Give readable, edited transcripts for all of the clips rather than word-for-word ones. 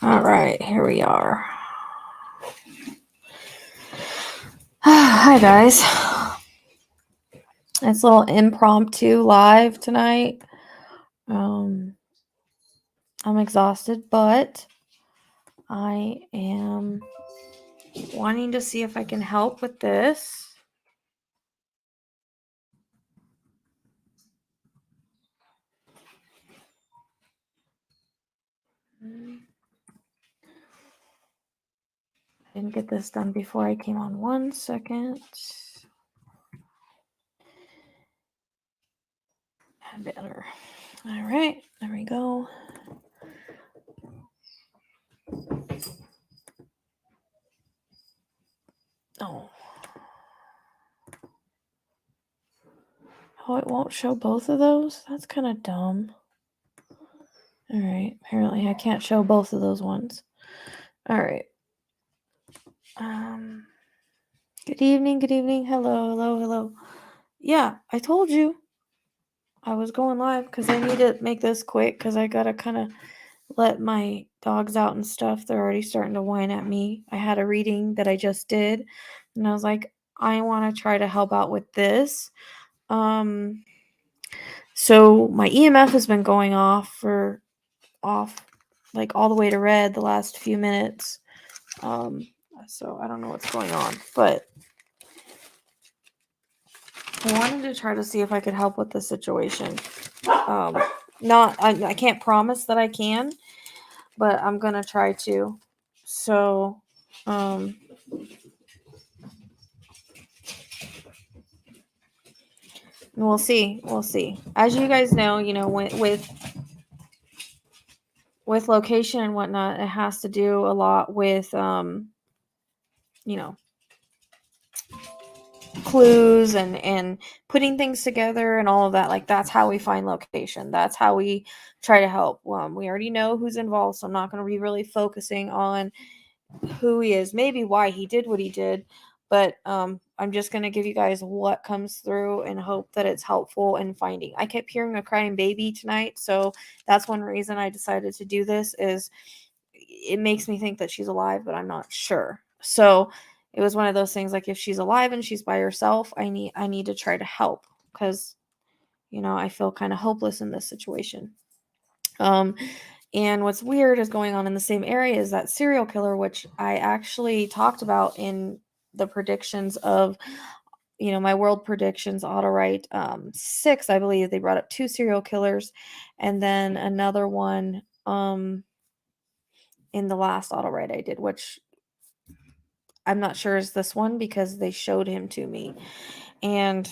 All right, here we are. Hi, guys. It's a little impromptu live tonight. I'm exhausted, but I am wanting to see if I can help with this. I didn't get this done before I came on. 1 second. Better. All right, there we go. Oh, it won't show both of those? That's kind of dumb. All right, apparently I can't show both of those ones. All right. Good evening. Hello. Yeah, I told you I was going live because I need to make this quick because I gotta kind of let my dogs out and stuff. They're already starting to whine at me. I had a reading that I just did, and I was like, I want to try to help out with this. So my EMF has been going off like all the way to red the last few minutes. So I don't know what's going on, but I wanted to try to see if I could help with the situation. I can't promise that I can, but I'm gonna try to. So, we'll see. As you guys know, with location and whatnot, it has to do a lot with clues and putting things together and all of that. Like, that's how we find location. That's how we try to help. We already know who's involved, so I'm not going to be really focusing on who he is, maybe why he did what he did, but I'm just going to give you guys what comes through and hope that it's helpful in finding. I kept hearing a crying baby tonight, so that's one reason I decided to do this. Is it makes me think that she's alive, but I'm not sure. So it was one of those things, like, if she's alive and she's by herself, I need to try to help, because I feel kind of hopeless in this situation. And what's weird is going on in the same area is that serial killer, which I actually talked about in the predictions of, my world predictions auto write 6, I believe. They brought up 2 serial killers and then another one in the last auto write I did, which I'm not sure is this one because they showed him to me. And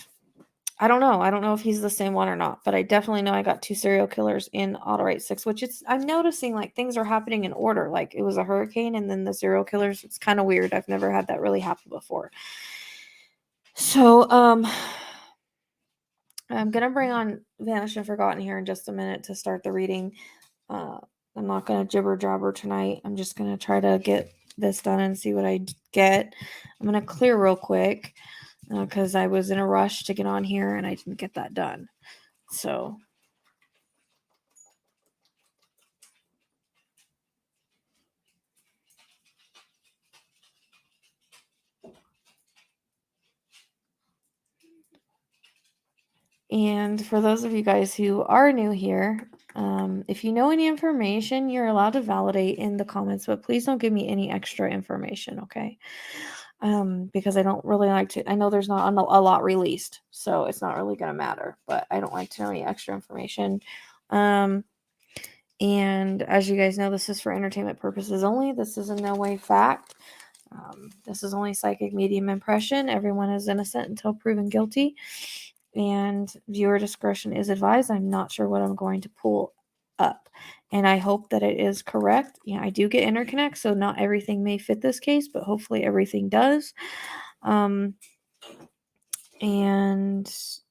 I don't know if he's the same one or not, but I definitely know I got 2 serial killers in auto rate 6, which I'm noticing, like, things are happening in order. Like, it was a hurricane and then the serial killers. It's kind of weird. I've never had that really happen before. So, I'm going to bring on Vanished and Forgotten here in just a minute to start the reading. I'm not going to jibber jabber tonight. I'm just going to try to get this done and see what I get. I'm going to clear real quick because I was in a rush to get on here and I didn't get that done. So, and for those of you guys who are new here, if you know any information, you're allowed to validate in the comments, but please don't give me any extra information, okay? Because I don't really like to. I know there's not a lot released, so it's not really going to matter, but I don't like to know any extra information. And as you guys know, this is for entertainment purposes only. This is in no way fact. This is only psychic medium impression. Everyone is innocent until proven guilty, and viewer discretion is advised. I'm not sure what I'm going to pull up, and I hope that it is correct. Yeah, I do get interconnects, so not everything may fit this case, but hopefully everything does. And as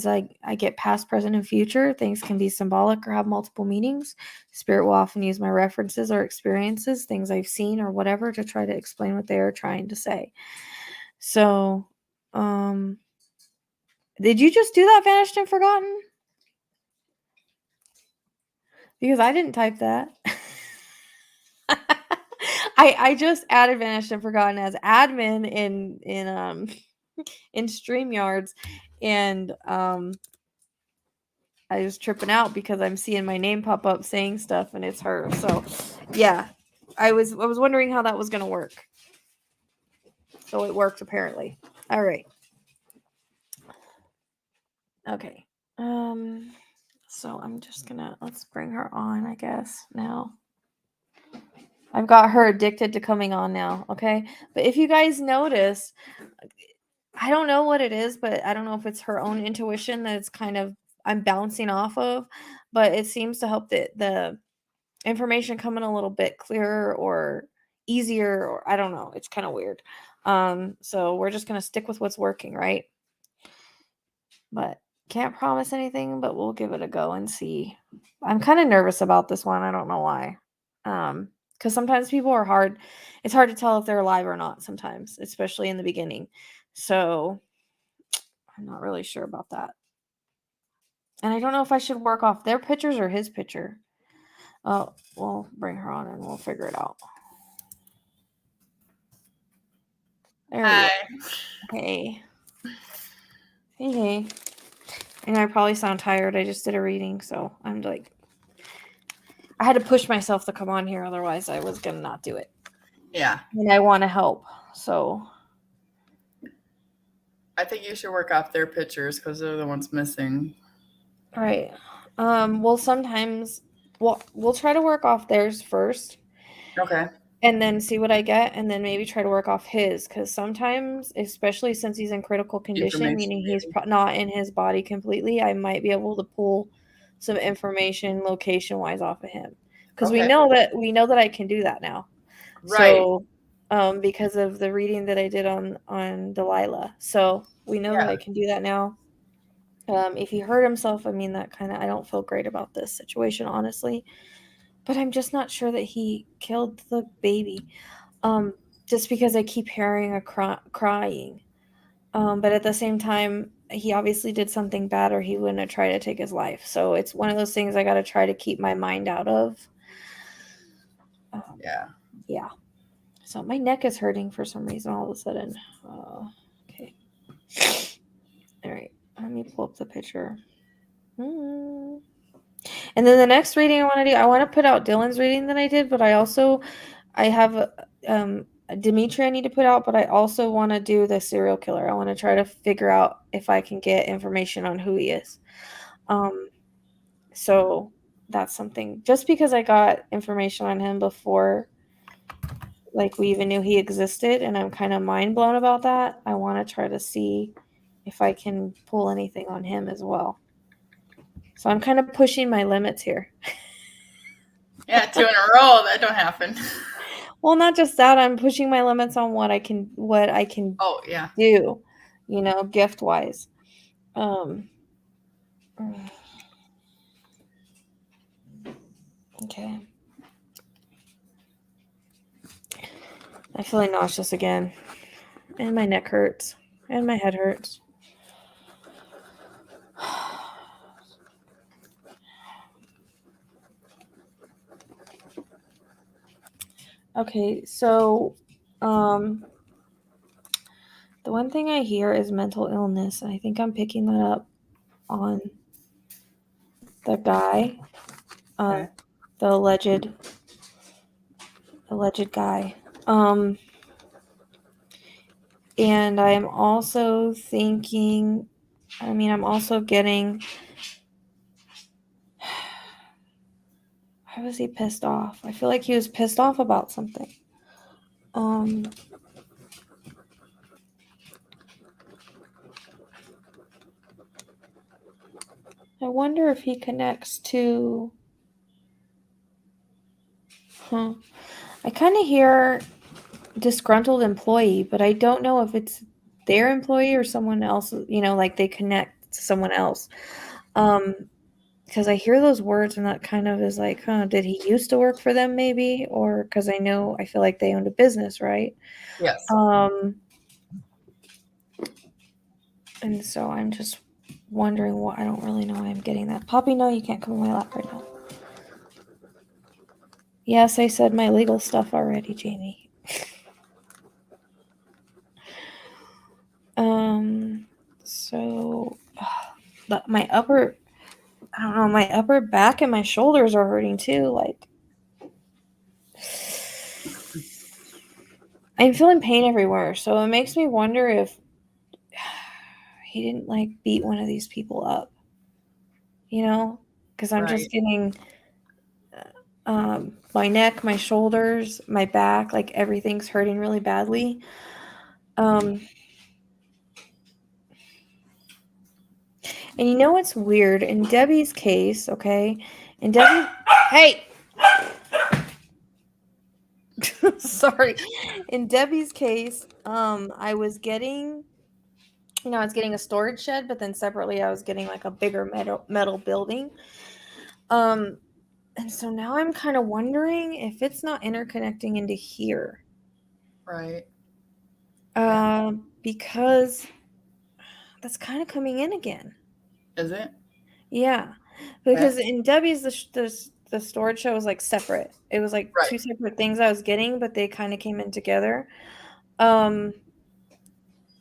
I get past, present, and future, things can be symbolic or have multiple meanings. Spirit will often use my references or experiences, things I've seen or whatever, to try to explain what they are trying to say. So, did you just do that, Vanished and Forgotten? Because I didn't type that. I just added Vanished and Forgotten as admin in in StreamYards, and I was tripping out because I'm seeing my name pop up saying stuff and it's her. So yeah, I was wondering how that was gonna work. So it worked apparently. All right. Okay. So I'm just gonna, let's bring her on, I guess, now. I've got her addicted to coming on now, okay? But if you guys notice, I don't know what it is, but I don't know if it's her own intuition that it's kind of, I'm bouncing off of, but it seems to help the information come in a little bit clearer or easier, or I don't know. It's kind of weird. So we're just gonna stick with what's working, right? But can't promise anything, but we'll give it a go and see. I'm kind of nervous about this one. I don't know why. Because sometimes people are hard. It's hard to tell if they're alive or not sometimes, especially in the beginning. So I'm not really sure about that. And I don't know if I should work off their pictures or his picture. Oh, we'll bring her on and we'll figure it out. There Hi. we go. Hey. Hey. And I probably sound tired. I just did a reading, so I'm like, I had to push myself to come on here, otherwise I was gonna not do it. Yeah. And I want to help, so. I think you should work off their pictures because they're the ones missing. Right. Well, sometimes we'll try to work off theirs first. Okay. And then see what I get, and then maybe try to work off his, because sometimes, especially since he's in critical condition, meaning he's not in his body completely, I might be able to pull some information location-wise off of him, because we know that I can do that now. Right. So, because of the reading that I did on Delilah, so we know that I can do that now. If he hurt himself, I mean, that kind of, I don't feel great about this situation, honestly. But I'm just not sure that he killed the baby. Just because I keep hearing a crying. But at the same time, he obviously did something bad or he wouldn't have tried to take his life. So it's one of those things I got to try to keep my mind out of. Yeah. So my neck is hurting for some reason all of a sudden. Okay. All right. Let me pull up the picture. And then the next reading I want to do, I want to put out Dylan's reading that I did, but I have Dimitri I need to put out, but I also want to do the serial killer. I want to try to figure out if I can get information on who he is. So that's something, just because I got information on him before, like, we even knew he existed, and I'm kind of mind blown about that. I want to try to see if I can pull anything on him as well. So I'm kind of pushing my limits here. Yeah, 2 in a row, that don't happen. Well, not just that, I'm pushing my limits on what I can Oh, yeah. do, gift wise. Okay. I feel like nauseous again. And my neck hurts. And my head hurts. Okay, so the one thing I hear is mental illness, and I think I'm picking that up on the guy, the alleged guy. And I'm also thinking, I'm also getting, why was he pissed off? I feel like he was pissed off about something. I wonder if he connects to, I kind of hear disgruntled employee, but I don't know if it's their employee or someone else, like they connect to someone else. Because I hear those words and that kind of is like, did he used to work for them maybe? Or because I feel like they owned a business, right? Yes. And so I'm just wondering I don't really know why I'm getting that. Poppy, no, you can't come in my lap right now. Yes, I said my legal stuff already, Jamie. my upper, I don't know, my upper back and my shoulders are hurting too. Like, I'm feeling pain everywhere. So it makes me wonder if he didn't like beat one of these people up, because I'm just getting my neck, my shoulders, my back, like everything's hurting really badly. And you know what's weird? In Debbie's case, okay? In Debbie, hey! Sorry. In Debbie's case, I was getting a storage shed, but then separately I was getting like a bigger metal building. And so now I'm kind of wondering if it's not interconnecting into here. Right. Because that's kind of coming in again. Is it? Yeah. Because in Debbie's, the storage shed was like separate. It was like two separate things I was getting, but they kind of came in together.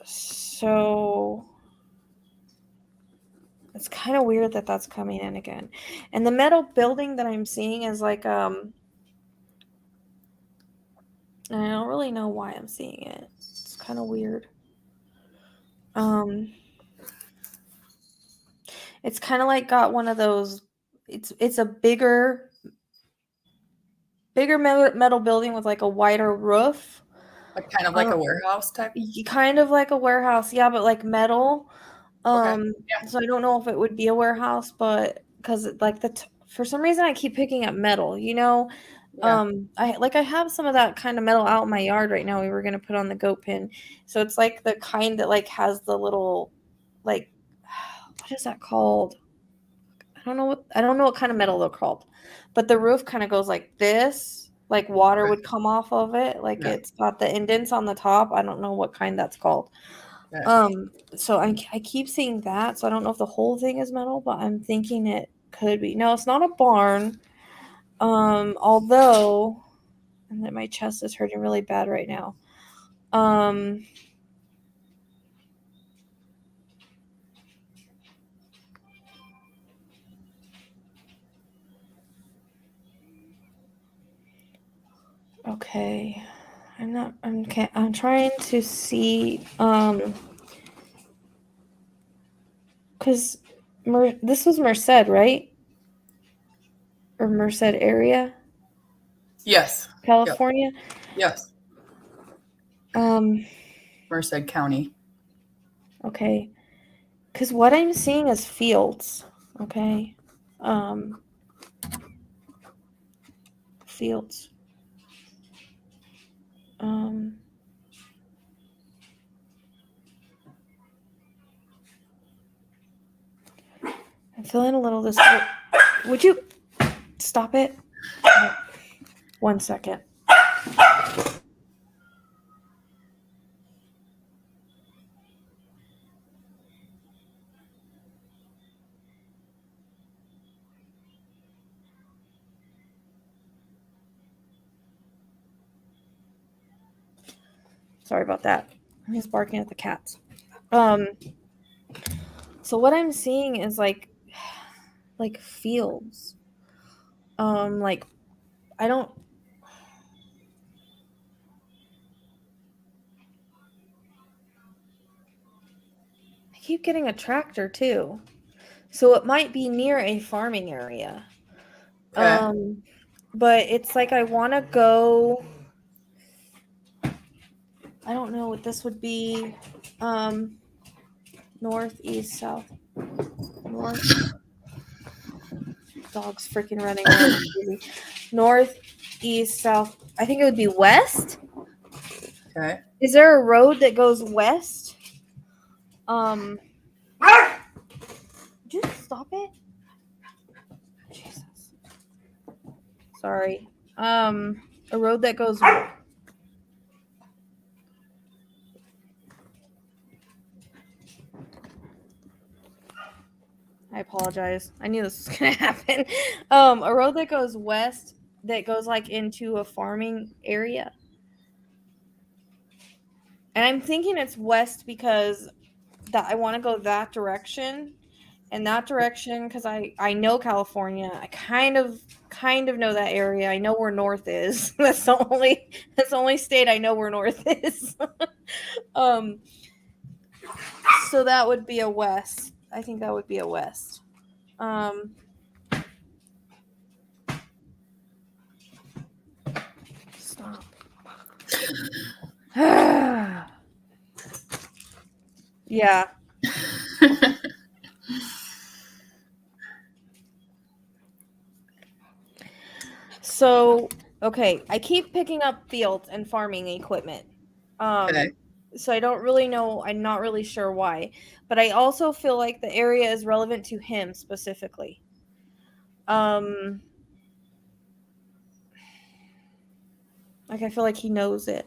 So it's kind of weird that that's coming in again. And the metal building that I'm seeing is like, I don't really know why I'm seeing it. It's kind of weird. It's kind of like got one of those, it's a bigger metal building with like a wider roof. Like kind of like a warehouse type? Kind of like a warehouse, yeah, but like metal. Okay. Yeah. So I don't know if it would be a warehouse, but because like for some reason I keep picking up metal, Yeah. I have some of that kind of metal out in my yard right now. We were gonna put on the goat pin, so it's like the kind that like has the little, like, what is that called? I don't know what kind of metal they're called, but the roof kind of goes like this, like water would come off of it, like it's got the indents on the top. I don't know what kind that's called. So I keep seeing that, so I don't know if the whole thing is metal, but I'm thinking it could be. No, it's not a barn. Although, and that my chest is hurting really bad right now. Okay. I'm trying to see, because this was Merced, right? Or Merced area? Yes. California? Yes. Merced County. Okay. Because what I'm seeing is fields. Okay. Fields. I'm feeling a little this. Would you stop it? 1 second. Sorry about that. He's barking at the cats. So what I'm seeing is like fields. Like I don't. I keep getting a tractor too, so it might be near a farming area. Okay. But it's like I want to go. I don't know what this would be. North, east, south, north. Dog's freaking running around. North, east, south. I think it would be west. Okay. Is there a road that goes west? Just stop it. Jesus. Sorry. A road that goes. I apologize. I knew this was gonna happen. A road that goes west, that goes like into a farming area. And I'm thinking it's west because that I want to go that direction, in that direction because I know California. I kind of know that area. I know where north is. That's the only state I know where north is. So that would be a west. I think that would be a west. Stop. Yeah. So, okay, I keep picking up fields and farming equipment. Okay. So I don't really know. I'm not really sure why, but I also feel like the area is relevant to him specifically. Like I feel like he knows it.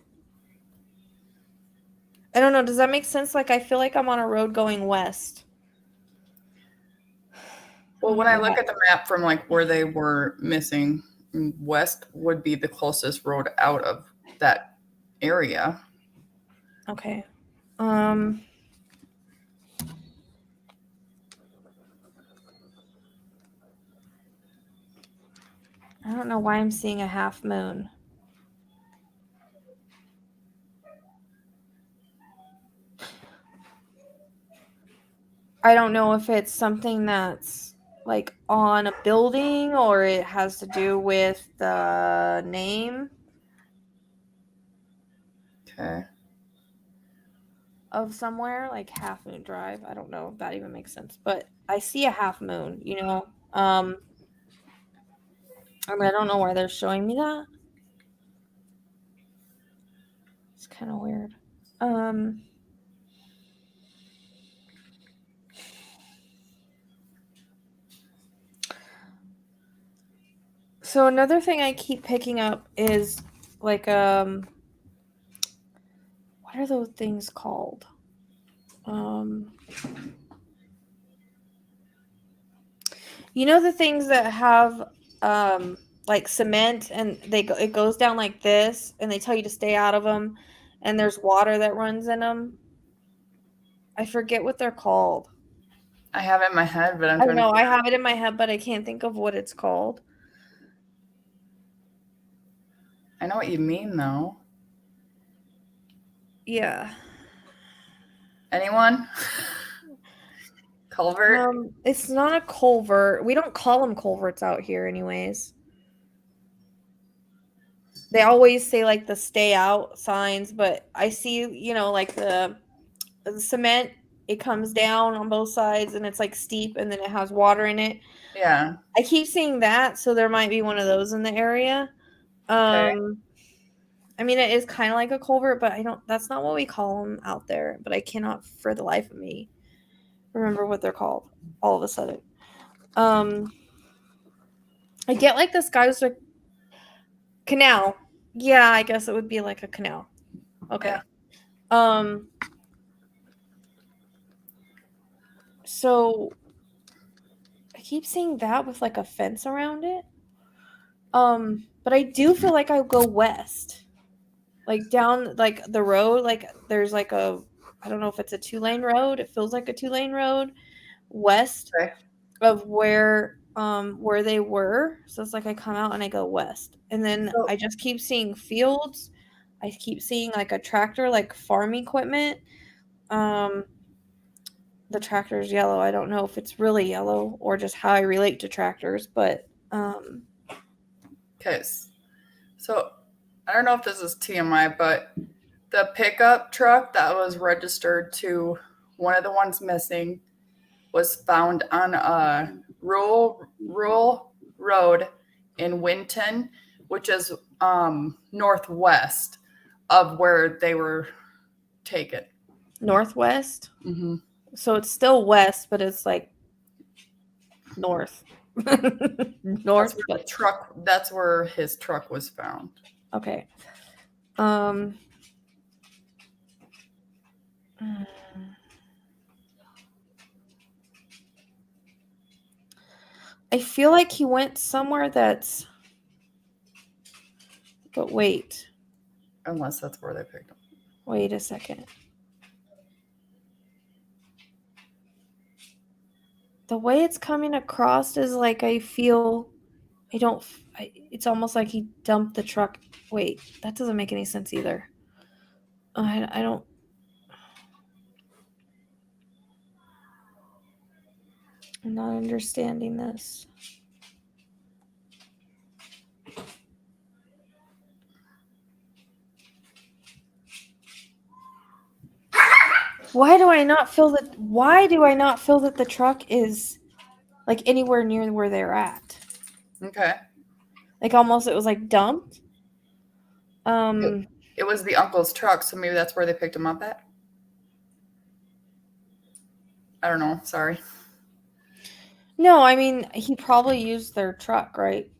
I don't know. Does that make sense? Like I feel like I'm on a road going west. Well, when I look at the map from like where they were missing, west would be the closest road out of that area. Okay. I don't know why I'm seeing a half moon. I don't know if it's something that's like on a building or it has to do with the name Okay. of somewhere, like Half Moon Drive. I don't know if that even makes sense, but I see a half moon, you know. I mean, I don't know why they're showing me that. It's kind of weird. So another thing I keep picking up is like what are those things called? You know the things that have like cement and it goes down like this and they tell you to stay out of them and there's water that runs in them. I forget what they're called. I have it in my head, but I'm I trying don't know. to. I have it in my head, but I can't think of what it's called. I know what you mean, though. Yeah. Anyone? Culvert? It's not a culvert. We don't call them culverts out here, anyways. They always say like the stay out signs, but I see, you know, like the cement, it comes down on both sides and it's like steep and then it has water in it. Yeah. I keep seeing that, so there might be one of those in the area. Okay. I mean, it is kind of like a culvert, but that's not what we call them out there. But I cannot for the life of me remember what they're called all of a sudden. I get like this guy's like canal. Yeah, I guess it would be like a canal. Okay. Yeah. So I keep seeing that with like a fence around it. But I do feel like I go west. Like down like the road, like there's like I don't know if it's a 2-lane road. It feels like a 2-lane road west Okay. of where they were. So it's like I come out and I go west. And then So, I just keep seeing fields. I keep seeing like a tractor, like farm equipment. The tractor's yellow. I don't know if it's really yellow or just how I relate to tractors, but okay. So, I don't know if this is TMI, but the pickup truck that was registered to one of the ones missing was found on a rural road in Winton, which is northwest of where they were taken. northwest. Mm-hmm. So it's still west, but it's like north. North, but That's where his truck was found. okay. I feel like he went somewhere that's. But wait. Unless that's where they picked him. Wait a second. the way it's coming across is like I feel it's almost like he dumped the truck. Wait, that doesn't make any sense either. I don't. I'm not understanding this. Why do I not feel that the truck is like anywhere near where they're at? Okay. Like almost it was like dumped. It was the uncle's truck, so maybe that's where they picked him up at. I don't know. Sorry. No, I mean he probably used their truck, right?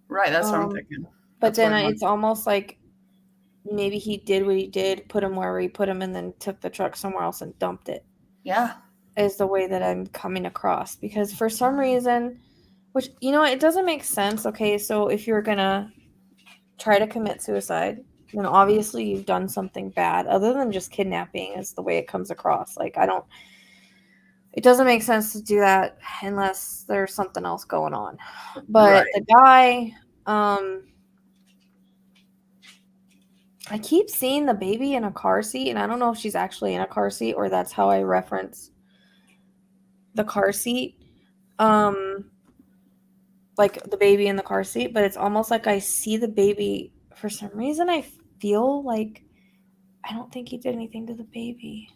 Right. That's what I'm thinking. But That's then what I'm it's almost like maybe he did what he did, put him where he put him, and then took the truck somewhere else and dumped it. Yeah. Is the way that I'm coming across, because for some reason, which it doesn't make sense. Okay, so if you're gonna try to commit suicide, then obviously you've done something bad other than just kidnapping, is the way it comes across. Like it doesn't make sense to do that unless there's something else going on. But Right. the guy, I keep seeing the baby in a car seat, and I don't know if she's actually in a car seat or that's how I reference the car seat. Like the baby in the car seat, but it's almost like I see the baby. For some reason, I feel like I don't think he did anything to the baby.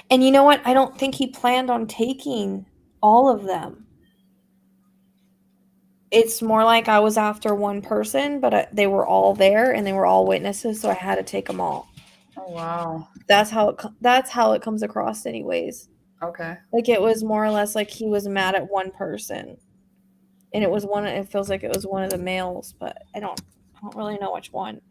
And you know what? I don't think he planned on taking all of them. It's more like I was after one person, but they were all there and they were all witnesses, so I had to take them all. Oh wow. That's how it comes across anyways. Okay. Like it was more or less like he was mad at one person. And it feels like it was one of the males, but I don't really know which one.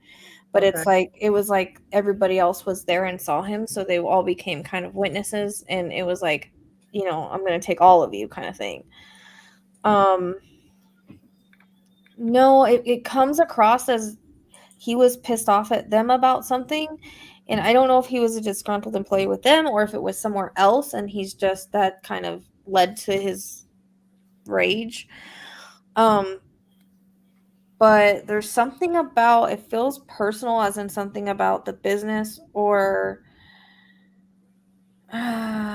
But Okay. it was like everybody else was there and saw him, so they all became kind of witnesses, and it was like, I'm going to take all of you kind of thing. No, it comes across as he was pissed off at them about something, and I don't know if he was a disgruntled employee with them or if it was somewhere else, and he's just that kind of led to his rage. But there's something about it feels personal, as in something about the business or yeah,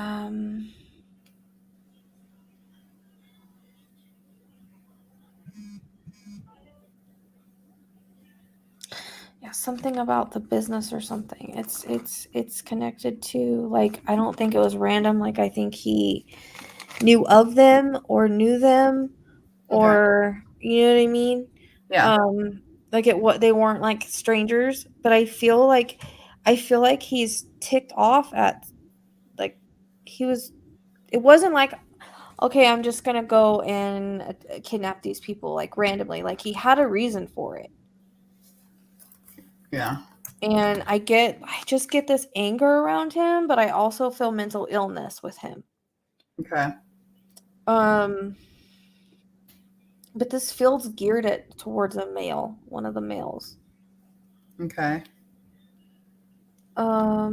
something about the business or something. It's connected to, like, I don't think it was random. Like, I think he knew of them or knew them, Okay. or you know what I mean? Yeah. Like they weren't like strangers, but I feel like he's ticked off at, like, it wasn't like, okay, I'm just gonna go and kidnap these people like randomly. Like he had a reason for it. Yeah. And I just get this anger around him, but I also feel mental illness with him. Okay. But this feels geared towards a male, one of the males. Okay. I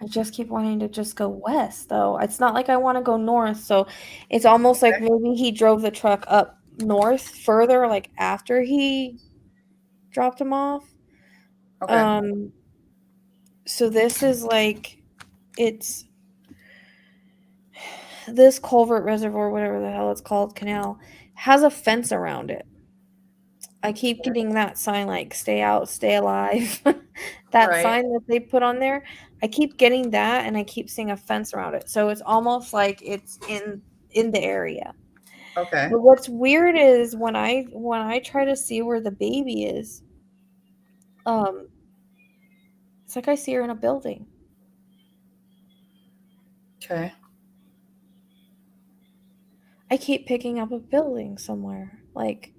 just keep wanting to just go west, though. It's not like I want to go north, so it's almost like maybe he drove the truck up north further, like after he dropped him off. Okay. So this is like, it's this culvert reservoir, whatever the hell it's called, canal, has a fence around it. I keep getting that sign, like, stay out, stay alive. That Right. sign that they put on there, I keep getting that, and I keep seeing a fence around it. So it's almost like it's in the area. Okay. But what's weird is when I try to see where the baby is, um, it's like I see her in a building. Okay. I keep picking up a building somewhere, like,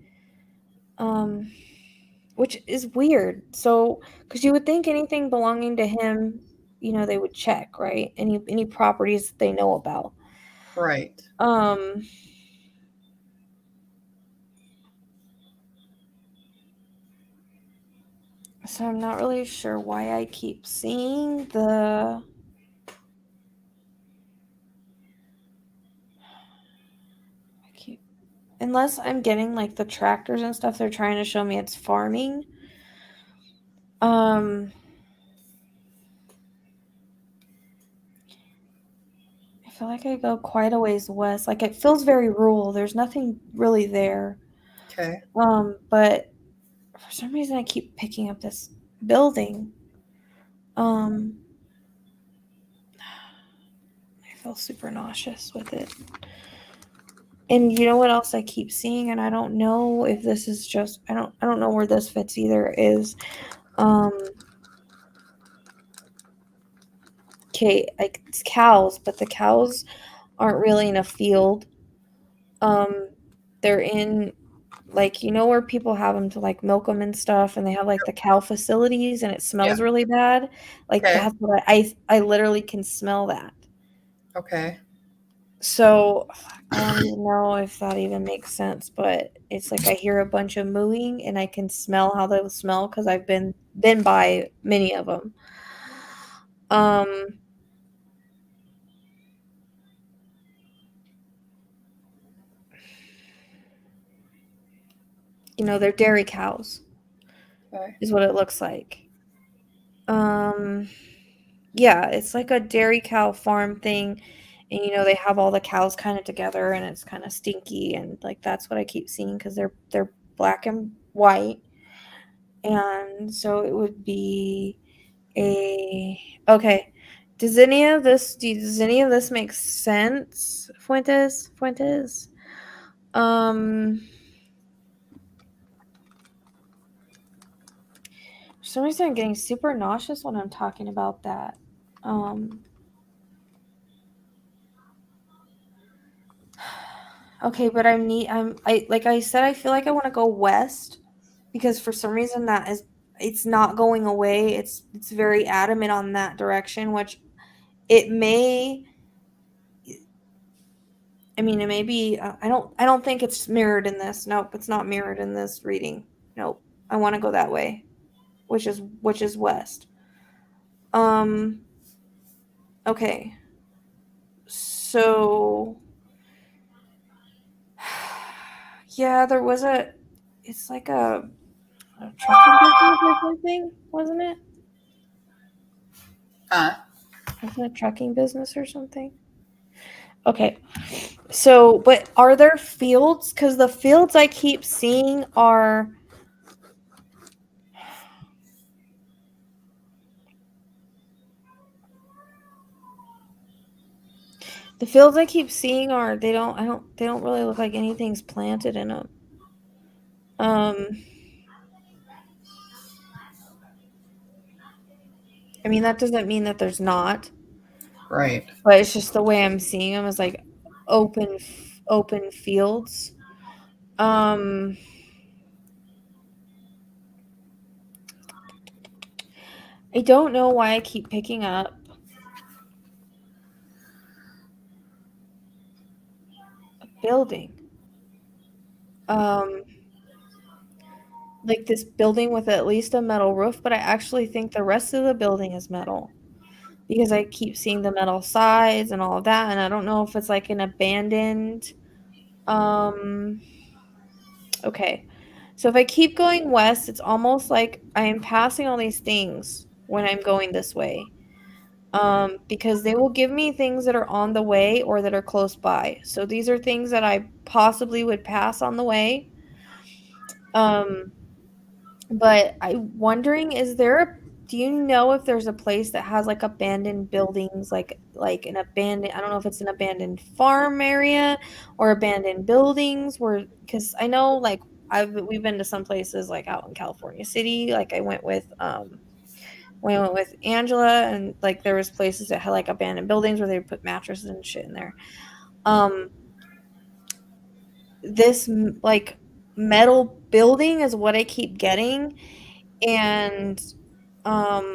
which is weird. So, because you would think anything belonging to him, they would check, right? Any properties that they know about. Right. Um, So I'm not really sure why I keep seeing the... Unless I'm getting like the tractors and stuff, they're trying to show me it's farming. I feel like I go quite a ways west. Like it feels very rural. There's nothing really there. Okay. But for some reason I keep picking up this building. I feel super nauseous with it. And you know what else I keep seeing, and I don't know if this is just I don't know where this fits either, is okay, like it's cows, but the cows aren't really in a field. They're in, like, you know where people have them to like milk them and stuff, and they have like the cow facilities and it smells Yeah. really bad. Like Okay. that's what I literally can smell that. Okay. So I don't even know if that even makes sense, but it's like I hear a bunch of mooing and I can smell how they smell because I've been by many of them. You know, they're dairy cows, Okay. is what it looks like. Yeah, it's like a dairy cow farm thing, and you know they have all the cows kind of together, and it's kind of stinky, and like that's what I keep seeing because they're black and white, and so it would be a okay. Does any of this make sense, Fuentes? Fuentes? For some reason I'm getting super nauseous when I'm talking about that. Okay, but I like I said, I feel like I want to go west because for some reason it's not going away. It's very adamant on that direction, which it may I mean, it may be I don't think it's mirrored in this. Nope, it's not mirrored in this reading. Nope. I want to go that way, which is west. Okay. So yeah, there was it's like a trucking business or something, wasn't it? Wasn't it a trucking business or something? Okay. So, but are there fields? Because the fields I keep seeing are the fields I keep seeing are they don't really look like anything's planted in them. I mean that doesn't mean that there's not, Right. but it's just the way I'm seeing them is like open fields. I don't know why I keep picking up a building. Like this building with at least a metal roof, but I actually think the rest of the building is metal because I keep seeing the metal sides and all of that, and I don't know if it's like an abandoned. Um, okay. So if I keep going west, it's almost like I am passing all these things when I'm going this way. Because they will give me things that are on the way or that are close by. So these are things that I possibly would pass on the way. But I'm wondering, do you know if there's a place that has like abandoned buildings, like an abandoned, I don't know if it's an abandoned farm area or abandoned buildings where, because I know like we've been to some places like out in California City, like I went with when I went with Angela, and like there was places that had like abandoned buildings where they would put mattresses and shit in there. Um, this like metal building is what I keep getting, and so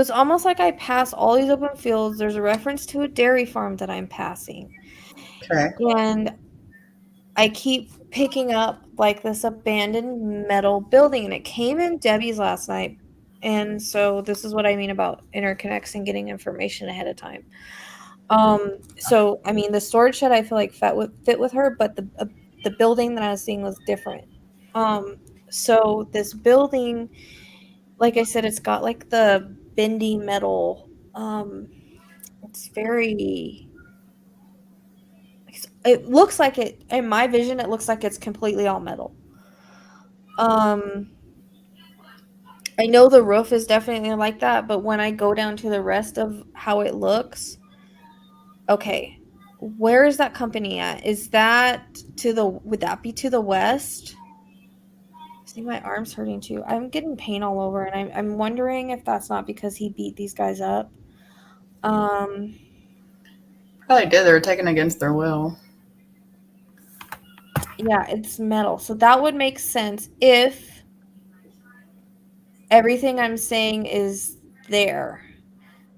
it's almost like I pass all these open fields. There's a reference to a dairy farm that I'm passing. Okay. And I keep picking up like this abandoned metal building, and it came in Debbie's last night. And so this is what I mean about interconnects and getting information ahead of time. So I mean, the storage shed I feel like fit with her, but the building that I was seeing was different. So this building, like I said, it's got like the bendy metal. It's very. It looks like it in my vision. It looks like it's completely all metal. Um, I know the roof is definitely like that, but when I go down to the rest of how it looks, okay, where is that company at? Is that would that be to the west? See, my arm's hurting too. I'm getting pain all over, and I'm wondering if that's not because he beat these guys up. Um, Probably did. They were taken against their will. yeah, it's metal. So that would make sense if everything I'm saying is there.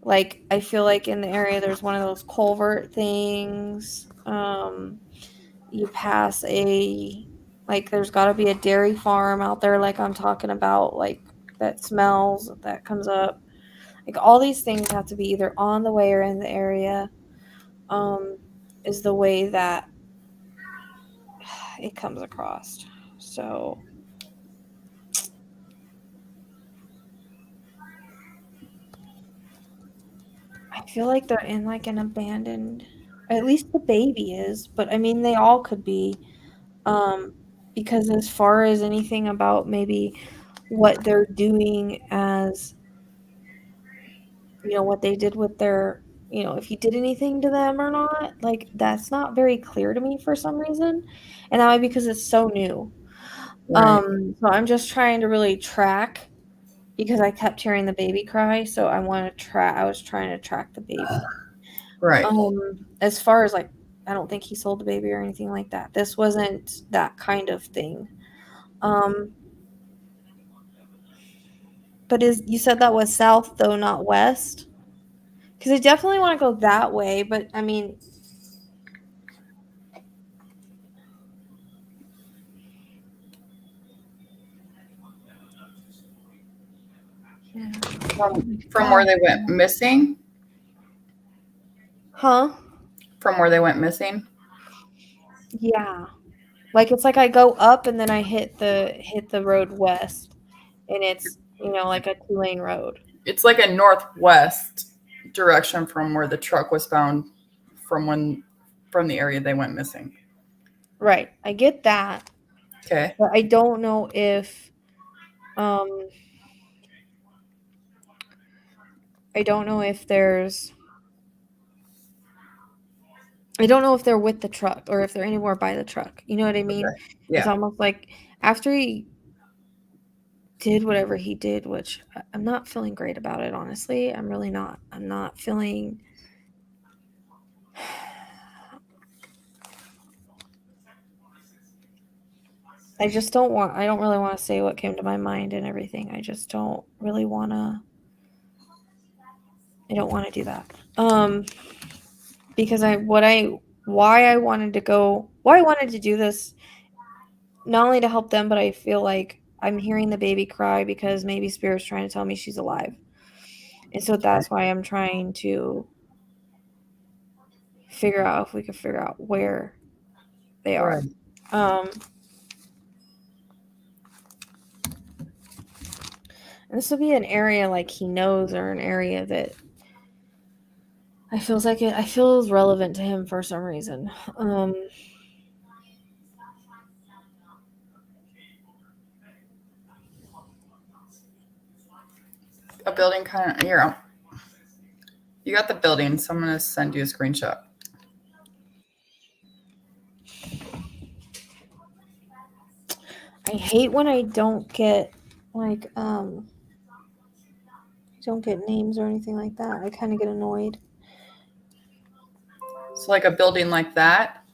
Like, I feel like in the area there's one of those culvert things. You pass like there's got to be a dairy farm out there, like I'm talking about, like that smells that comes up. Like all these things have to be either on the way or in the area. Is the way that it comes across. So I feel like they're in like an abandoned, at least the baby is, but I mean they all could be. Because as far as anything about maybe what they're doing as, what they did with their, if you did anything to them or not, like that's not very clear to me for some reason. And that might be because it's so new. Right. So I'm just trying to really track because I kept hearing the baby cry, so I was trying to track the baby. Right. As far as like, I don't think he sold the baby or anything like that. This wasn't that kind of thing. But you said that was south though, not west? Because I definitely want to go that way, but I mean, yeah. From where they went missing? Huh? From where they went missing? Yeah. Like it's like I go up and then I hit the road west, and it's, like a 2-lane road. It's like a northwest direction from where the truck was found from the area they went missing. Right. I get that. Okay. But I don't know if um I don't know if there's I don't know if they're with the truck or if they're anywhere by the truck. You know what I mean? Okay. It's Yeah. almost like after he did whatever he did, which I'm not feeling great about it, honestly. I'm really not. I'm not feeling I don't really want to say what came to my mind and everything. I just don't really want to I don't want to do that. Because why I wanted to do this, not only to help them, but I feel like I'm hearing the baby cry because maybe Spirit's trying to tell me she's alive. And so that's why I'm trying to figure out if we can figure out where they are. Right. And this will be an area like he knows, or an area that I feels relevant to him for some reason. A building kind of here. You got the building, so I'm gonna send you a screenshot. I hate when I don't get like don't get names or anything like that. I kind of get annoyed. So like a building like that.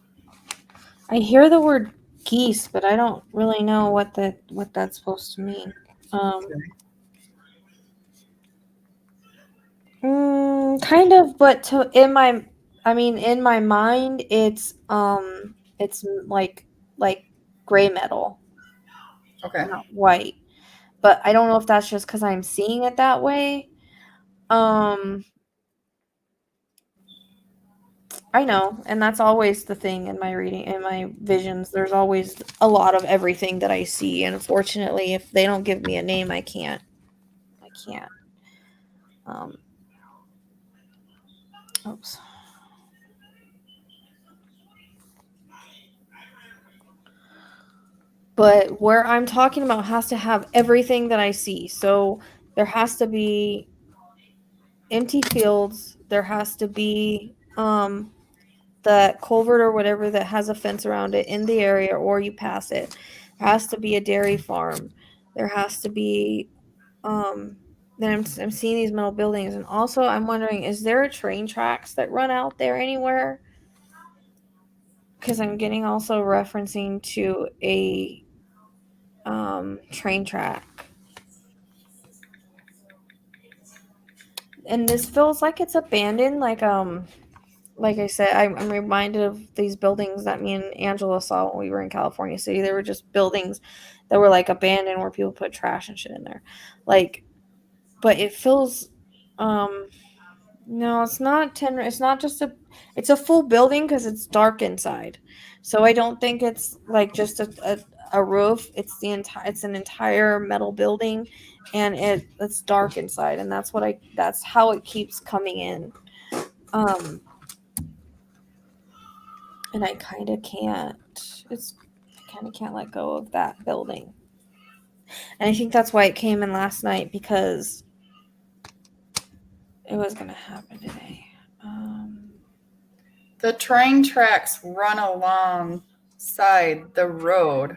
I hear the word geese, but I don't really know what that's supposed to mean. Kind of, but in my mind, it's like gray metal, Okay. not white. But I don't know if that's just because I'm seeing it that way. I know, and that's always the thing in my reading, in my visions. There's always a lot of everything that I see, and unfortunately, if they don't give me a name, I can't. Oops. But where I'm talking about has to have everything that I see. So there has to be empty fields. There has to be the culvert or whatever that has a fence around it in the area, or you pass it. There has to be a dairy farm. There has to be then I'm seeing these metal buildings, and also I'm wondering, is there a train tracks that run out there anywhere? Because I'm getting also referencing to a train track. And this feels like it's abandoned, like I said, I'm reminded of these buildings that me and Angela saw when we were in California City. They were just buildings that were like abandoned where people put trash and shit in there. Like, but it feels no, it's not it's not just it's a full building because it's dark inside. So I don't think it's like just a roof. It's an entire metal building, and it's dark inside, and that's how it keeps coming in. And I kind of can't. I kind of can't let go of that building. And I think that's why it came in last night, because it was going to happen today. The train tracks run alongside the road.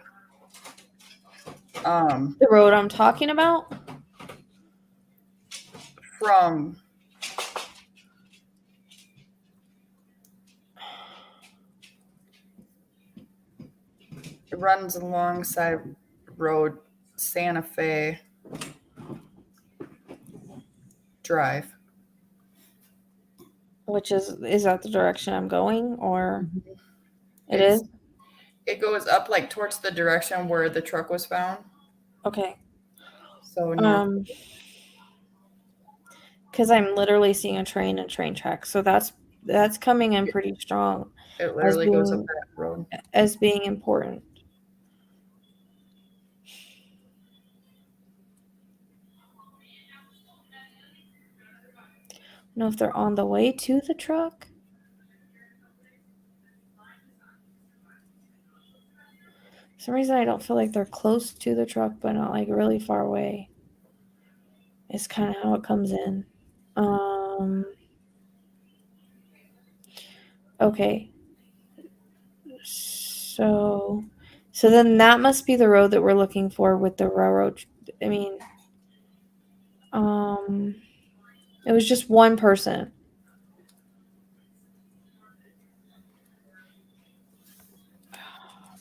The road I'm talking about? From it runs alongside road Santa Fe Drive. Which is that the direction I'm going, or it It's is? it goes up like towards the direction where the truck was found. Okay. So north. Because I'm literally seeing a train and train tracks, so that's coming in pretty strong It as literally goes up being that road. important. I don't know if they're on the way to the truck. For some reason I don't feel like they're close to the truck, but not like really far away. It's kind of how it comes in. Okay. So then that must be the road that we're looking for with the railroad. I mean, it was just one person.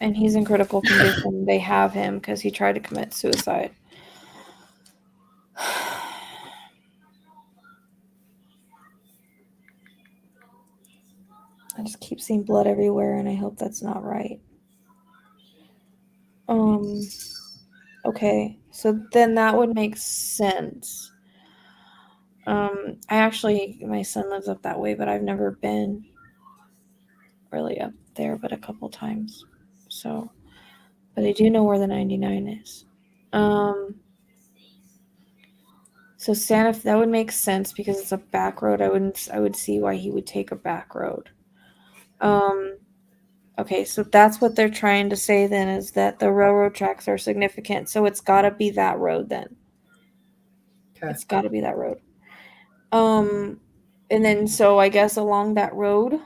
And he's in critical condition. They have him because he tried to commit suicide. I just keep seeing blood everywhere, and I hope that's not right. Okay, so then that would make sense. My son lives up that way, but I've never been really up there, but a couple times. So, but I do know where the 99 is. So Santa, that would make sense because it's a back road. I would see why he would take a back road. Okay, so that's what they're trying to say then, is that the railroad tracks are significant. So it's got to be that road then. Okay. It's got to be that road. And then so I guess along that road,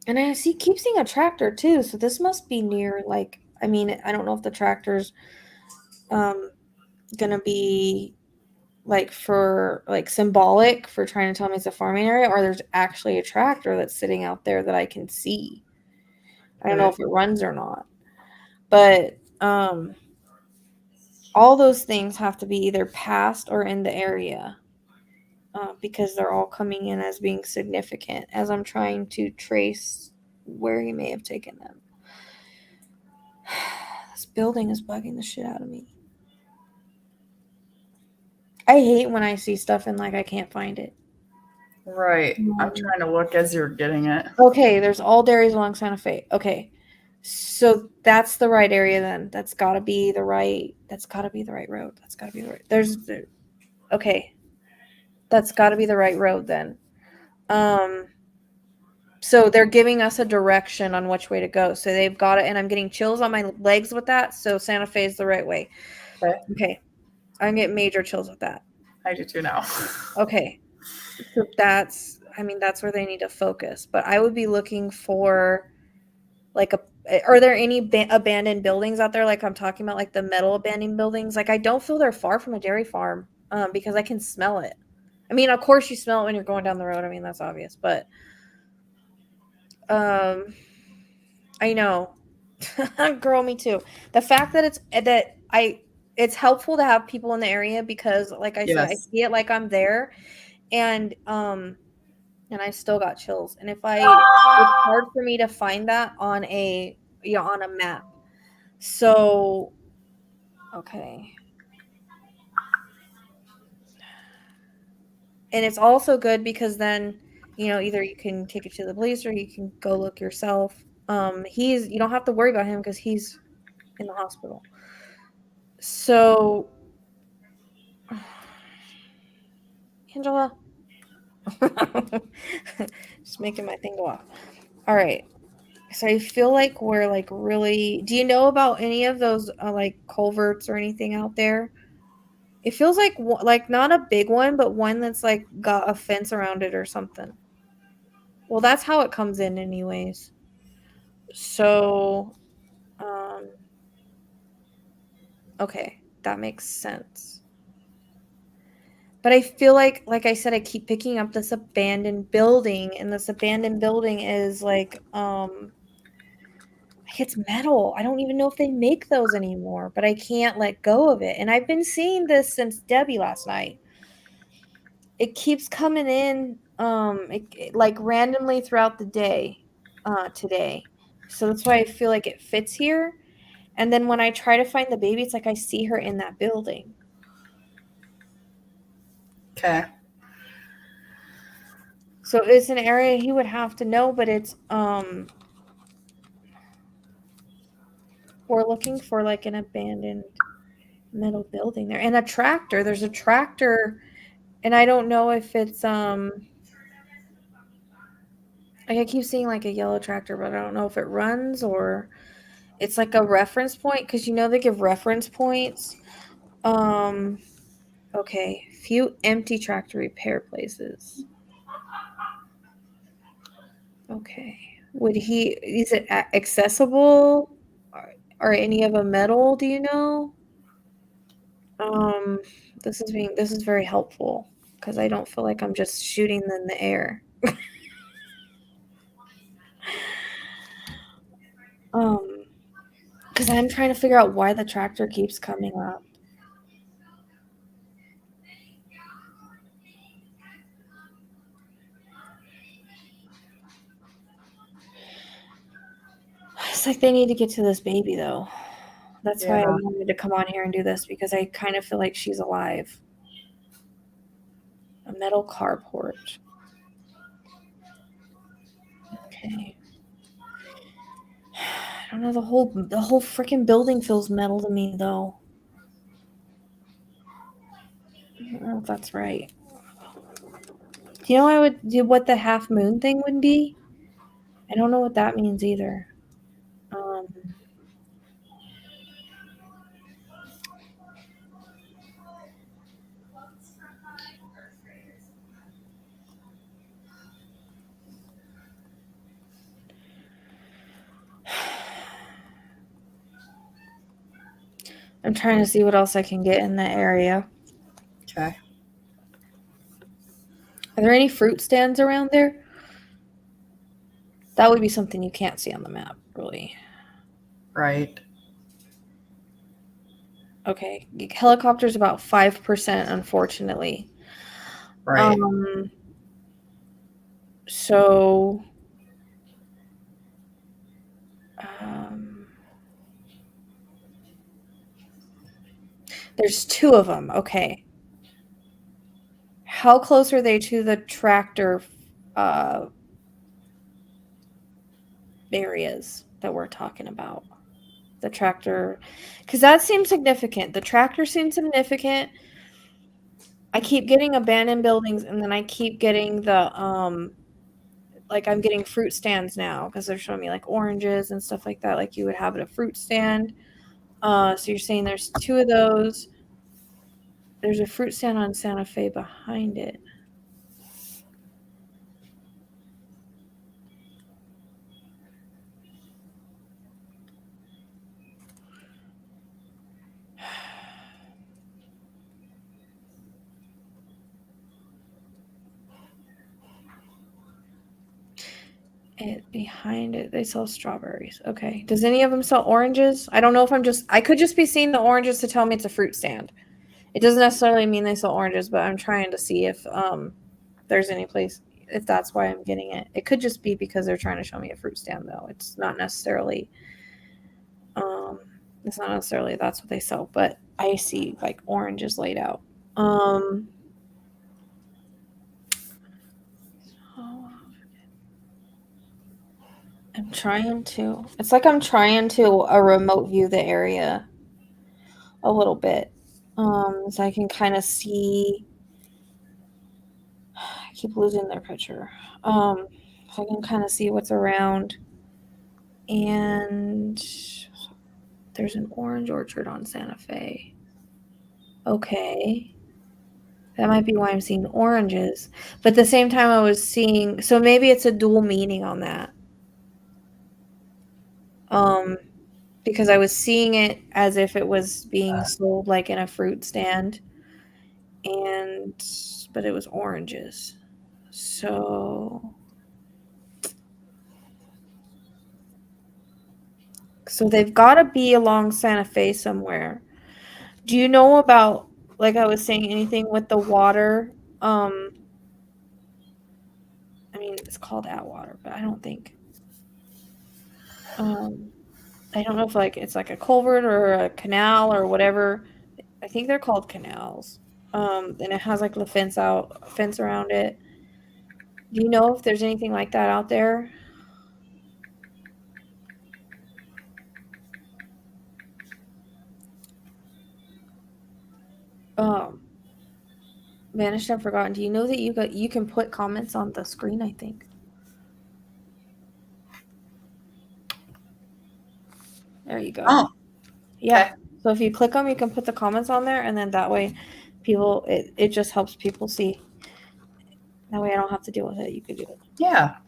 and keep seeing a tractor too. So this must be near, like, I mean, I don't know if the tractor's gonna be like for like symbolic for trying to tell me it's a farming area, or there's actually a tractor that's sitting out there that I can see. I don't know if it runs or not. But all those things have to be either past or in the area, because they're all coming in as being significant as I'm trying to trace where he may have taken them. building is bugging the shit out of me. I hate when I see stuff and like I can't find it. Right. I'm trying to look as you're getting it. Okay, there's all dairies along Santa Fe. Okay. So that's the right area then. That's gotta be the right road. That's gotta be the right. Okay. That's gotta be the right road then. So they're giving us a direction on which way to go. So they've got it, and I'm getting chills on my legs with that. So Santa Fe is the right way. Okay. I'm getting major chills with that. I do too now. Okay. So that's where they need to focus. But I would be looking for like are there any abandoned buildings out there? Like I'm talking about like the metal abandoned buildings. Like I don't feel they're far from a dairy farm because I can smell it. I mean, of course you smell it when you're going down the road. I mean, that's obvious, but I know. Girl, me too. The fact that it's helpful to have people in the area because like I said, I see it like I'm there and I still got chills. And it's hard for me to find that on on a map. So okay. And it's also good because then, either you can take it to the police or you can go look yourself. You don't have to worry about him because he's in the hospital. So Angela. Just making my thing go off. All right. So I feel like we're like really. Do you know about any of those like culverts or anything out there? It feels like not a big one, but one that's like got a fence around it or something. Well, that's how it comes in, anyways. So, okay, that makes sense. But I feel like I said, I keep picking up this abandoned building, and this abandoned building is like it's metal. I don't even know if they make those anymore, but I can't let go of it. And I've been seeing this since Debbie last night. It keeps coming in like randomly throughout the day today. So that's why I feel like it fits here. And then when I try to find the baby, it's like I see her in that building. Okay. So it's an area he would have to know, but it's we're looking for like an abandoned metal building there and a tractor. There's a tractor, and I don't know if it's like I keep seeing like a yellow tractor, but I don't know if it runs or it's like a reference point because they give reference points. Okay, few empty tractor repair places. Okay, is it accessible? Are any of them metal? Do you know? This is very helpful because I don't feel like I'm just shooting in the air. Because I'm trying to figure out why the tractor keeps coming up. It's like they need to get to this baby, though. That's why I wanted to come on here and do this, because I kind of feel like she's alive. A metal carport. Okay. I don't know, the whole freaking building feels metal to me, though. I don't know if that's right. Do you know I would do what the half moon thing would be? I don't know what that means either. I'm trying to see what else I can get in that area. Okay. Are there any fruit stands around there? That would be something you can't see on the map, really. Right. Okay. Helicopter's about 5%, unfortunately. Right. So There's 2 of them. Okay. How close are they to the tractor areas that we're talking about? The tractor, because that seems significant. The tractor seems significant. I keep getting abandoned buildings, and then I keep getting the like I'm getting fruit stands now because they're showing me like oranges and stuff like that, like you would have at a fruit stand. So you're saying there's 2 of those. There's a fruit stand on Santa Fe behind it. Behind it, they sell strawberries. Okay. Does any of them sell oranges? I don't know if I could just be seeing the oranges to tell me it's a fruit stand. It doesn't necessarily mean they sell oranges, but I'm trying to see if there's any place, if that's why I'm getting it. It could just be because they're trying to show me a fruit stand, though. It's not necessarily that's what they sell, but I see like oranges laid out. It's like I'm trying to remote view the area a little bit. So I can kind of see. I keep losing their picture. So I can kind of see what's around. And there's an orange orchard on Santa Fe. Okay. That might be why I'm seeing oranges. But at the same time I was seeing, so maybe it's a dual meaning on that. Because I was seeing it as if it was being sold like in a fruit stand. But it was oranges. So they've got to be along Santa Fe somewhere. Do you know about, like I was saying, anything with the water? I mean, it's called Atwater, but I don't think. I don't know if like it's like a culvert or a canal or whatever. I think they're called canals. And it has like the fence around it. Do you know if there's anything like that out there? Vanished and forgotten. Do you know that you can put comments on the screen, I think? There you go. Oh. Yeah. Okay. So if you click them, you can put the comments on there, and then that way it just helps people see. That way I don't have to deal with it. You could do it. Yeah.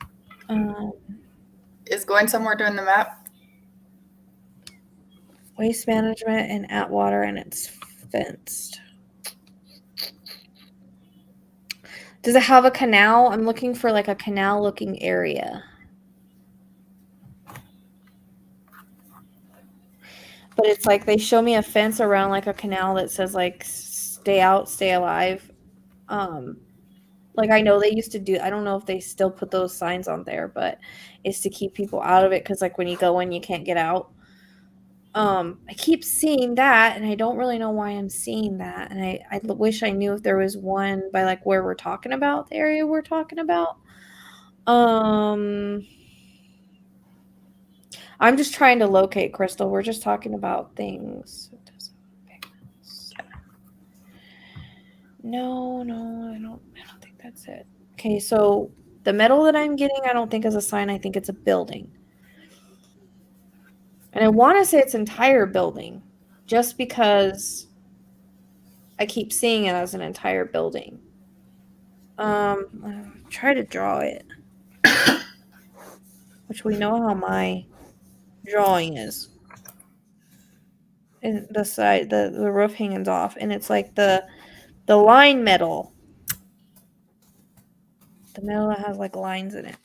Is going somewhere doing the map? Waste management and Atwater, and it's fenced. Does it have a canal? I'm looking for like a canal looking area. But it's like they show me a fence around like a canal that says like stay out, stay alive. Like I know they used to do, I don't know if they still put those signs on there, but it's to keep people out of it because like when you go in you can't get out. I keep seeing that and I don't really know why I'm seeing that, and I wish I knew if there was one by like where we're talking about, the area we're talking about. I'm just trying to locate Crystal. We're just talking about things. No, I don't think that's it. Okay, so the metal that I'm getting, I don't think is a sign. I think it's a building. And I want to say it's entire building just because I keep seeing it as an entire building. Try to draw it. Which we know how my drawing is. And the side, the roof hanging's off, and it's like the line metal. The metal that has like lines in it.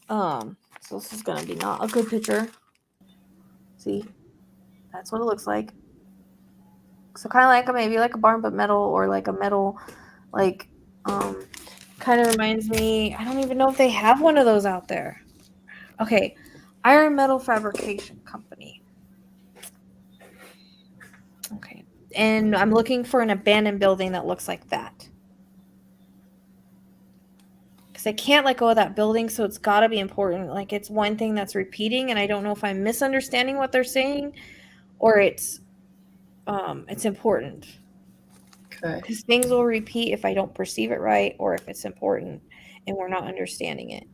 So this is gonna be not a good picture. See? That's what it looks like. So kind of like maybe like a barn, but metal, or like a metal, like, kind of reminds me, I don't even know if they have one of those out there. Okay, Iron Metal Fabrication Company. and I'm looking for an abandoned building that looks like that. Because I can't let go of that building, so it's got to be important. Like, it's one thing that's repeating, and I don't know if I'm misunderstanding what they're saying, or it's important. Okay. Because things will repeat if I don't perceive it right, or if it's important and we're not understanding it.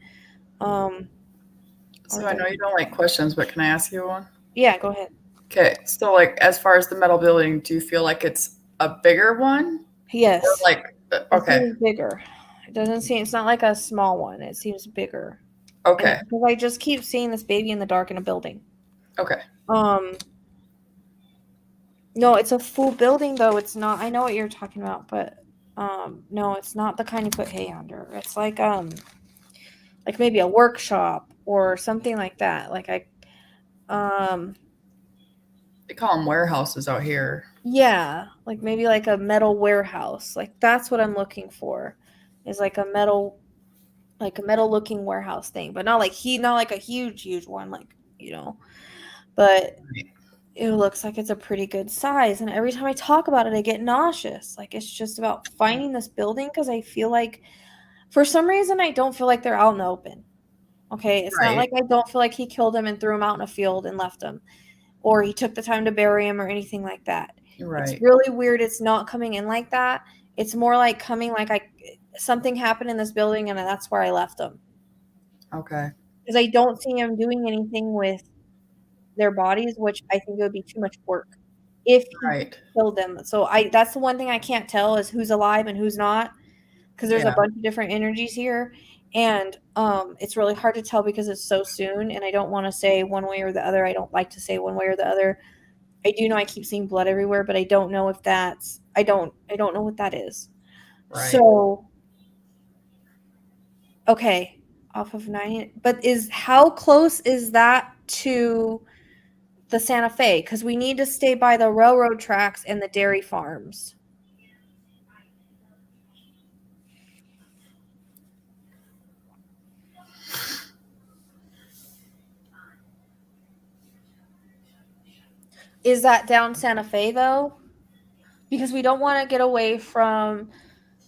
So I know you don't like questions, but can I ask you one? Yeah, go ahead. Okay. So, like, as far as the metal building, do you feel like it's a bigger one? Yes. Or like, It okay. seems bigger. It doesn't seem, it's not like a small one. It seems bigger. Okay. Because I just keep seeing this baby in the dark in a building. Okay. No, it's a full building though. It's not, I know what you're talking about, but no, it's not the kind you put hay under. It's like maybe a workshop or something like that. Like They call them warehouses out here. yeah, like maybe like a metal warehouse. Like that's what I'm looking for. Is like a metal looking warehouse thing, but not like a huge one, like, but it looks like it's a pretty good size. And every time I talk about it, I get nauseous. Like, it's just about finding this building, because I feel like, for some reason, I don't feel like they're out in the open. Okay, it's not Right. like I don't feel like he killed him and threw him out in a field and left him, or he took the time to bury him or anything like that. It's Right. really weird. It's not coming in like that. It's more like coming like something happened in this building and that's where I left him. Okay. Because I don't see him doing anything with their bodies, which I think it would be too much work if he Right. killed them. So that's the one thing I can't tell is who's alive and who's not, because there's a Yeah. bunch of different energies here, and it's really hard to tell because it's so soon, and I don't want to say one way or the other. I don't like to say one way or the other. I do know I keep seeing blood everywhere, but I don't know if that's I don't know what that is. Right. So okay, off of 9, but how close is that to the Santa Fe? Because we need to stay by the railroad tracks and the dairy farms. Is that down Santa Fe though? Because we don't want to get away from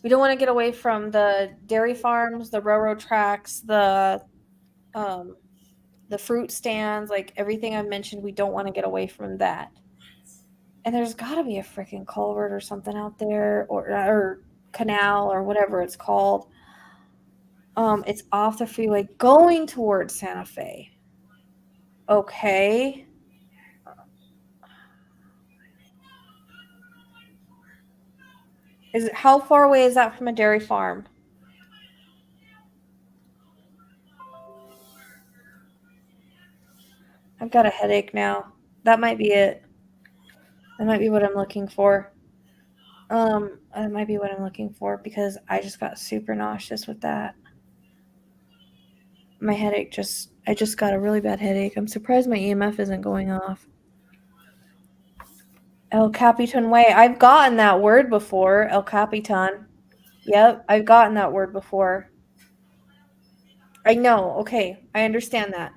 the dairy farms, the railroad tracks, the fruit stands, like everything I mentioned. We don't want to get away from that. And there's got to be a freaking culvert or something out there, or canal or whatever it's called. It's off the freeway going towards Santa Fe. Okay. How far away is that from a dairy farm? I've got a headache now. That might be it. That might be what I'm looking for. That might be what I'm looking for, because I just got super nauseous with that. My headache I just got a really bad headache. I'm surprised my EMF isn't going off. El Capitan Way. I've gotten that word before. El Capitan. Yep, I've gotten that word before. I know. Okay, I understand that.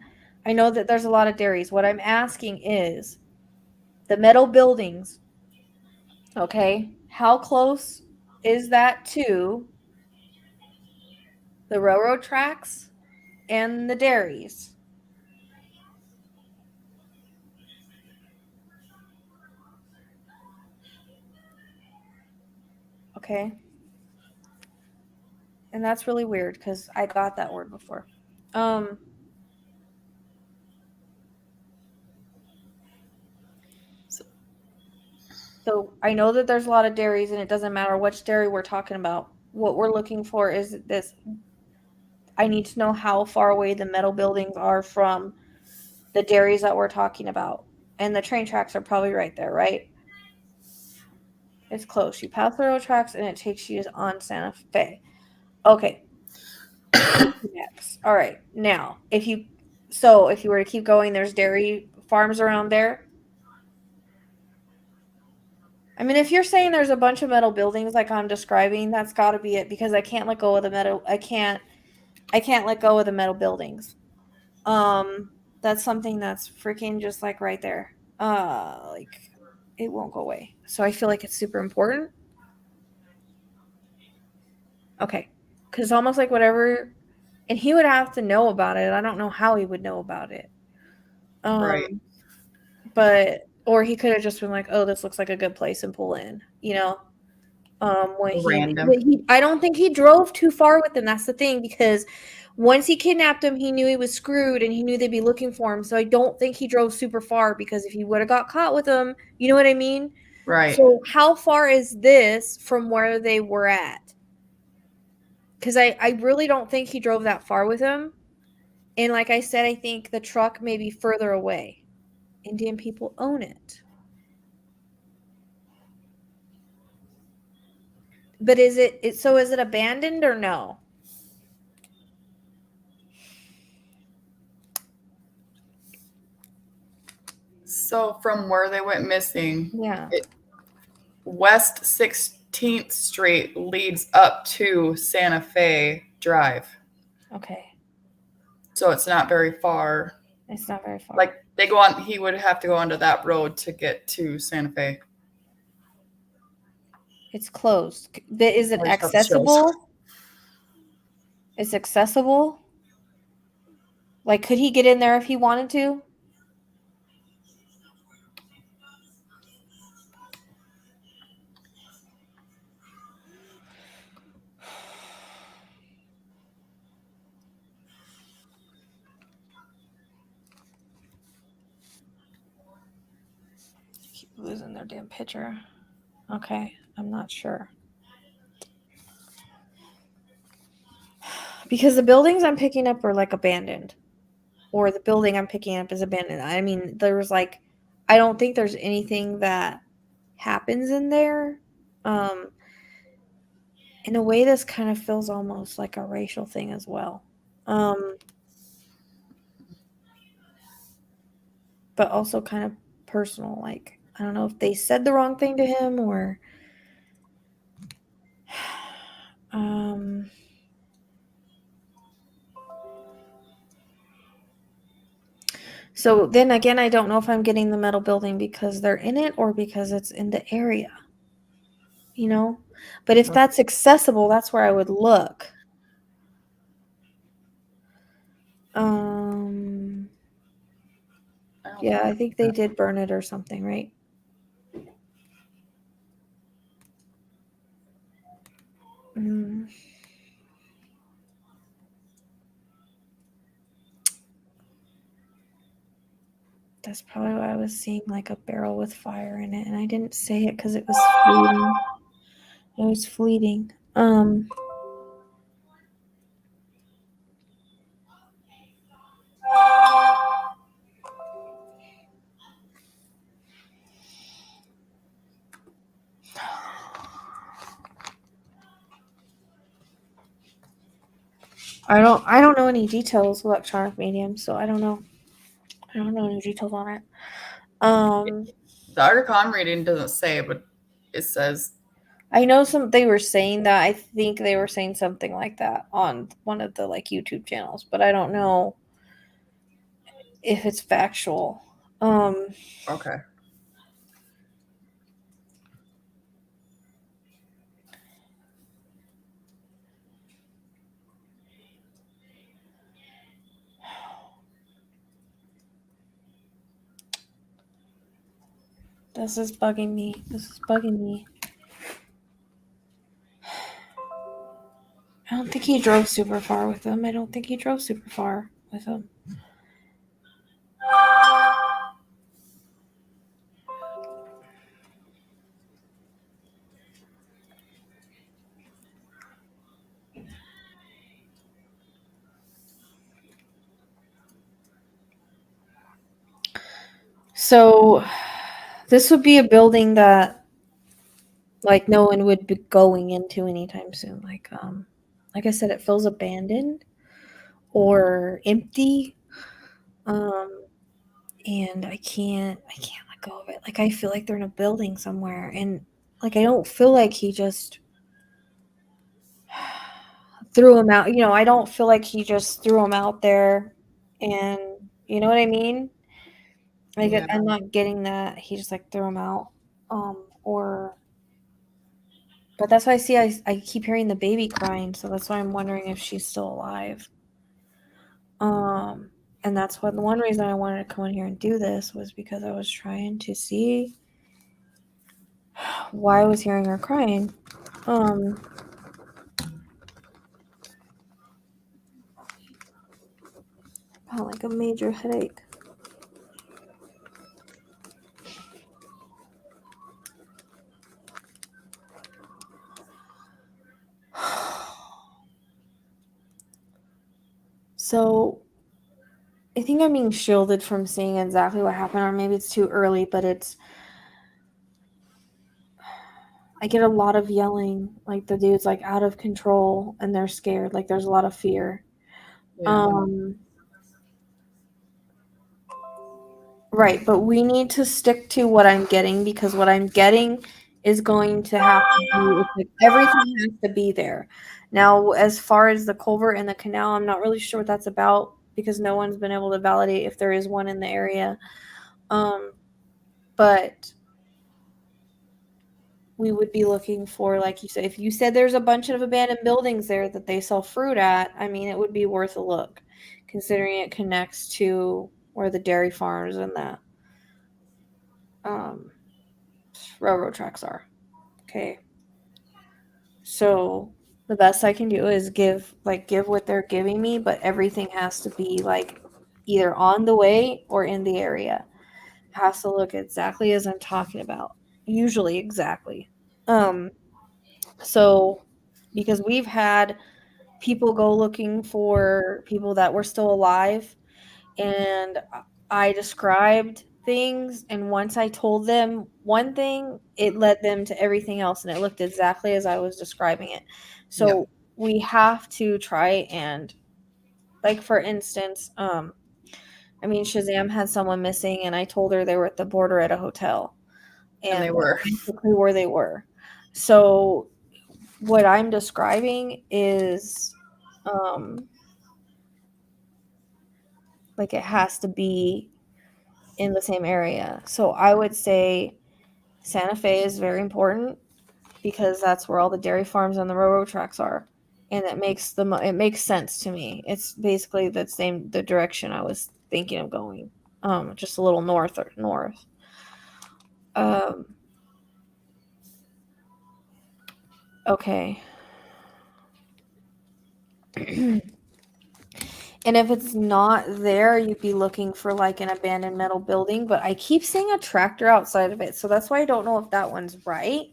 I know that there's a lot of dairies. What I'm asking is the metal buildings. Okay, how close is that to the railroad tracks and the dairies? Okay. And that's really weird because I got that word before. So I know that there's a lot of dairies, and it doesn't matter which dairy we're talking about. What we're looking for is this. I need to know how far away the metal buildings are from the dairies that we're talking about. And the train tracks are probably right there, right? It's close. You pass the railroad tracks and it takes you on Santa Fe. Okay. Next. All right. Now, if you were to keep going, there's dairy farms around there. I mean, if you're saying there's a bunch of metal buildings like I'm describing, that's got to be it, because I can't let go of the metal. I can't let go of the metal buildings. That's something that's freaking just like right there. Like it won't go away. So I feel like it's super important. Okay. Because it's almost like whatever, and he would have to know about it. I don't know how he would know about it. Right. But, or he could have just been like, oh, this looks like a good place and pull in, when Random. I don't think he drove too far with them. That's the thing, because once he kidnapped him, he knew he was screwed and he knew they'd be looking for him. So I don't think he drove super far, because if he would have got caught with them, you know what I mean? Right. So how far is this from where they were at? Because I really don't think he drove that far with him. And like I said, I think the truck may be further away. Indian people own it. But is it abandoned or no? So from where they went missing, Yeah. West 16th Street leads up to Santa Fe Drive. Okay. So it's not very far. It's not very far. Like they go on, he would have to go onto that road to get to Santa Fe. It's closed. Is it Or stuff accessible? It's accessible? Like, could he get in there if he wanted to? Keep losing their damn picture. Okay, I'm not sure. Because the buildings I'm picking up are like abandoned. Or the building I'm picking up is abandoned. I mean, there's like, I don't think there's anything that happens in there. In a way, this kind of feels almost like a racial thing as well. But also kind of personal. Like, I don't know if they said the wrong thing to him or so then again, I don't know if I'm getting the metal building because they're in it or because it's in the area. But if that's accessible, that's where I would look. Yeah, I think they did burn it or something, right? That's probably why I was seeing like a barrel with fire in it, and I didn't say it because it was fleeting. It was fleeting. I don't know any details electronic medium, so I don't know. I don't know any details on it. The article I'm reading doesn't say, but it says. I know they were saying that. I think they were saying something like that on one of the like YouTube channels, but I don't know if it's factual. Okay. This is bugging me. I don't think he drove super far with them. So this would be a building that like no one would be going into anytime soon. Like I said, it feels abandoned or empty. And I can't let go of it. Like I feel like they're in a building somewhere, and like I don't feel like he just threw him out. I don't feel like he just threw him out there, and you know what I mean? Like Yeah. I'm not getting that he just like threw him out. or but that's why I keep hearing the baby crying, so that's why I'm wondering if she's still alive. And that's one reason I wanted to come in here and do this was because I was trying to see why I was hearing her crying. Like a major headache. So I think I'm being shielded from seeing exactly what happened, or maybe it's too early, but I get a lot of yelling, like the dude's like out of control and they're scared, like there's a lot of fear. Yeah. Right, but we need to stick to what I'm getting because what I'm getting is going to have to be like, everything has to be there. Now, as far as the culvert and the canal, I'm not really sure what that's about because no one's been able to validate if there is one in the area. But we would be looking for, like you said, if you said there's a bunch of abandoned buildings there that they sell fruit at, I mean, it would be worth a look, considering it connects to where the dairy farms and the railroad tracks are. Okay. So the best I can do is give what they're giving me, but everything has to be like either on the way or in the area. It has to look exactly as I'm talking about. Usually exactly. So because we've had people go looking for people that were still alive, and I described things, and once I told them one thing, it led them to everything else, and it looked exactly as I was describing it. So we have to try and, like, for instance, I mean, Shazam had someone missing, and I told her they were at the border at a hotel, And and they that's were. basically where they were. So what I'm describing is like it has to be in the same area. So I would say Santa Fe is very important because that's where all the dairy farms and the railroad tracks are, and it makes sense to me. It's basically the direction I was thinking of going, just a little north. Okay. And if it's not there, you'd be looking for like an abandoned metal building, but I keep seeing a tractor outside of it, so that's why I don't know if that one's right.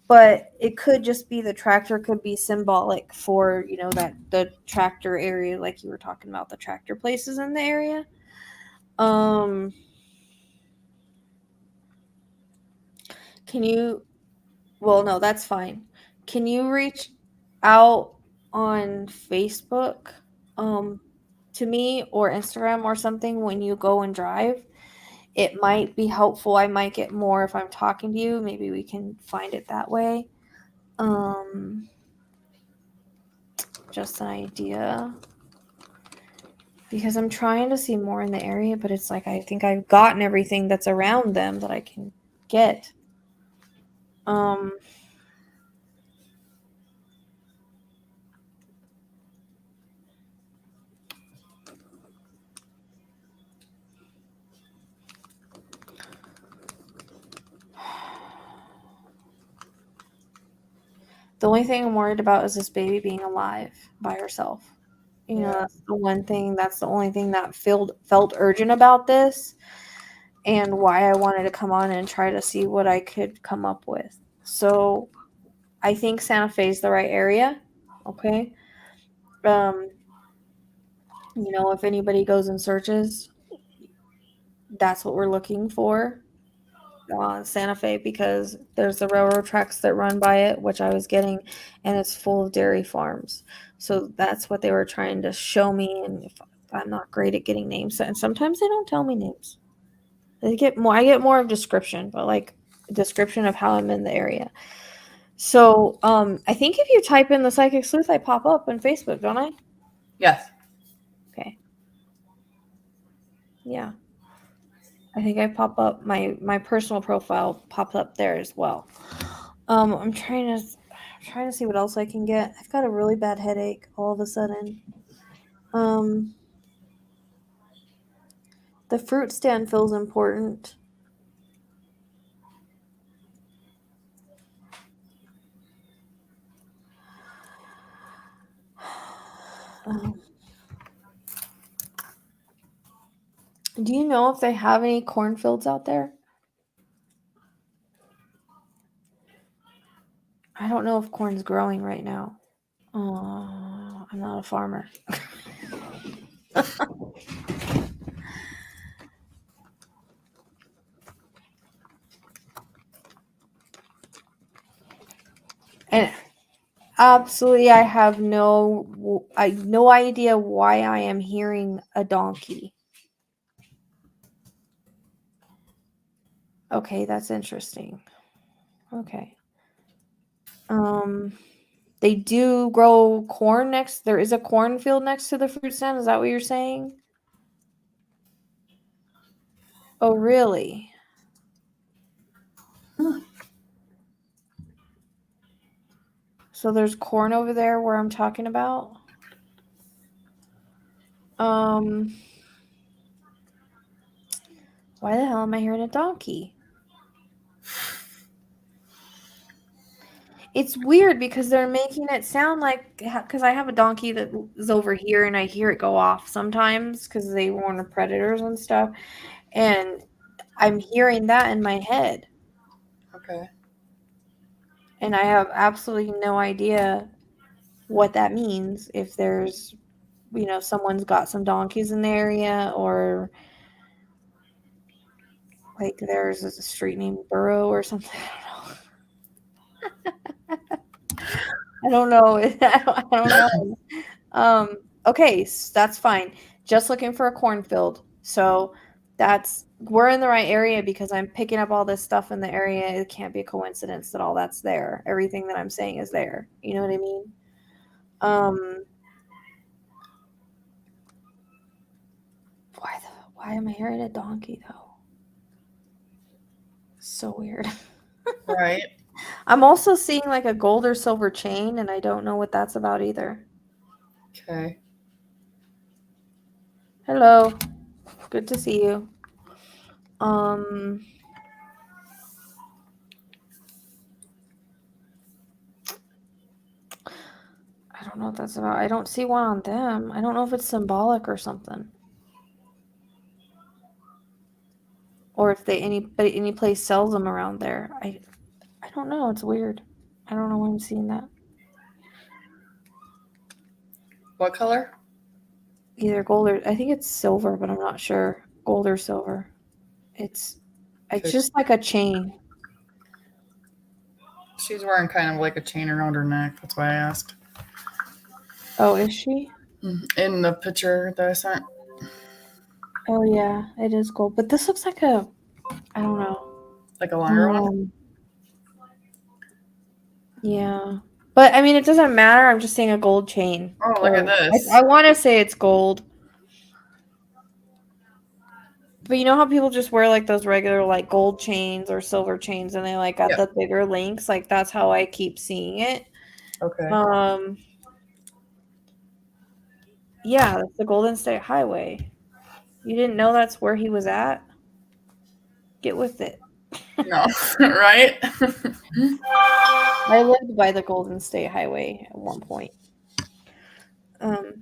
But it could just be the tractor could be symbolic for, that the tractor area, like you were talking about, the tractor places in the area. Can you, well, no, that's fine. Can you reach out on Facebook to me or Instagram or something when you go and drive? It might be helpful. I might get more if I'm talking to you. Maybe we can find it that way. Just an idea. Because I'm trying to see more in the area, but it's like I think I've gotten everything that's around them that I can get. The only thing I'm worried about is this baby being alive by herself. That's the one thing. That's the only thing that felt urgent about this, and why I wanted to come on and try to see what I could come up with. So I think Santa Fe is the right area. Okay. If anybody goes and searches, that's what we're looking for. Santa Fe, because there's the railroad tracks that run by it, which I was getting, and it's full of dairy farms. So that's what they were trying to show me. And if I'm not great at getting names, and sometimes they don't tell me names. I get more of description, but like a description of how I'm in the area. So I think if you type in the Psychic Sleuth, I pop up on Facebook, don't I? Yes. Okay. Yeah. I think I pop up my personal profile popped up there as well. I'm trying to see what else I can get. I've got a really bad headache all of a sudden. The fruit stand feels important. Do you know if they have any cornfields out there? I don't know if corn's growing right now. Oh, I'm not a farmer. And absolutely, I have no idea why I am hearing a donkey. Okay, that's interesting. Okay. They do grow corn next. There is a cornfield next to the fruit stand. Is that what you're saying? Oh, really? So there's corn over there where I'm talking about? Why the hell am I hearing a donkey? It's weird because they're making it sound like, because I have a donkey that is over here and I hear it go off sometimes because they warn of predators and stuff. And I'm hearing that in my head. Okay. And I have absolutely no idea what that means. If there's, someone's got some donkeys in the area, or like there's a street named Burrow or something. I don't know. I don't know. Okay, so that's fine. Just looking for a cornfield. So we're in the right area because I'm picking up all this stuff in the area. It can't be a coincidence that all that's there. Everything that I'm saying is there. You know what I mean? Why am I hearing a donkey though? So weird. Right. I'm also seeing like a gold or silver chain, and I don't know what that's about either. Okay. Hello. Good to see you. I don't know what that's about. I don't see one on them. I don't know if it's symbolic or something. Or if any place sells them around there. I don't know. It's weird. I don't know why I'm seeing that. What color? Either gold or I think it's silver, but I'm not sure. Gold or silver. It's just like a chain. She's wearing kind of like a chain around her neck. That's why I asked. Oh, is she? In the picture that I sent. Oh yeah, it is gold. But this looks like I don't know. Like a longer one? Yeah. But I mean, it doesn't matter. I'm just seeing a gold chain. Oh, look at this. I want to say it's gold. But you know how people just wear like those regular like gold chains or silver chains and they like got the bigger links? Like that's how I keep seeing it. Okay. Yeah, that's the Golden State Highway. You didn't know that's where he was at? Get with it. No, right? I lived by the Golden State Highway at one point. Hold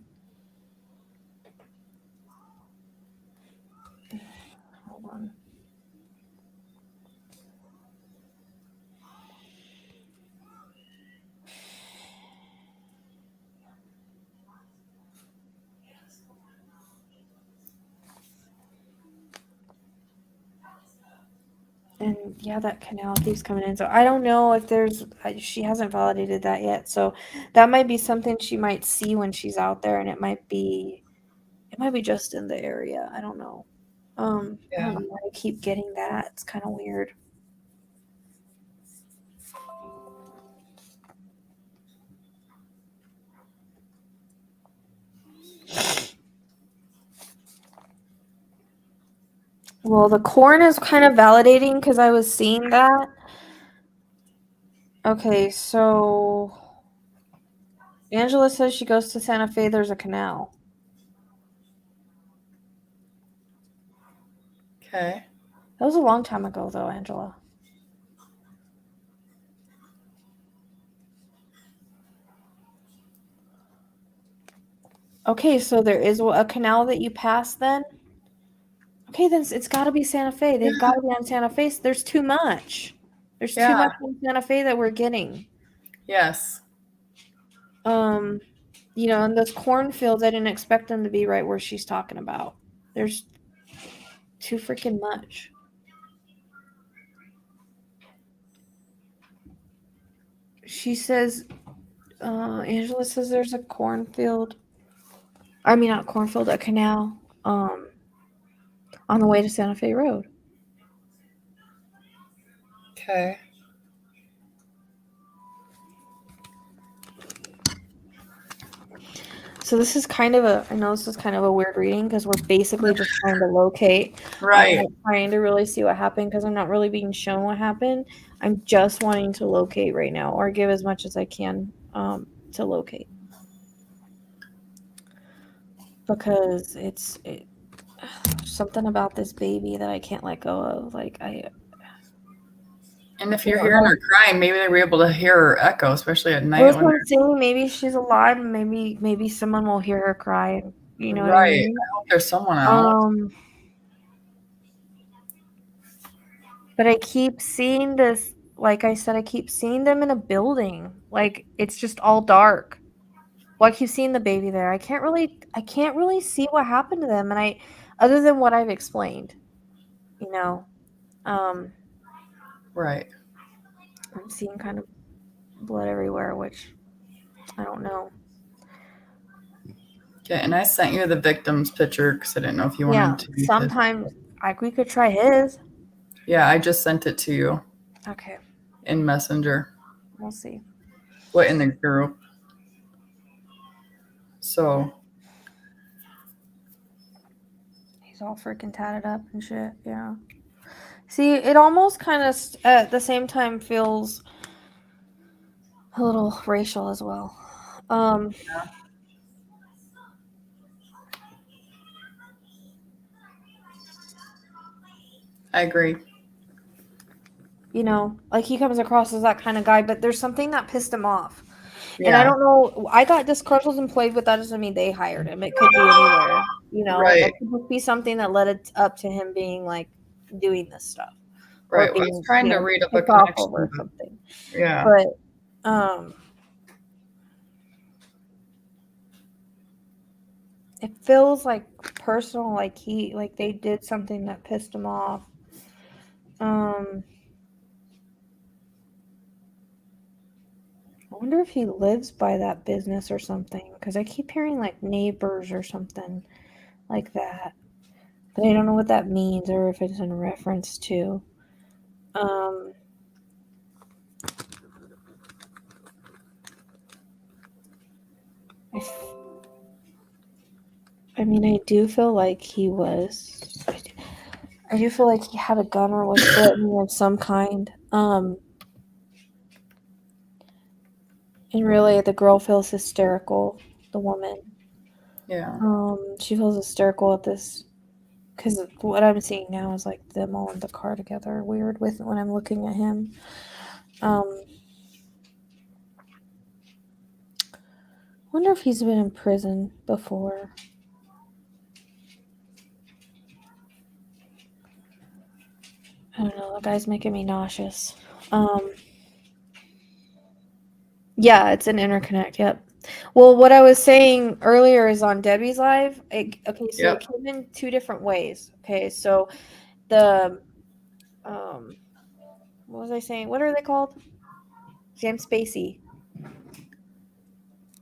on. And yeah, that canal keeps coming in. So I don't know if she hasn't validated that yet. So that might be something she might see when she's out there, and it might be just in the area. I don't know. I don't know why I keep getting that. It's kind of weird. Well, the corn is kind of validating because I was seeing that. Okay, so Angela says she goes to Santa Fe, there's a canal. Okay. That was a long time ago, though, Angela. Okay, so there is a canal that you pass then? Okay, then it's got to be Santa Fe. They've got to be on Santa Fe. There's too much. There's too much on Santa Fe that we're getting. Yes. And those cornfields, I didn't expect them to be right where she's talking about. There's too freaking much. She says, Angela says there's a cornfield. I mean, not cornfield, a canal, on the way to Santa Fe Road. Okay. So this is kind of a weird reading because we're basically just trying to locate. Right. I'm not trying to really see what happened because I'm not really being shown what happened. I'm just wanting to locate right now or give as much as I can to locate. Because it's something about this baby that I can't let go of. And if you're hearing her crying, maybe they were able to hear her echo, especially at night. That's what I'm saying. Maybe she's alive. And maybe someone will hear her cry. You know what I mean? I hope there's someone out. But I keep seeing this. Like I said, I keep seeing them in a building. Like it's just all dark. Well, I keep seeing the baby there. I can't really see what happened to them, and other than what I've explained, Right. I'm seeing kind of blood everywhere, which I don't know. Okay, and I sent you the victim's picture because I didn't know if you wanted to. Sometimes we could try his. Yeah, I just sent it to you. Okay. In Messenger. We'll see. What in the group? So. He's all freaking tatted up and shit. Yeah. See, it almost kind of at the same time feels a little racial as well. Yeah. I agree. Like he comes across as that kind of guy, but there's something that pissed him off. Yeah. And I don't know, I got disgruntled and played with, that doesn't mean they hired him. It could be anywhere, Right. That could be something that led it up to him being like doing this stuff. Right. Well, I was trying to read up a connection or something. Yeah. But it feels like personal, like they did something that pissed him off. I wonder if he lives by that business or something, because I keep hearing like neighbors or something like that, but I don't know what that means or if it's in reference to. I mean, I do feel like he was. I do feel like he had a gun or was threatening of some kind. And really, the girl feels hysterical. The woman. Yeah. She feels hysterical at this, because what I'm seeing now is like them all in the car together. Weird with when I'm looking at him. Wonder if he's been in prison before. I don't know. The guy's making me nauseous. Yeah, it's an interconnect. Yep. Well, what I was saying earlier is on Debbie's live. It came in two different ways. Okay, so the what was I saying? What are they called? James Spacey.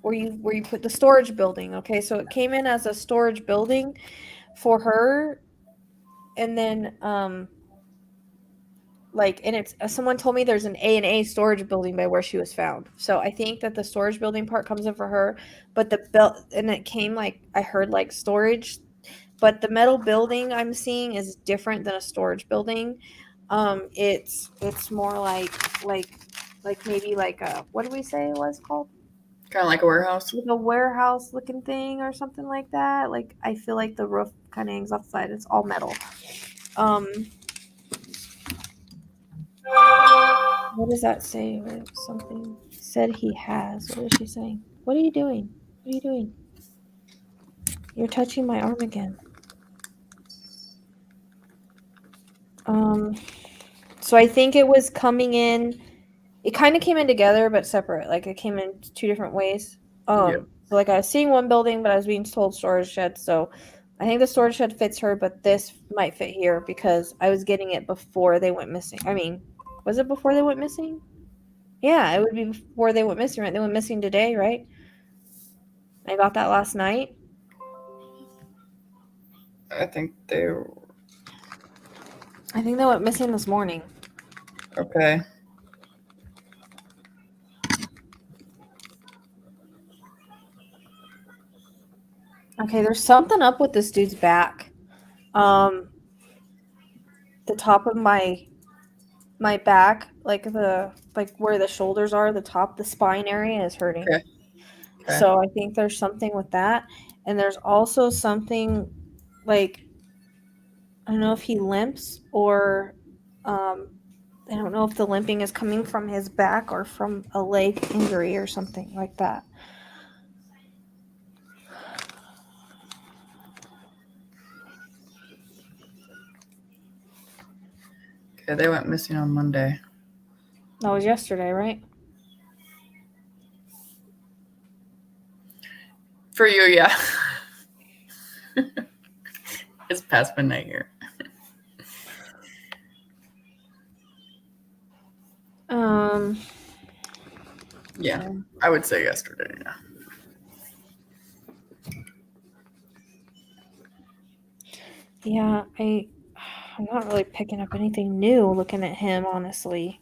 Where you put the storage building. Okay, so it came in as a storage building for her, and then and it's someone told me there's an A&A storage building by where she was found. So I think that the storage building part comes in for her, but and it came like I heard like storage, but the metal building I'm seeing is different than a storage building. It's more like maybe like a, what do we say it was called? Kind of like a warehouse. Like a warehouse looking thing or something like that. Like I feel like the roof kind of hangs off the side. It's all metal. What does that say? Something said he has. What is she saying? What are you doing? What are you doing? You're touching my arm again. So I think it was coming in. It kind of came in together, but separate. Like it came in two different ways. Yeah. So like I was seeing one building, but I was being told storage shed. So I think the storage shed fits her, but this might fit here because I was getting it before they went missing. I mean, was it before they went missing? Yeah, it would be before they went missing, right? They went missing today, right? I got that last night. I think they. I think they went missing this morning. Okay. Okay, there's something up with this dude's back. The top of my back, like where the shoulders are, the spine area is hurting. Okay. Okay. So I think there's something with that. And there's also something like, I don't know if he limps or I don't know if the limping is coming from his back or from a leg injury or something like that. Okay, they went missing on Monday. That was yesterday, right? For you, yeah. It's past midnight here. Yeah, Okay. I would say yesterday, yeah. Yeah, I'm not really picking up anything new looking at him, honestly.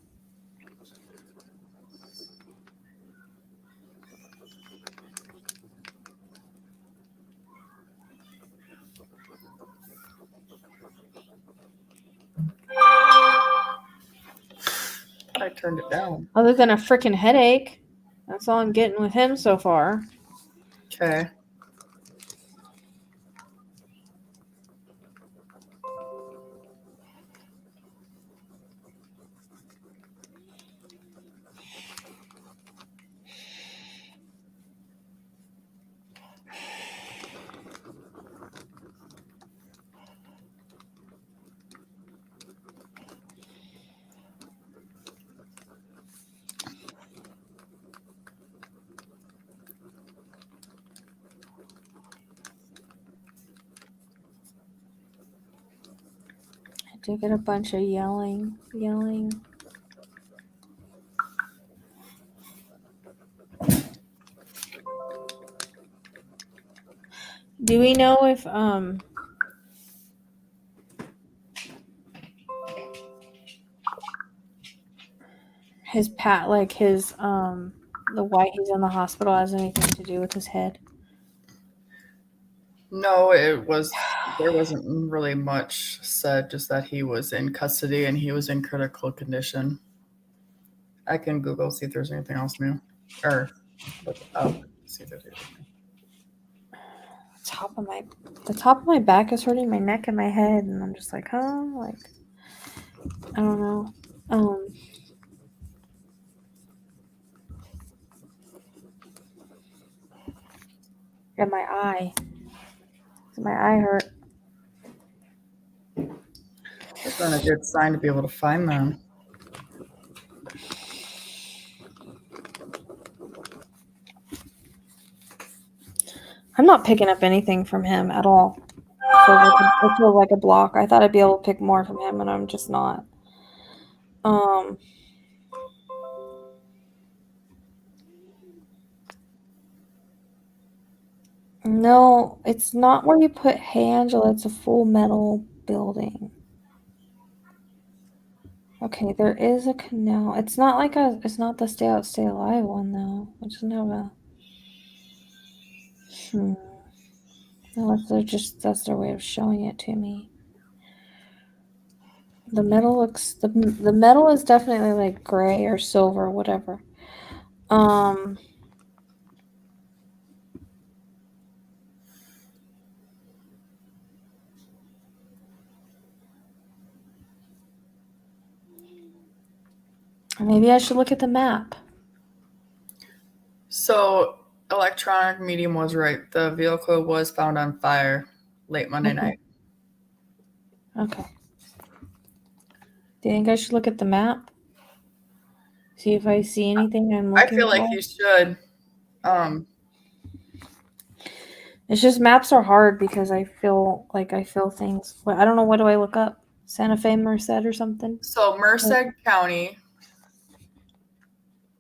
I turned it down. Other than a freaking headache. That's all I'm getting with him so far. Okay. I do get a bunch of yelling. Do we know if his the why he's in the hospital has anything to do with his head? No, there wasn't really much said, just that he was in custody and he was in critical condition. I can Google, see if there's anything else new. Or look up, see if there's anything new. The top of my back is hurting, my neck and my head, and I'm just like, huh? Like, I don't know. And my eye. My eye hurt. That's not a good sign to be able to find them. I'm not picking up anything from him at all. I feel like a block. I thought I'd be able to pick more from him, and I'm just not. No, it's not where you put Hey Angela. It's a full metal building. Okay, there is a canal. It's not it's not the Stay Out, Stay Alive one though. It doesn't have a. Unless that's their way of showing it to me. The metal looks the metal is definitely like gray or silver, whatever. Maybe I should look at the map. So electronic medium was right. The vehicle was found on fire late Monday night. Okay. Do you think I should look at the map? See if I see anything I'm I looking feel like for? you should. It's just maps are hard because I feel things. I don't know, what do I look up? Santa Fe, Merced, or something? So Merced County,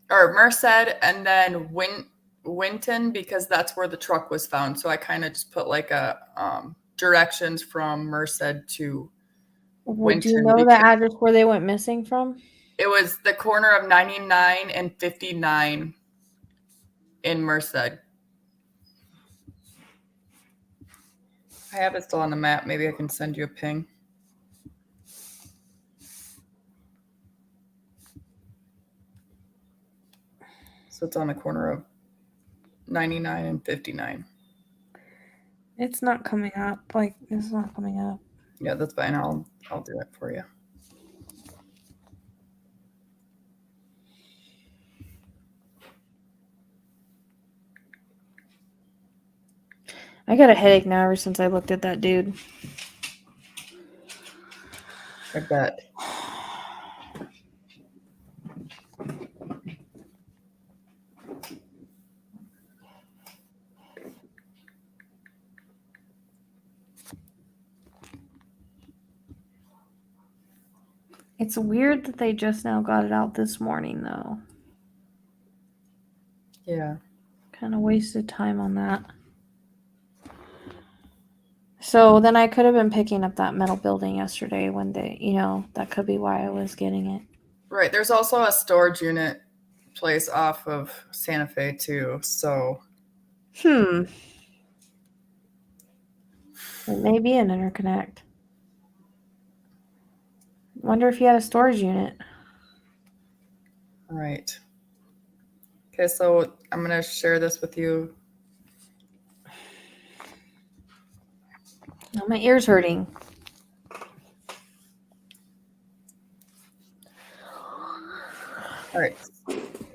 or Merced, and then Winton, because that's where the truck was found. So I kind of just put like a directions from Merced to Well, do you Winton. know the Because address where they went missing from? it was the corner of 99 and 59 in Merced. I have it still on the map. Maybe I can send you a ping. So it's on the corner of 99 and 59. It's not coming up. It's not coming up. Yeah, that's fine. I'll do it for you. I got a headache now ever since I looked at that dude. I bet. It's weird that they just now got it out this morning, though. Yeah. Kind of wasted time on that. So then I could have been picking up that metal building yesterday when that could be why I was getting it. Right. There's also a storage unit place off of Santa Fe too. So It may be an interconnect. Wonder if he had a storage unit. all right. Okay, so I'm gonna share this with you. Oh, my ear's hurting. All right.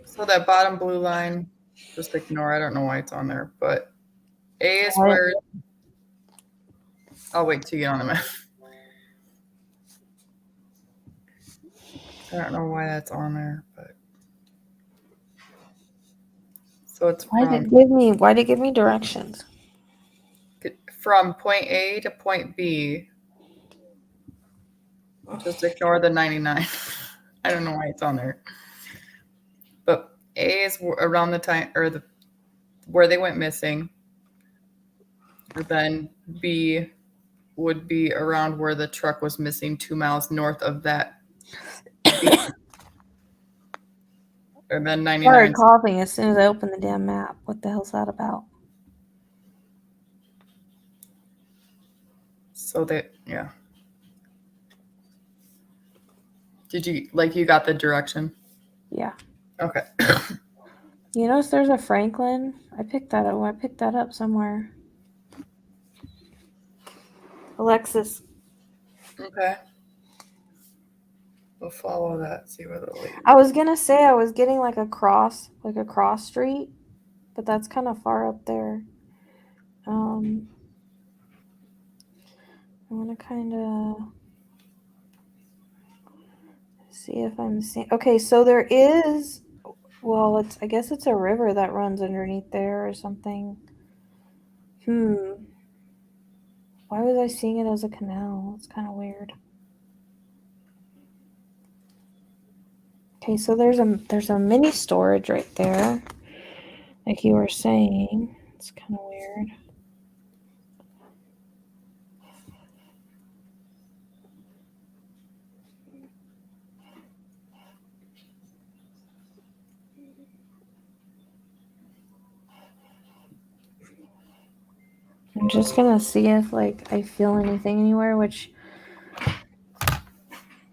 So that bottom blue line, just ignore. I don't know why it's on there, but A is where. I'll wait till you get on the map. I don't know why that's on there, but so it's Why did it give me directions? from point A to point B. Just ignore the 99. I don't know why it's on there. But A is around the time, or where they went missing. And then B would be around where the truck was missing 2 miles north of that. And then 99. I started coughing as soon as I opened the damn map. What the hell's that about? So yeah. Did you got the direction? Yeah. Okay. You notice there's a Franklin? I picked that up. I picked that up somewhere. Alexis. Okay. We'll follow that, see where the lead. I was gonna say I was getting like a cross street, but that's kind of far up there. I want to kind of see if I'm seeing. Okay, so there is. Well, I guess it's a river that runs underneath there or something. Why was I seeing it as a canal? It's kind of weird. Okay, so there's a mini storage right there, like you were saying. It's kind of weird. I'm just gonna see if like I feel anything anywhere, which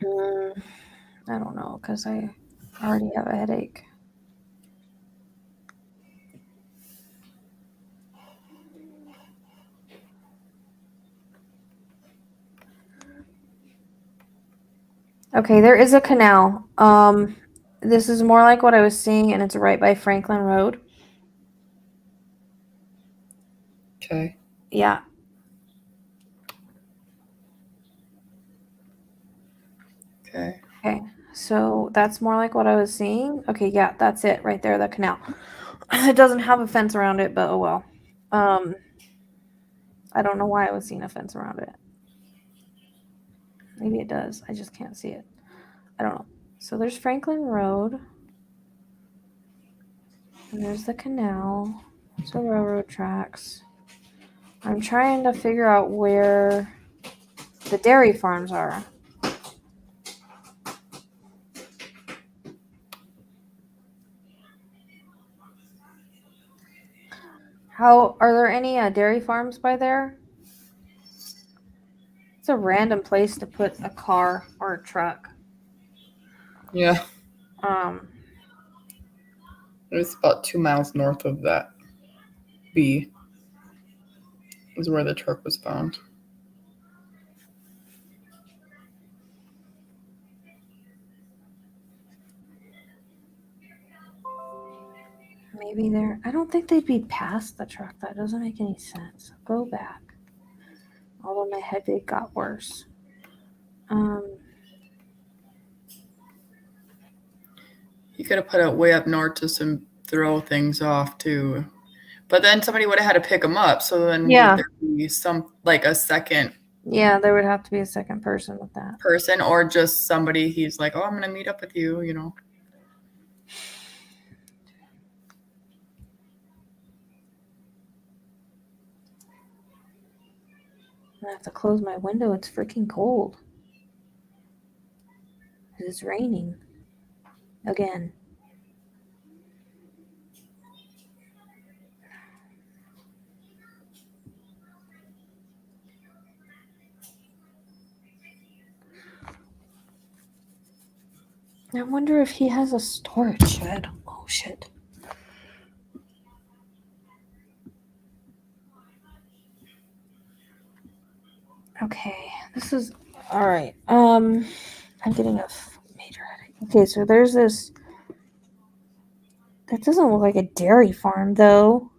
I don't know because I already have a headache. Okay, there is a canal. This is more like what I was seeing, and it's right by Franklin Road. Okay. Yeah. Okay. Okay, so that's more like what I was seeing. Okay, yeah, that's it right there, the canal. It doesn't have a fence around it, but oh well. I don't know why I was seeing a fence around it. Maybe it does. I just can't see it. I don't know. So there's Franklin Road. And there's the canal. There's the railroad tracks. I'm trying to figure out where the dairy farms are. Are there any dairy farms by there? It's a random place to put a car or a truck. Yeah. It's about 2 miles north of that B is where the truck was found. Maybe they're. I don't think they'd be past the truck. That doesn't make any sense. Go back. Although my headache got worse. You could have put it way up north to throw things off too. But then somebody would have had to pick them up. So then would there be some like a second? Yeah, there would have to be a second person with that. Person or just somebody he's like, oh, I'm gonna meet up with you, you know. I have to close my window. It's freaking cold. It's raining. Again. I wonder if he has a storage shed. Oh, shit. Okay, this is... Alright, I'm getting a major headache. Okay, so there's this... That doesn't look like a dairy farm, though.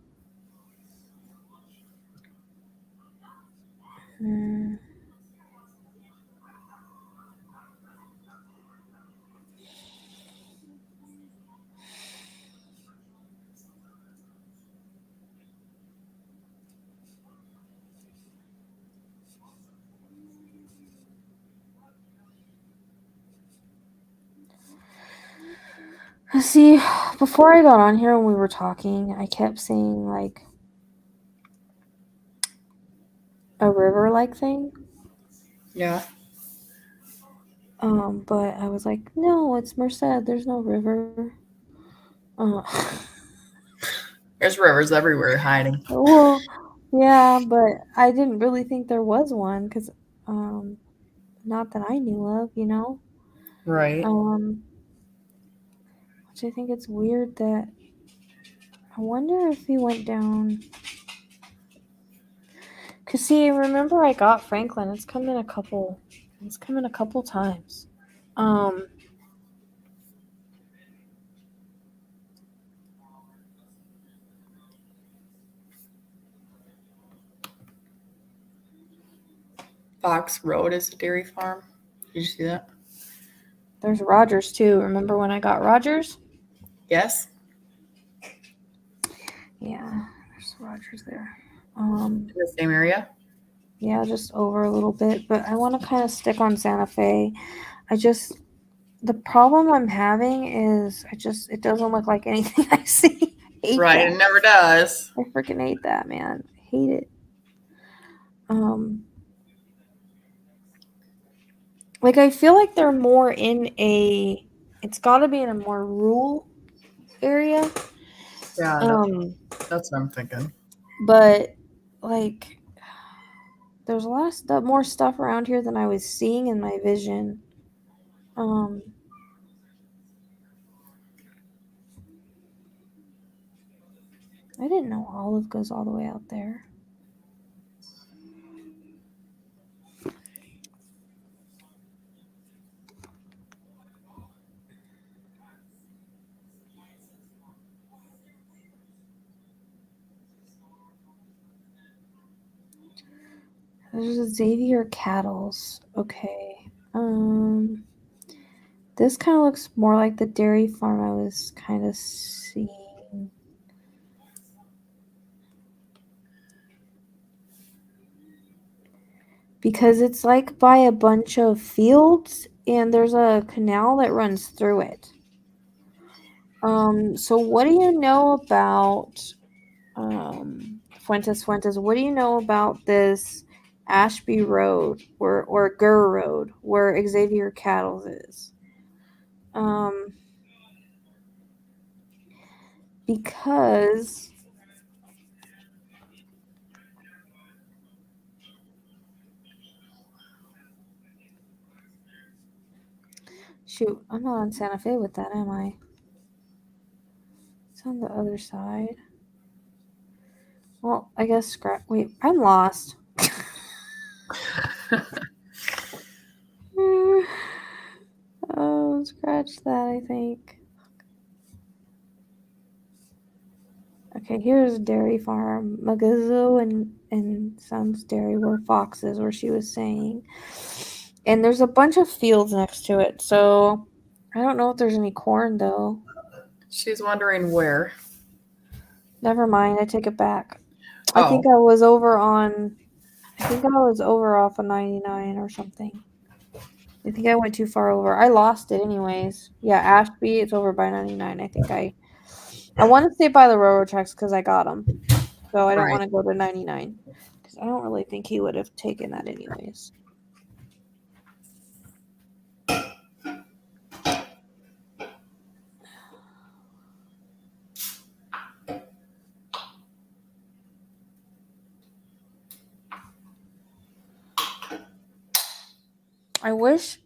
See, before I got on here when we were talking, I kept seeing, like, a river-like thing. Yeah. But I was like, no, it's Merced. There's no river. There's rivers everywhere hiding. Well, yeah, but I didn't really think there was one because, not that I knew of, you know? Right. Which I think it's weird that... I wonder if he went down... Because, see, remember I got Franklin. It's come in a couple times. Fox Road is a dairy farm. Did you see that? There's Rogers, too. Remember when I got Rogers? Yes. Yeah, there's Rogers there. In the same area? Yeah, just over a little bit. But I want to kind of stick on Santa Fe. The problem I'm having is it doesn't look like anything I see. I hate right, that. It never does. I freaking hate that, man. I hate it. Like, I feel like they're more it's got to be in a more rural area. Yeah, that's what I'm thinking. But, like, there's a lot of stuff, more stuff around here than I was seeing in my vision. I didn't know Olive goes all the way out there. There's a Xavier Cattles. Okay. This kind of looks more like the dairy farm I was kind of seeing. Because it's like by a bunch of fields and there's a canal that runs through it. So what do you know about Fuentes, what do you know about this Ashby Road or Gurr Road where Xavier Cattles is? Because shoot, I'm not on Santa Fe with that, am I? It's on the other side. Well, I guess wait, I'm lost. Oh, scratch that, I think. Okay, here's a dairy farm. Magazu and Sons Dairy were foxes, where she was saying. And there's a bunch of fields next to it, so I don't know if there's any corn, though. She's wondering where. Never mind, I take it back. Oh. I think I was over off of 99 or something. I think I went too far over. I lost it anyways. Yeah, Ashby, it's over by 99. I think I want to stay by the railroad tracks because I got them. So I don't want to go to 99. Because I don't really think he would have taken that anyways. I wish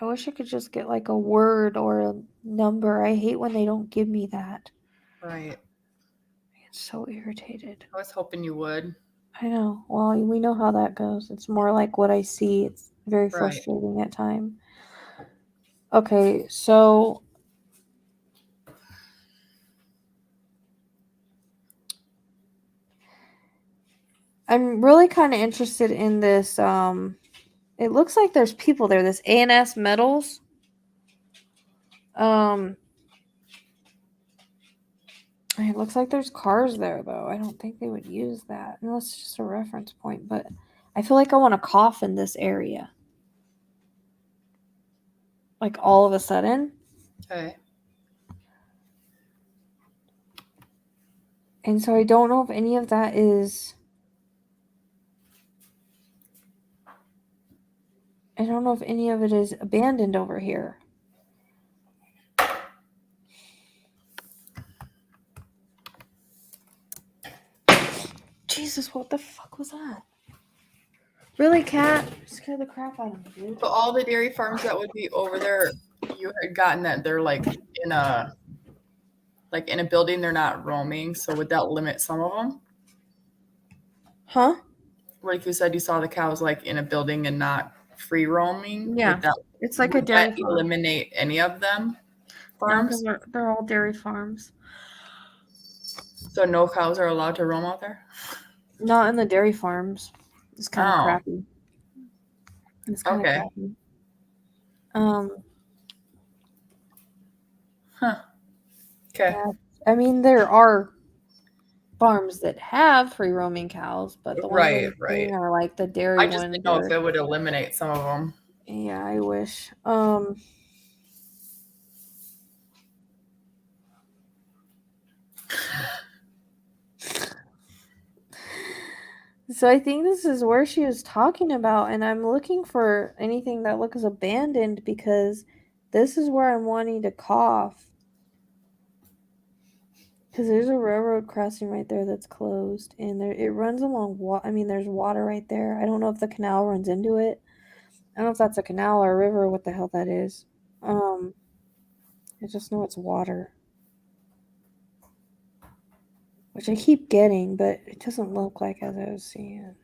I could just get like a word or a number. I hate when they don't give me that. Right. I get so irritated. I was hoping you would. I know. Well, we know how that goes. It's more like what I see. It's very frustrating at times. Okay, so I'm really kind of interested in this. It looks like there's people there. This A&S Metals. It looks like there's cars there, though. I don't think they would use that. No, it's just a reference point, but I feel like I want to cough in this area. Like all of a sudden. Okay. And so I don't know if any of that is... I don't know if any of it is abandoned over here. Jesus, what the fuck was that? Really, Cat? Scared the crap out of me, dude. So all the dairy farms that would be over there, you had gotten that they're like in a building, they're not roaming. So would that limit some of them? Huh? Like you said, you saw the cows like in a building and not free roaming. Yeah, it's like a dairy farm. Eliminate any of them farms? No, they're all dairy farms. So no cows are allowed to roam out there? Not in the dairy farms. It's kind of crappy. It's kind of crappy. Huh. Okay. Yeah, I mean, there are farms that have free roaming cows, but the ones I'm seeing are like the dairy ones. I just didn't know if it would eliminate some of them. Yeah, I wish. So I think this is where she was talking about, and I'm looking for anything that looks abandoned because this is where I'm wanting to cough. Because there's a railroad crossing right there that's closed, and it runs along there's water right there. I don't know if the canal runs into it. I don't know if that's a canal or a river or what the hell that is. I just know it's water. Which I keep getting, but it doesn't look like as I was seeing.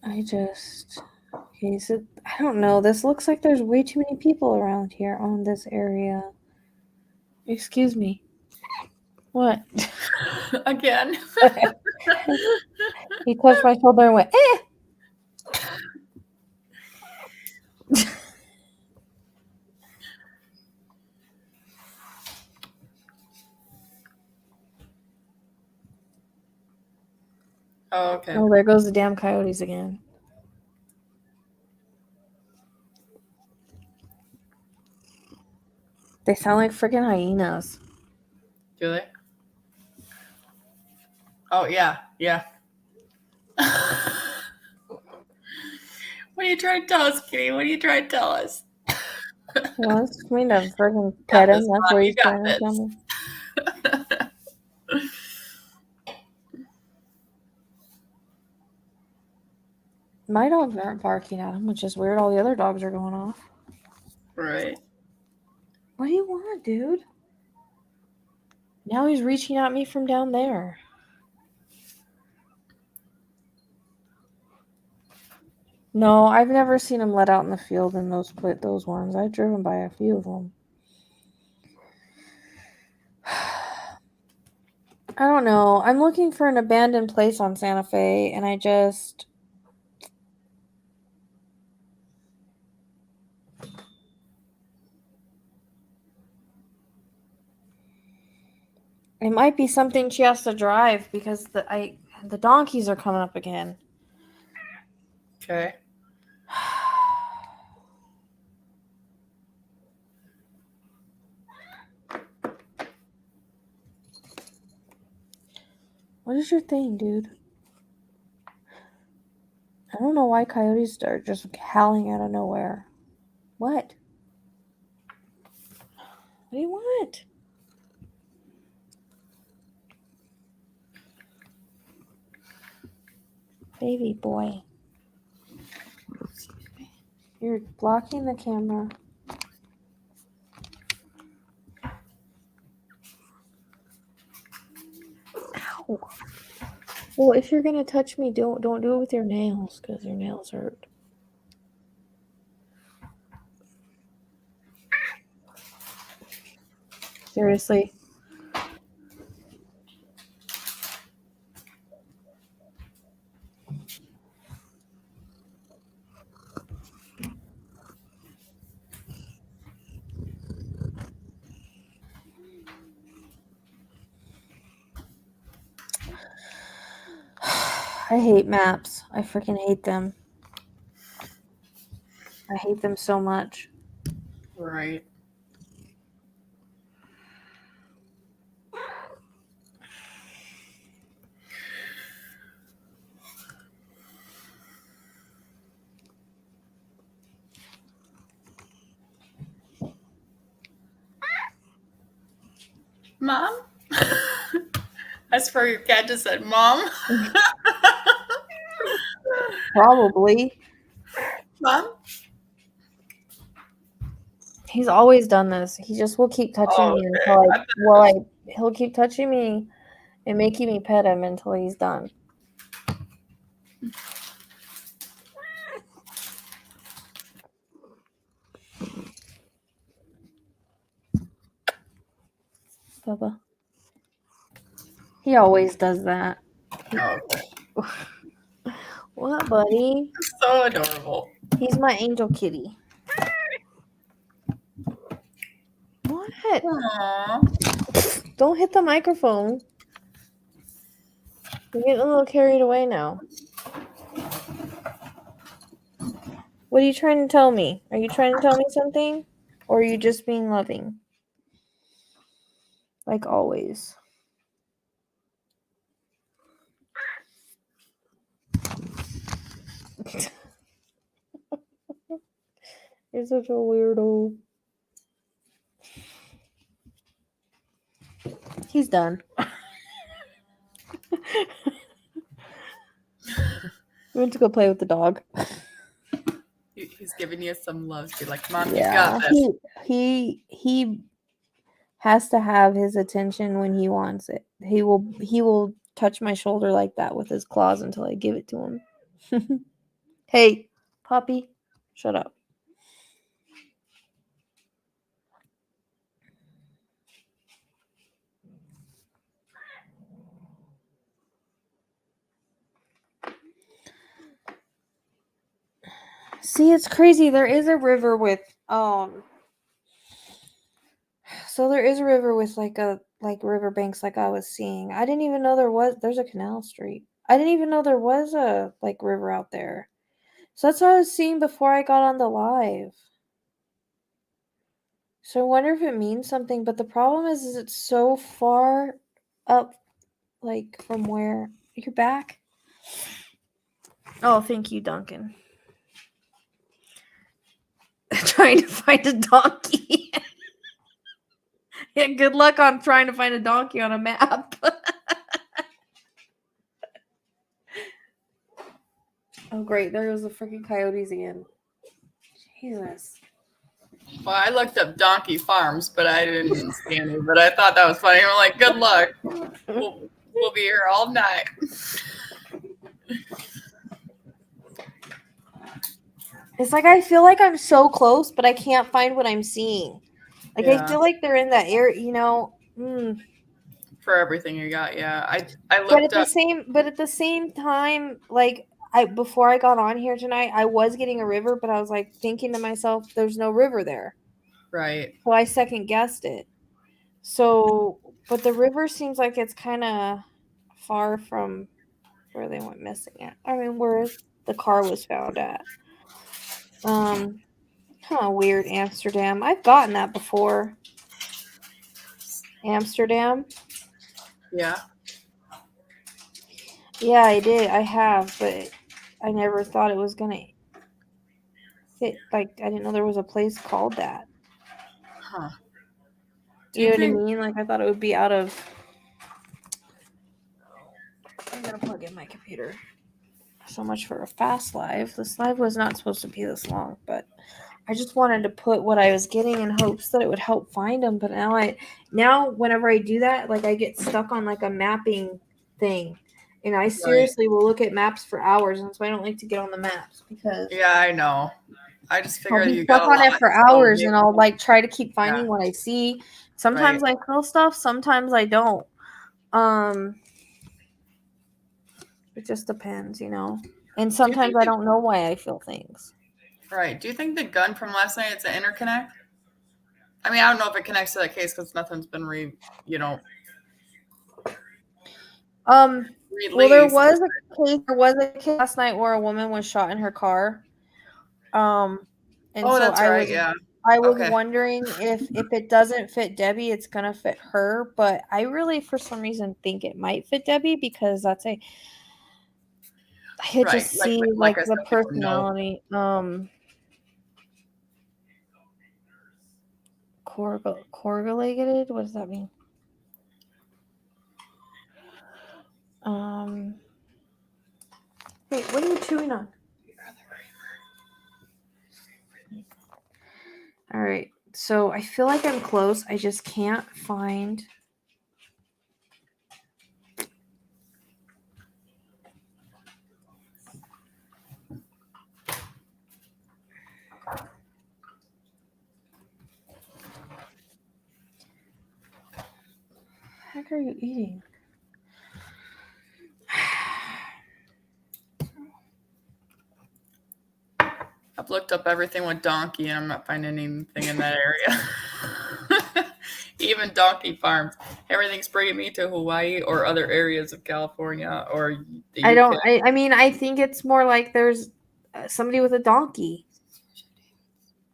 Okay, so I don't know. This looks like there's way too many people around here on this area. Excuse me. What? Again. He touched my shoulder and went, eh! Oh, okay. Oh, there goes the damn coyotes again. They sound like freaking hyenas. Do they? Oh, yeah. Yeah. What are you trying to tell us, Kitty? What are you trying to tell us? He wants me to freaking pet him. That's what he's trying to tell me. My dogs aren't barking at him, which is weird. All the other dogs are going off. Right. What do you want, dude? Now he's reaching at me from down there. No, I've never seen him let out in the field in those ones. I've driven by a few of them. I don't know. I'm looking for an abandoned place on Santa Fe, and I just... It might be something she has to drive because the donkeys are coming up again. Okay. What is your thing, dude? I don't know why coyotes are just howling out of nowhere. What? What do you want? Baby boy. You're blocking the camera. Ow. Well, if you're gonna touch me, don't do it with your nails, because your nails hurt. Seriously. I hate maps. I freaking hate them. I hate them so much. Right. Mom? That's for your cat just said, Mom. Probably. Mom? He's always done this. He just will keep touching me until he'll keep touching me and making me pet him until he's done. Bubba. He always does that. Oh, okay. What, buddy? So adorable. He's my angel kitty. What? Aww. Don't hit the microphone. You're getting a little carried away now. What are you trying to tell me? Are you trying to tell me something? Or are you just being loving? Like always. You're such a weirdo. He's done. We went to go play with the dog. He's giving you some love. Be like, Mom, you Yeah, got this. he has to have his attention when he wants it. He will touch my shoulder like that with his claws until I give it to him. Hey, puppy, shut up. See, it's crazy. There is a river with so there is a river with like riverbanks like I was seeing. I didn't even know there's a canal street. I didn't even know there was a like river out there. So that's what I was seeing before I got on the live. So I wonder if it means something, but the problem is it's so far up, like from where you're back. Oh, thank you, Duncan. Trying to find a donkey. Yeah, good luck on trying to find a donkey on a map. Oh, great. There goes the freaking coyotes again. Jesus. Well, I looked up donkey farms, but I didn't see any. But I thought that was funny. I'm like, good luck. We'll be here all night. It's like I feel like I'm so close, but I can't find what I'm seeing. Like Yeah. I feel like they're in that area, For everything you got, yeah. I But looked up. at the same time, like before I got on here tonight, I was getting a river, but I was like thinking to myself, "There's no river there." Right. So I second guessed it. So, but the river seems like it's kind of far from where they went missing at. I mean, where the car was found at. Weird Amsterdam. I've gotten that before. Amsterdam. Yeah. Yeah, I did. I have, but I never thought it was gonna fit. Like, I didn't know there was a place called that. Huh. You know what I mean? Like, I thought it would be out of. I'm gonna plug in my computer. So much for a fast live. This live was not supposed to be this long, but I just wanted to put what I was getting in hopes that it would help find them. But now whenever I do that, like I get stuck on like a mapping thing, and I seriously will look at maps for hours, and so I don't like to get on the maps because Yeah, I know. I just I'll figured be you stuck got a on lot. it for So hours, maybe, and I'll like try to keep finding yeah. what I see. Sometimes I feel stuff, sometimes I don't. It just depends, And sometimes I don't know why I feel things. Right. Do you think the gun from last night is an interconnect? I mean, I don't know if it connects to that case because nothing's been released. Well, there was a case last night where a woman was shot in her car. And so that's right. I was wondering if it doesn't fit Debbie, it's gonna fit her. But I really, for some reason, think it might fit Debbie because I could just see like the personality. Correlated. What does that mean? Wait, what are you chewing on? All right. So I feel like I'm close. I just can't find. What the heck are you eating? I've looked up everything with donkey, and I'm not finding anything in that area. Even donkey farms. Everything's bringing me to Hawaii or other areas of California or the UK. I mean, I think it's more like there's somebody with a donkey.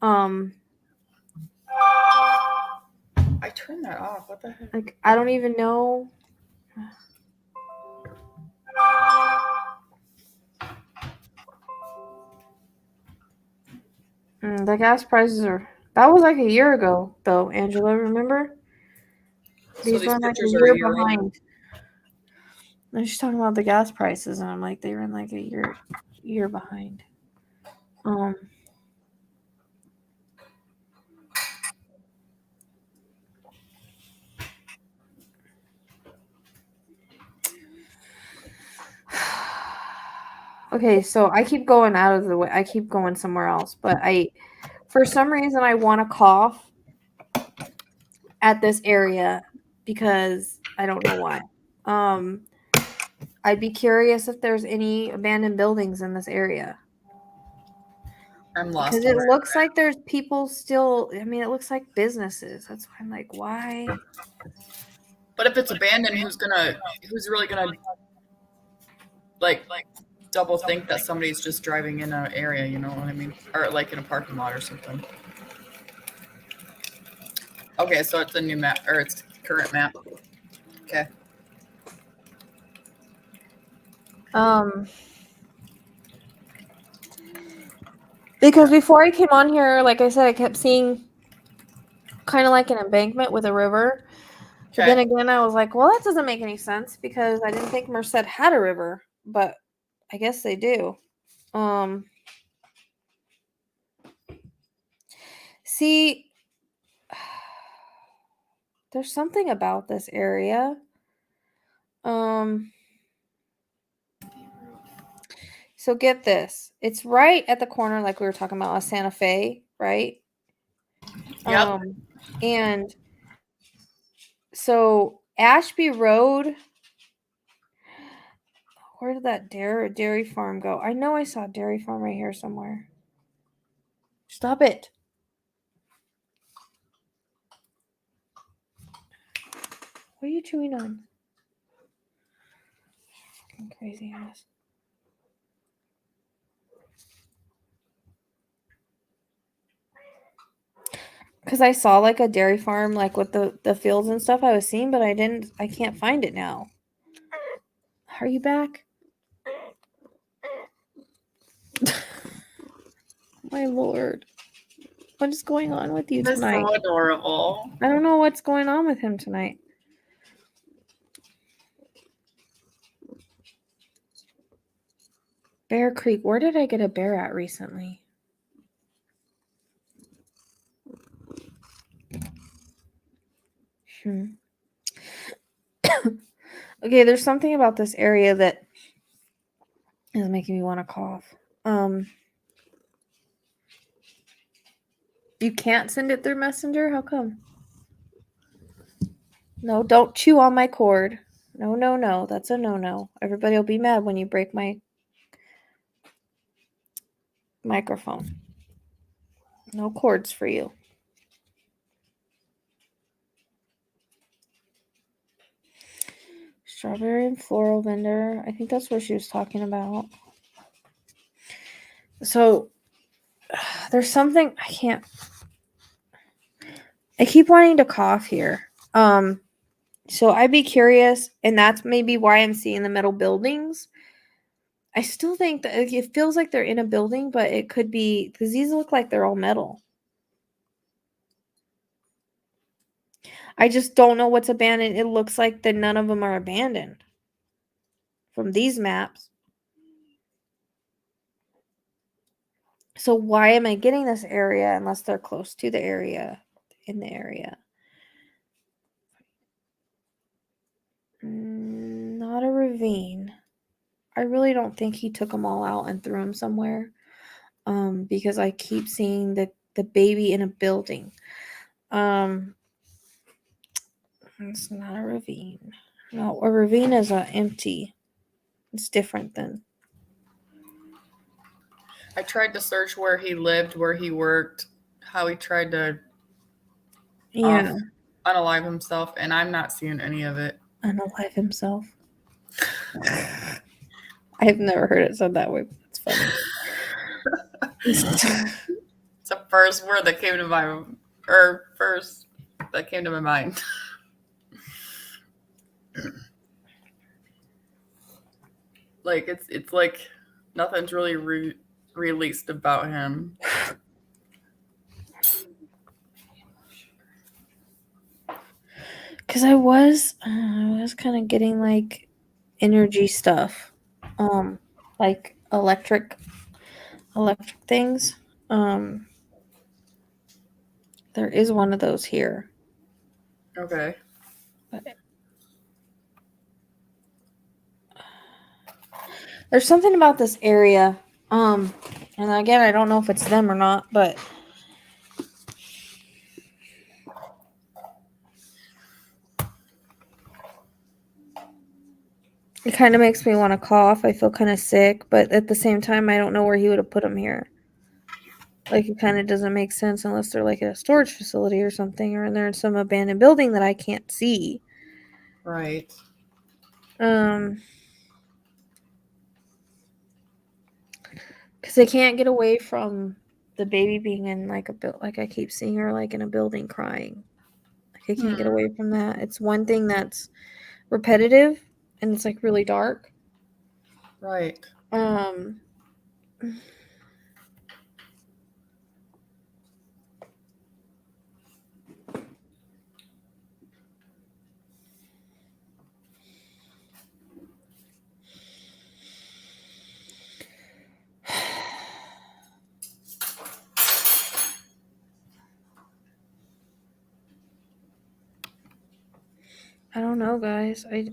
I turned that off. What the heck? Like, I don't even know. The gas prices are. That was like a year ago, though, Angela. Remember? So These these were like pictures a are a year year old. behind. And she's talking about the gas prices, and I'm like, they were like a year behind. Okay, so I keep going out of the way. I keep going somewhere else, but for some reason, I want to cough at this area because I don't know why. I'd be curious if there's any abandoned buildings in this area. I'm lost Because on it where. looks like there's people still. I mean, it looks like businesses. That's why I'm like, why? But if it's abandoned, who's really gonna like double think that somebody's just driving in an area? You know what I mean? Or like in a parking lot or something. Okay, so it's a new map or it's current map. Okay. Because before I came on here, like I said, I kept seeing kind of like an embankment with a river. But then Okay. again, I was like, well, that doesn't make any sense because I didn't think Merced had a river, but I guess they do. See, there's something about this area. So get this. It's right at the corner, like we were talking about, of Santa Fe, right? Yep. And so Ashby Road, where did that dairy farm go? I know I saw a dairy farm right here somewhere. Stop it. What are you chewing on? Fucking crazy ass. Because I saw like a dairy farm, like with the fields and stuff I was seeing, but I can't find it now. Are you back? My lord. What is going on with you That's tonight? so adorable. I don't know what's going on with him tonight. Bear Creek. Where did I get a bear at recently? Okay, there's something about this area that is making me want to cough. You can't send it through Messenger? How come? No, don't chew on my cord. No, no, no. That's a no-no. Everybody will be mad when you break my microphone. No cords for you. Strawberry and floral vendor. I think that's what she was talking about. So there's something I keep wanting to cough here. So I'd be curious, and that's maybe why I'm seeing the metal buildings. I still think that it feels like they're in a building, but it could be because these look like they're all metal. I just don't know what's abandoned. It looks like that none of them are abandoned from these maps. So why am I getting this area unless they're close to the area, in the area? Not a ravine. I really don't think he took them all out and threw them somewhere. Because I keep seeing the baby in a building. It's not a ravine. No, a ravine is empty. It's different than. I tried to search where he lived, where he worked, how he tried to Yeah, unalive himself, and I'm not seeing any of it. unalive himself. I've never heard it said that way, but it's funny. It's the first word that came to my mind. Like it's like nothing's really released about him. Because I was kind of getting like energy stuff, like electric things. There is one of those here. Okay. But there's something about this area. And again, I don't know if it's them or not, but it kind of makes me want to cough. I feel kind of sick, but at the same time, I don't know where he would have put them here. Like, it kind of doesn't make sense unless they're like at a storage facility or something, or they're in some abandoned building that I can't see. Right. Because I can't get away from the baby being in like like I keep seeing her like in a building crying. Like, I can't get away from that. It's one thing that's repetitive and it's like really dark. Right. I don't know, guys. I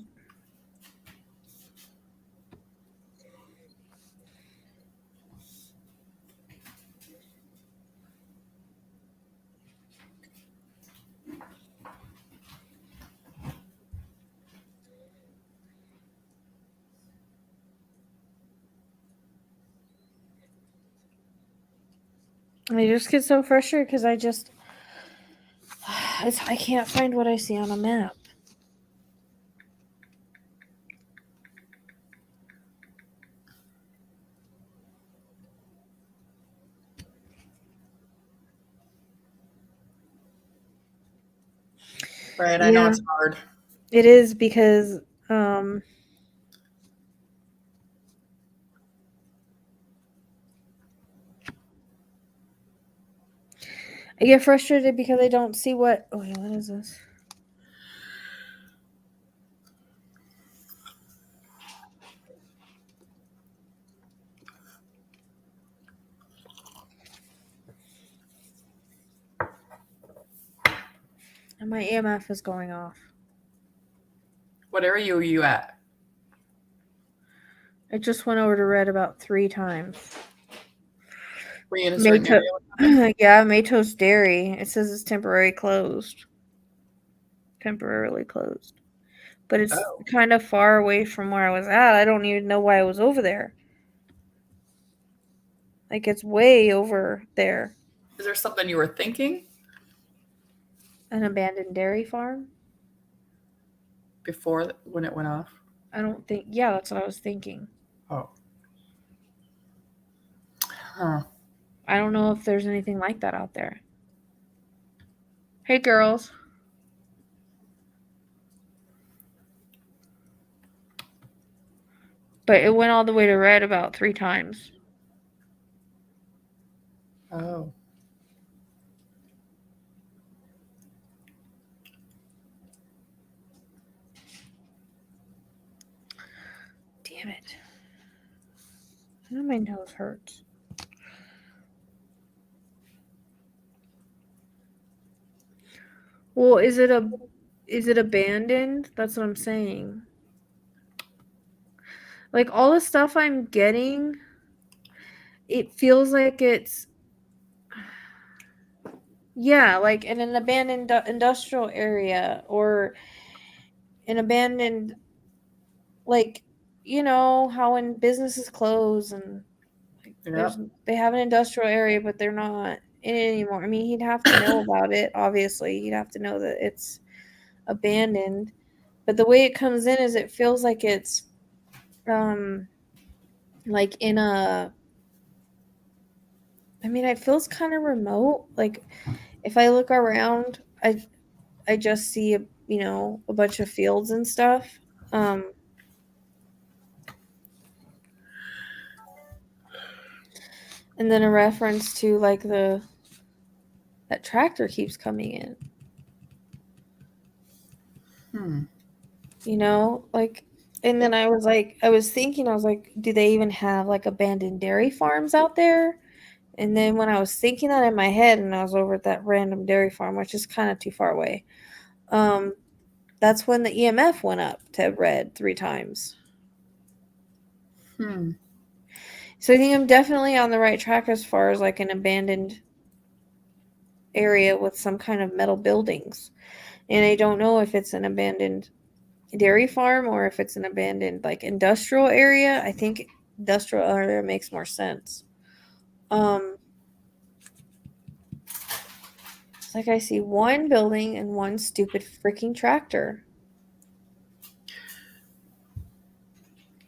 just get so frustrated because I can't find what I see on a map. Right. I know it's hard. It is because I get frustrated because I don't see what. Oh, wait, what is this? And my EMF is going off. What area are you at? I just went over to red about 3 times. Were you in a certain area? Yeah, Matos Dairy. It says it's temporarily closed. But it's kind of far away from where I was at. I don't even know why I was over there. Like, it's way over there. Is there something you were thinking? An abandoned dairy farm? Before when it went off? I don't think. Yeah, that's what I was thinking. Oh. Huh. I don't know if there's anything like that out there. Hey, girls. But it went all the way to red about 3 times. Oh. Damn it. I know my nose hurts. Well, is it abandoned? That's what I'm saying. Like, all the stuff I'm getting, it feels like it's like in an abandoned industrial area or an abandoned, like, you know how when businesses close and like, they have an industrial area but they're not in it anymore. I mean, he'd have to know about it, obviously. He'd have to know that it's abandoned. But the way it comes in is it feels like it's like in a, I mean, it feels kind of remote. Like, if I look around, I just see a bunch of fields and stuff. And then a reference to like that tractor keeps coming in. You know, like, and then I was thinking, do they even have like abandoned dairy farms out there? And then when I was thinking that in my head, and I was over at that random dairy farm, which is kind of too far away, that's when the EMF went up to red 3 times. So I think I'm definitely on the right track as far as like an abandoned area with some kind of metal buildings. And I don't know if it's an abandoned dairy farm or if it's an abandoned like industrial area. I think industrial area makes more sense. It's like I see one building and one stupid freaking tractor.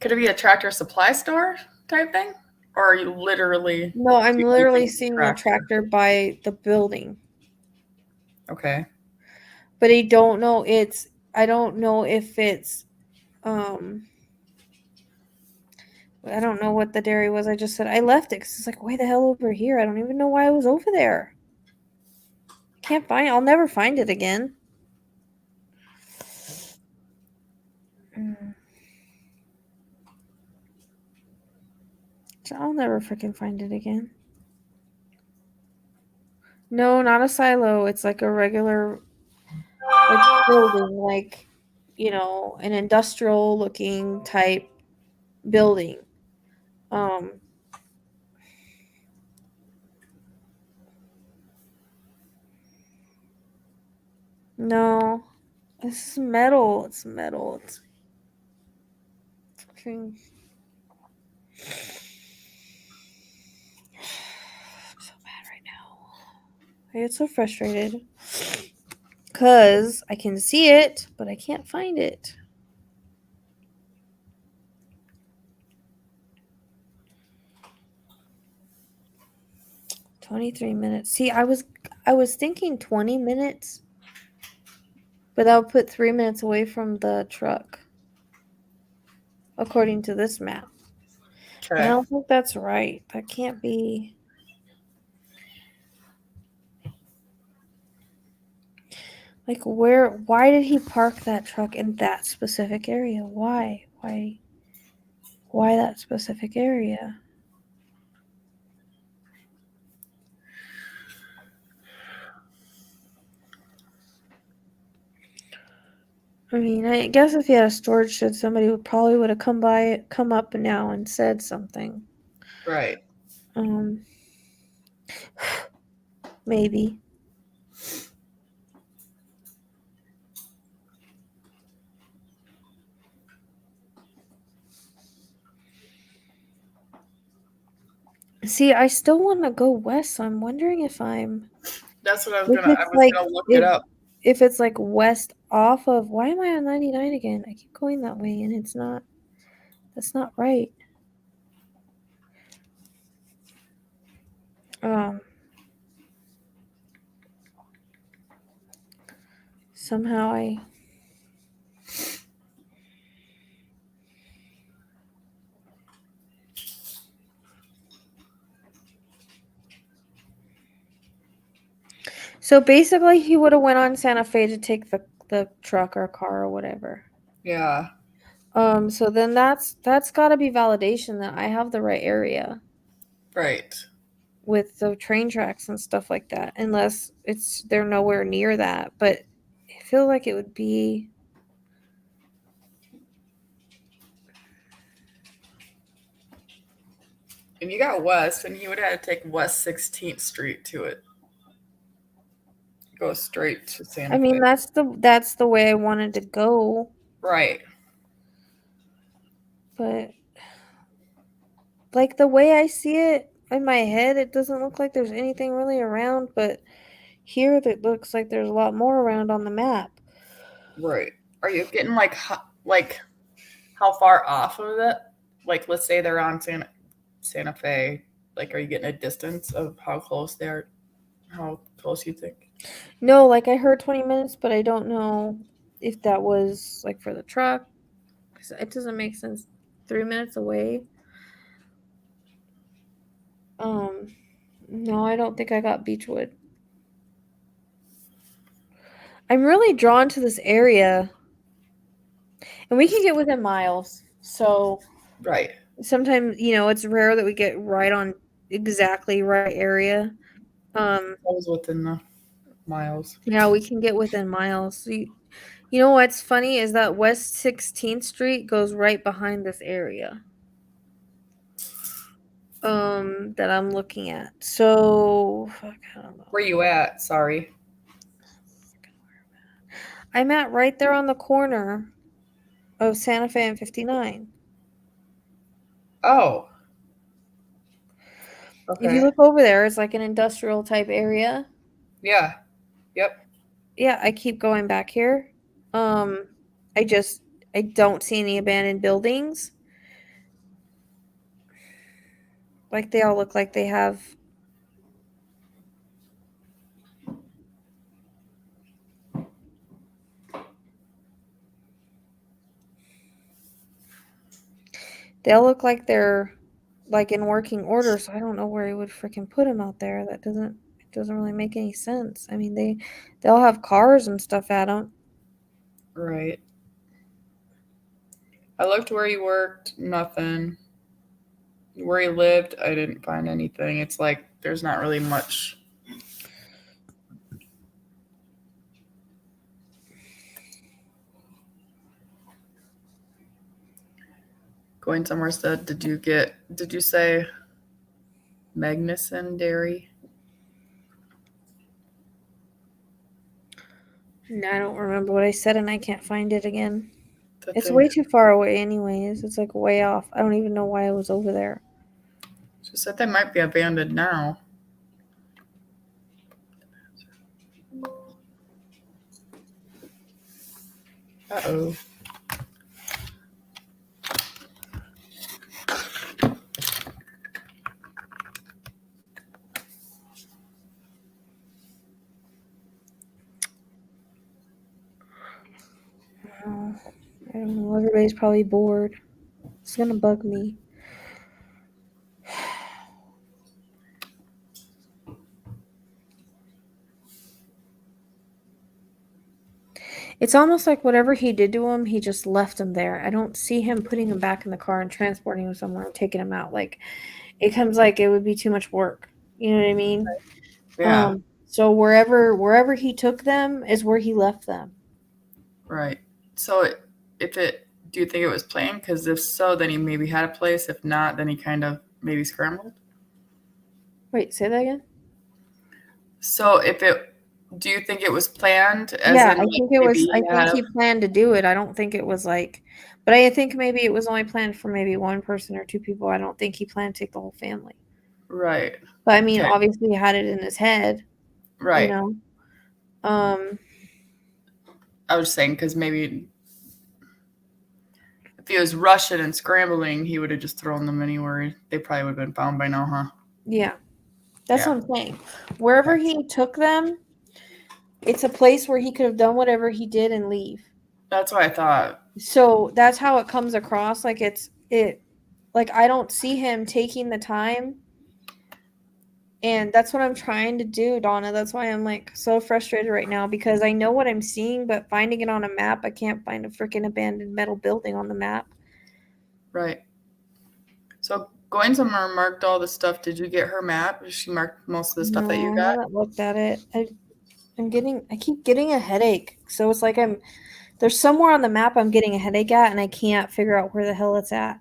Could it be a tractor supply store type thing? Or are you literally No, I'm the only literally thing seeing a tractor by the building. Okay. But I don't know if it's I don't know what the dairy was. I just said I left it because it's like, why the hell over here? I don't even know why I was over there. I can't find it. I'll never find it again. So I'll never freaking find it again. No, not a silo. It's like a regular like building, like, you know, an industrial looking type building. No. This is metal. It's metal. It's freaking I'm so mad right now. I get so frustrated. Because I can see it, but I can't find it. $23. See, I was thinking 20 minutes, but that would put 3 minutes away from the truck, according to this map. And I Okay. don't think that's right. That can't be. Like, why did he park that truck in that specific area? Why that specific area? I mean, I guess if he had a storage shed, somebody would have come up now and said something. Right. Maybe. See, I still want to go west, so I'm wondering if That's what I was if gonna I it's was like gonna look it up. if it's like west off of. Why am I on 99 again? I keep going that way, and it's not. That's not right. Somehow I. So basically, he would have went on Santa Fe to take the truck or car or whatever. Yeah. So then that's got to be validation that I have the right area Right. with the train tracks and stuff like that. Unless they're nowhere near that, but I feel like it would be. And you got west, and he would have had to take West 16th Street to it. Go straight to Santa I mean, Fe. that's the way I wanted to go, Right. but like the way I see it in my head, it doesn't look like there's anything really around, but here it looks like there's a lot more around on the map. Right. Are you getting like how far off of it? Like, let's say they're on Santa Fe. Like, are you getting a distance of how close they are? How close you think? No, like I heard 20 minutes, but I don't know if that was like for the truck. It doesn't make sense. 3 minutes away. No, I don't think I got Beechwood. I'm really drawn to this area. And we can get within miles. So Right. sometimes, it's rare that we get right on exactly right area. That was within the miles. Yeah, we can get within miles. You know what's funny is that West 16th Street goes right behind this area. That I'm looking at. So, fuck, I don't know. Where you at? Sorry. I'm at right there on the corner of Santa Fe and 59. Oh. If you Okay. look over there, it's like an industrial type area. Yeah. Yep. Yeah, I keep going back here. Um, I don't see any abandoned buildings. Like they all look like they have. They all look like they're like in working order. So I don't know where he would freaking put them out there. It doesn't really make any sense. I mean, they all have cars and stuff at them. Right. I looked where you worked, nothing. Where you lived, I didn't find anything. It's like there's not really much. Going somewhere said, did you say Magnuson Dairy? I don't remember what I said, and I can't find it again. The It's thing. way too far away, anyways. It's like way off. I don't even know why I was over there. She said they might be abandoned now. Uh-oh. I don't know. Everybody's probably bored. It's gonna bug me. It's almost like whatever he did to him, he just left him there. I don't see him putting him back in the car and transporting him somewhere and taking him out. Like, it comes like it would be too much work. You know what I mean? Yeah. So wherever he took them is where he left them. Right. So do you think it was planned? Because if so, then he maybe had a place. If not, then he kind of maybe scrambled. Wait, say that again? So do you think it was planned? Yeah, I Like, think it was. maybe I think he planned to do it. I don't think it was like, but I think maybe it was only planned for maybe one person or two people. I don't think he planned to take the whole family. Right. But I mean, Okay. obviously, he had it in his head. Right. You know. I was saying because maybe if he was rushing and scrambling, he would have just thrown them anywhere. They probably would have been found by now, huh? Yeah, that's what I'm saying. Wherever he took them, it's a place where he could have done whatever he did and leave. That's what I thought. So that's how it comes across. Like like I don't see him taking the time. And that's what I'm trying to do, Donna. That's why I'm like so frustrated right now because I know what I'm seeing, but finding it on a map, I can't find a freaking abandoned metal building on the map. Right. So going somewhere marked all the stuff. Did you get her map? She marked most of the stuff that you No, I got? haven't looked at it. I keep getting a headache. So it's like there's somewhere on the map I'm getting a headache at and I can't figure out where the hell it's at.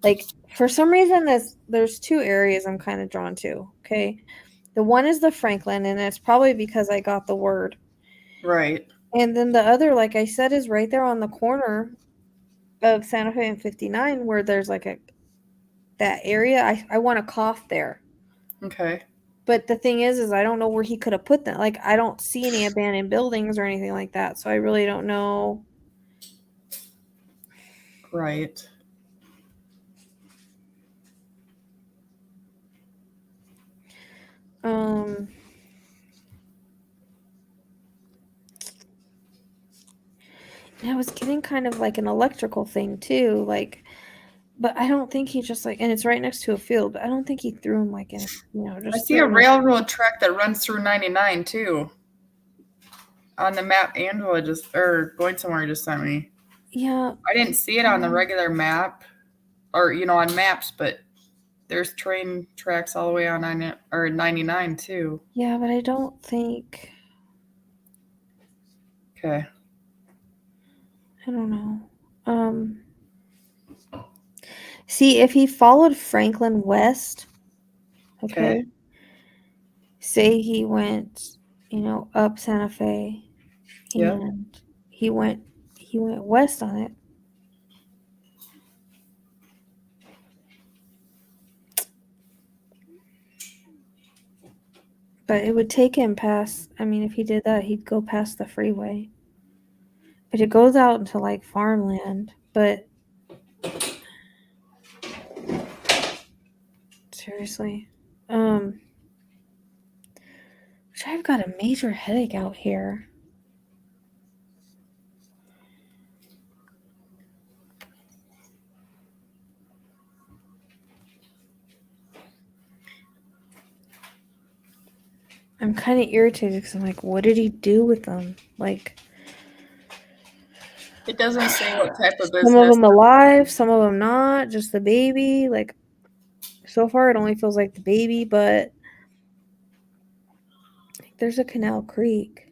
Like for some reason there's two areas I'm kind of drawn to. Okay. The one is the Franklin, and it's probably because I got the word. Right. And then the other, like I said, is right there on the corner of Santa Fe and 59 where there's like that area. I want to cough there. Okay. But the thing is I don't know where he could have put them. Like I don't see any abandoned buildings or anything like that. So I really don't know. Right. And I was getting kind of like an electrical thing too, like, but I don't think he just like, and it's right next to a field, but I don't think he threw him like in a, just. I see a railroad track that runs through 99 too. On the map Angela going somewhere just sent me. Yeah. I didn't see it on the regular map, or on maps, but there's train tracks all the way on 99 too. Yeah, but I don't think. Okay. I don't know. See, if he followed Franklin west, okay, say he went, up Santa Fe, Yep. and he went west on it. But it would take him past. I mean, if he did that, he'd go past the freeway. But it goes out into like farmland. But seriously, which I've got a major headache out here. I'm kind of irritated because I'm like, what did he do with them? Like, It doesn't say what type of business. some of them alive, some of them not. Just the baby. Like, so far it only feels like the baby, but there's a Canal Creek.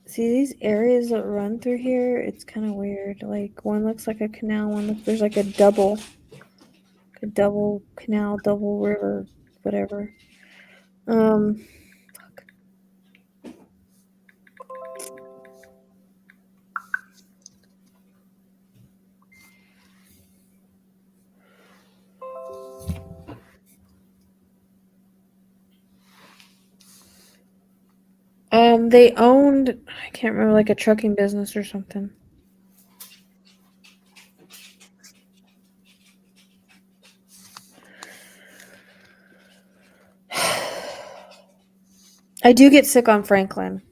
See, these areas that run through here, it's kind of weird. Like, one looks like a canal, there's like a double canal, double river, whatever. They owned, I can't remember, like a trucking business or something. I do get sick on Franklin.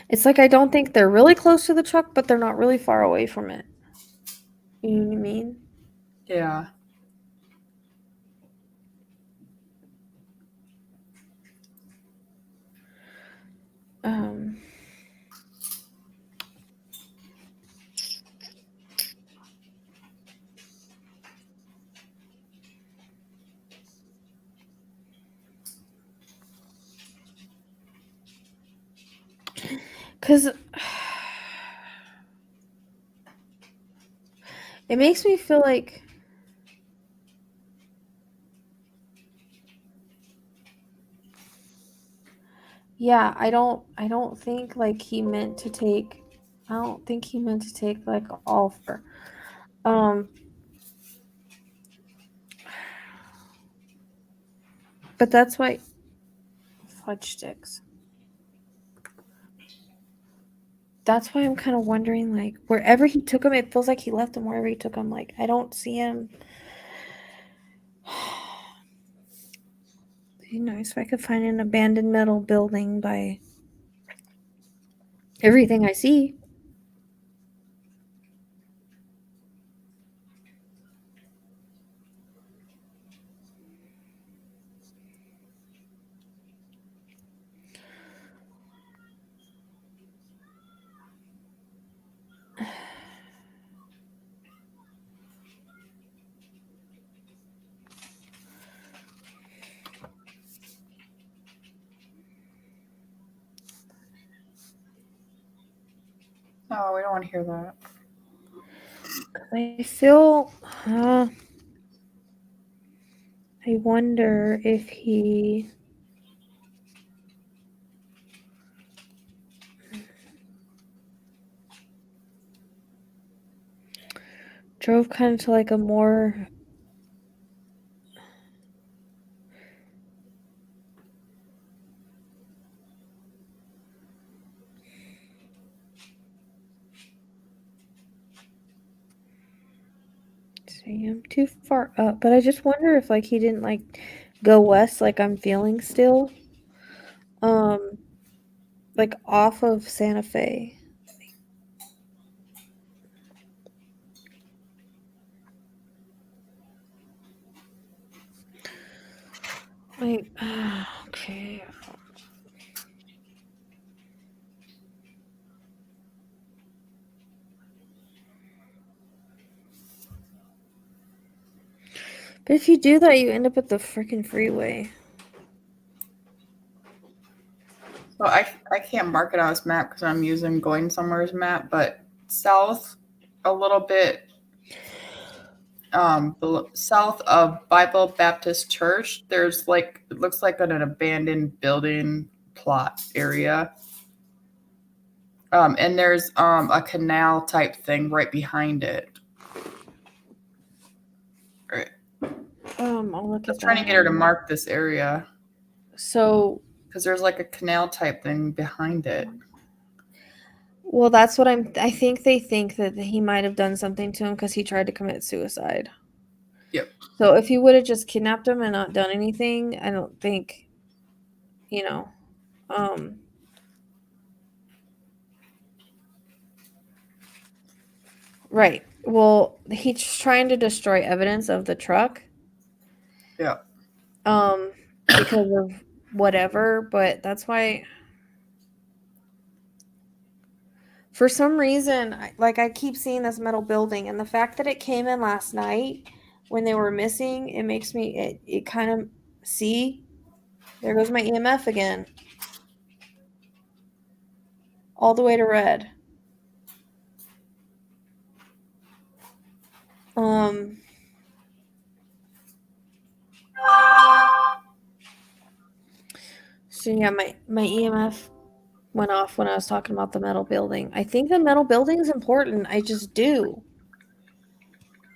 It's like I don't think they're really close to the truck, but they're not really far away from it. You know what I mean? Yeah. Because it makes me feel like I don't think like he meant to take like all four. But that's why fudge sticks. That's why I'm kind of wondering, like, wherever he took him, it feels like he left him wherever he took him. Like, I don't see him. It'd be nice if I could find an abandoned metal building by everything I see. Oh, we don't want to hear that. I feel. I wonder if he. Drove kind of to like a more. See, I'm too far up, but I just wonder if like he didn't like go west like I'm feeling still. Like off of Santa Fe. Like okay. But if you do that, you end up at the freaking freeway. So I can't mark it on this map because I'm using going somewhere's map, but south a little bit south of Bible Baptist Church, there's like it looks like an abandoned building plot area. And there's a canal type thing right behind it. Right. I'll look at that. Trying to get her to mark this area. So because there's like a canal type thing behind it. Well, that's what I think they think that he might have done something to him because he tried to commit suicide. Yep. So if he would have just kidnapped him and not done anything, I don't think, Right. Well, he's trying to destroy evidence of the truck. Yeah. Because of whatever, but that's why. For some reason, I keep seeing this metal building, and the fact that it came in last night when they were missing, it makes me, it kind of, see, there goes my EMF again. All the way to red. So yeah, my EMF went off when I was talking about the metal building. I think the metal building is important. I just do.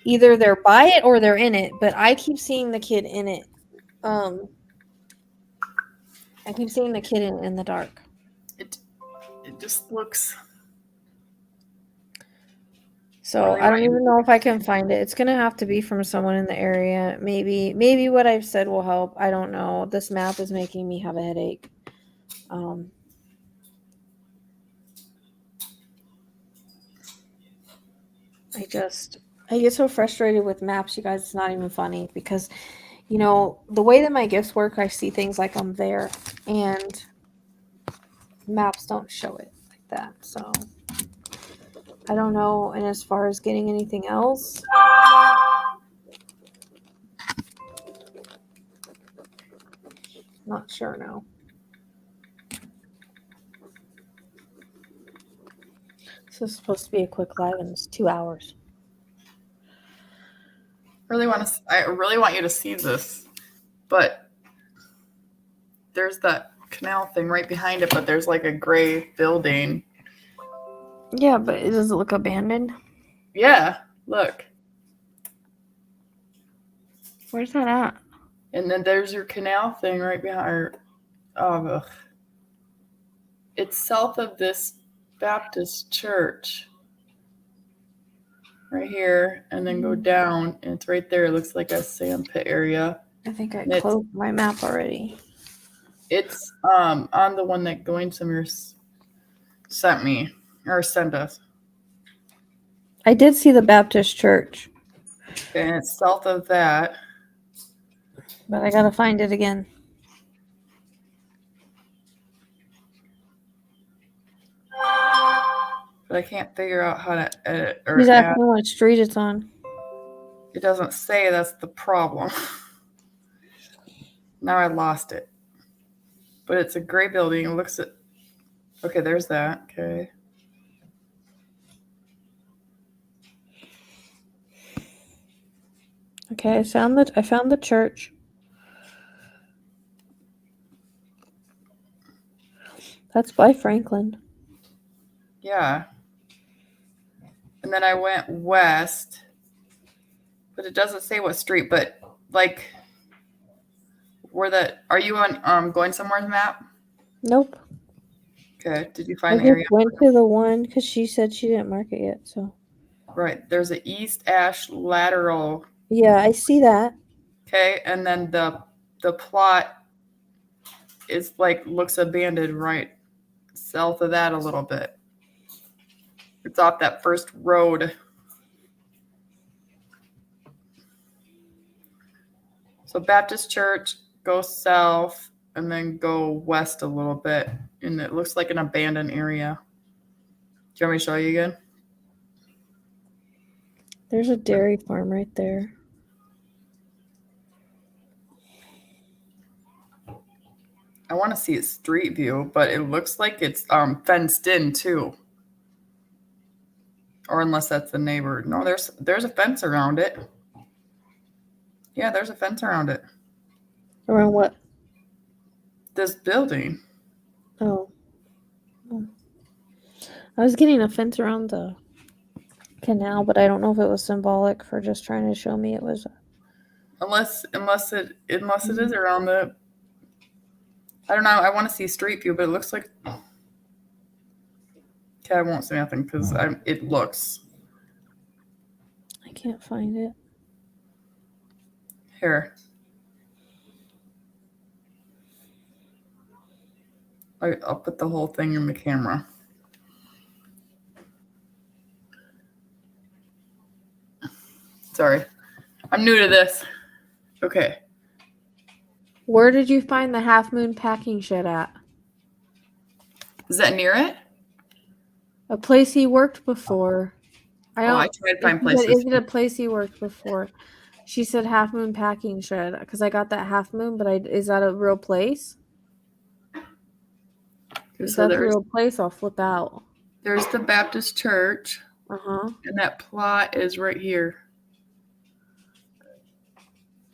Either they're by it or they're in it, but I keep seeing the kid in it. I keep seeing the kid in the dark. It just looks. So really I don't even know if I can find it. It's gonna have to be from someone in the area. Maybe what I've said will help. I don't know. This map is making me have a headache. I get so frustrated with maps, you guys. It's not even funny because, the way that my gifts work, I see things like I'm there, and maps don't show it like that. So I don't know. And as far as getting anything else, not sure now. This is supposed to be a quick live, and it's 2 hours. I really want you to see this, but there's that canal thing right behind it, but there's like a gray building. Yeah, but does it look abandoned? Yeah, look. Where's that at? And then there's your canal thing right behind her. It's south of this Baptist church. Right here, and then go down, and it's right there. It looks like a sand pit area. I think I closed my map already. It's on the one that Going Somewhere sent me, or sent us. I did see the Baptist church. Okay, and it's south of that. But I gotta find it again. But I can't figure out how to edit or He's asking what street it's on. It doesn't say. That's the problem. Now I lost it. But it's a gray building. It looks at. Okay, there's that. Okay. Okay, I found the church. That's by Franklin. Yeah. And then I went west, but it doesn't say what street, but like are you on Going Somewhere's map? Nope. Okay. Did you find the area? I went to the one because she said she didn't mark it yet, so. Right. There's an East Ash lateral. Yeah, I see that. Okay, and then the plot is like looks abandoned right south of that a little bit. It's off that first road. So Baptist Church, go south and then go west a little bit. And it looks like an abandoned area. Do you want me to show you again? There's a dairy farm right there. I want to see a street view, but it looks like it's fenced in too. Or unless that's the neighbor. No, there's a fence around it. Yeah, there's a fence around it. Around what? This building. Oh. I was getting a fence around the canal, but I don't know if it was symbolic for just trying to show me it was. Unless it is around the. I don't know. I want to see street view, but it looks like. Okay, I won't say nothing because it looks. I can't find it. Here. I'll put the whole thing in the camera. Sorry. I'm new to this. Okay. Where did you find the Half Moon packing shed at? Is that near it? A place he worked before. I tried to find places. Is it a place he worked before? She said Half Moon packing shed because I got that Half Moon, but is that a real place? If that's a real place, I'll flip out. There's the Baptist church. Uh-huh. And that plot is right here.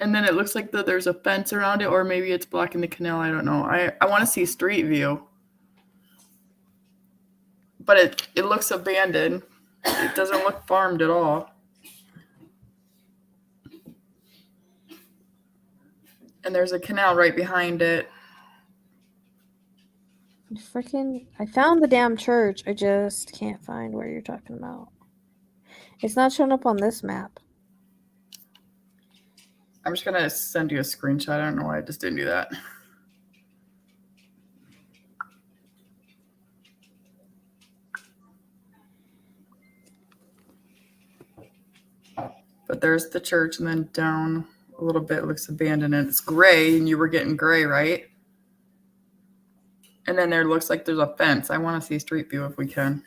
And then it looks like there's a fence around it, or maybe it's blocking the canal. I don't know. I want to see street view. But it looks abandoned. It doesn't look farmed at all. And there's a canal right behind it. I found the damn church. I just can't find where you're talking about. It's not showing up on this map. I'm just going to send you a screenshot. I don't know why I just didn't do that. But there's the church, and then down a little bit it looks abandoned, and it's gray, and you were getting gray, right? And then there looks like there's a fence. I want to see street view if we can.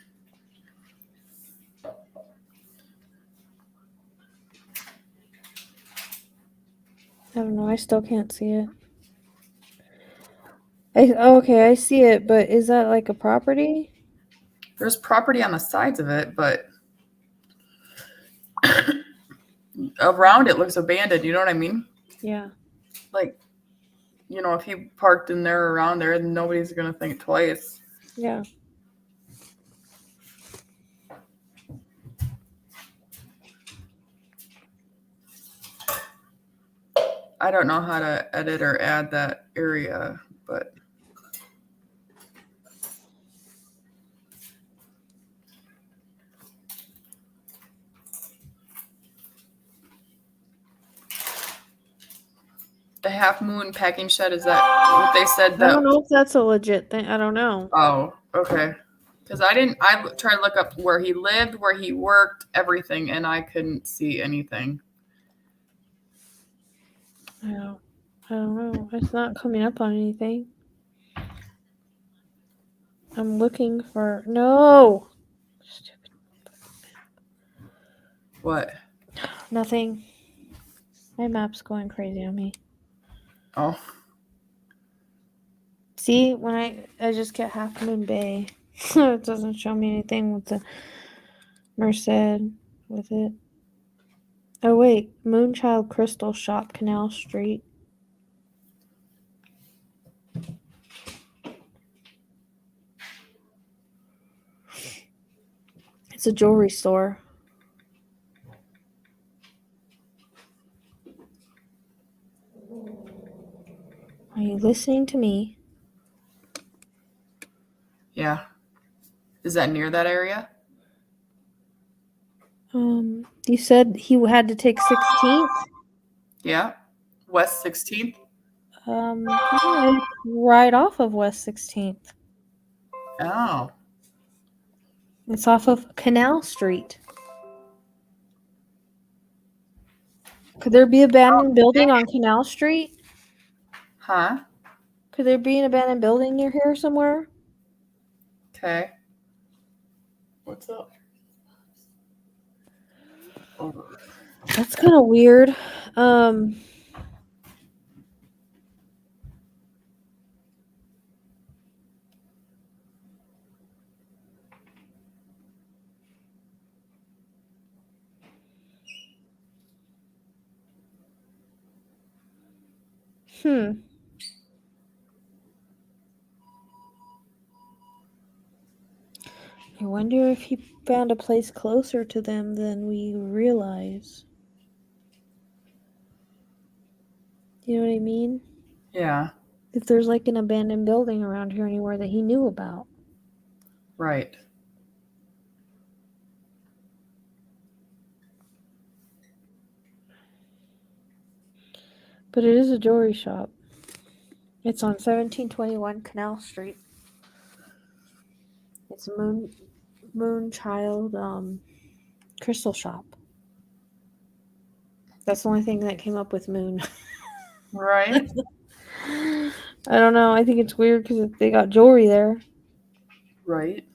I don't know. I still can't see it. Okay, I see it, but is that like a property? There's property on the sides of it, but around it looks abandoned. You know what I mean? Yeah. Like, you know, if you parked in there or around there, nobody's going to think twice. Yeah. I don't know how to edit or add that area, but the Half Moon packing shed, is that what they said? I don't know if that's a legit thing. I don't know. Oh, okay. Because I tried to look up where he lived, where he worked, everything, and I couldn't see anything. I don't know. It's not coming up on anything. I'm looking for... No! Stupid. What? Nothing. My map's going crazy on me. Oh. See, when I just get Half Moon Bay. It doesn't show me anything with the Merced with it. Oh, wait. Moonchild Crystal Shop, Canal Street. It's a jewelry store. Are you listening to me? Yeah. Is that near that area? You said he had to take 16th. Yeah. West 16th. Yeah, it's right off of West 16th. Oh. It's off of Canal Street. Could there be an abandoned building on Canal Street? Huh? Could there be an abandoned building near here somewhere? Okay. What's up? That's kind of weird. I wonder if he found a place closer to them than we realize. You know what I mean? Yeah. If there's like an abandoned building around here anywhere that he knew about. Right. But it is a jewelry shop. It's on 1721 Canal Street. It's a Moonchild crystal shop. That's the only thing that came up with moon. Right. I don't know. I think it's weird because they got jewelry there. Right.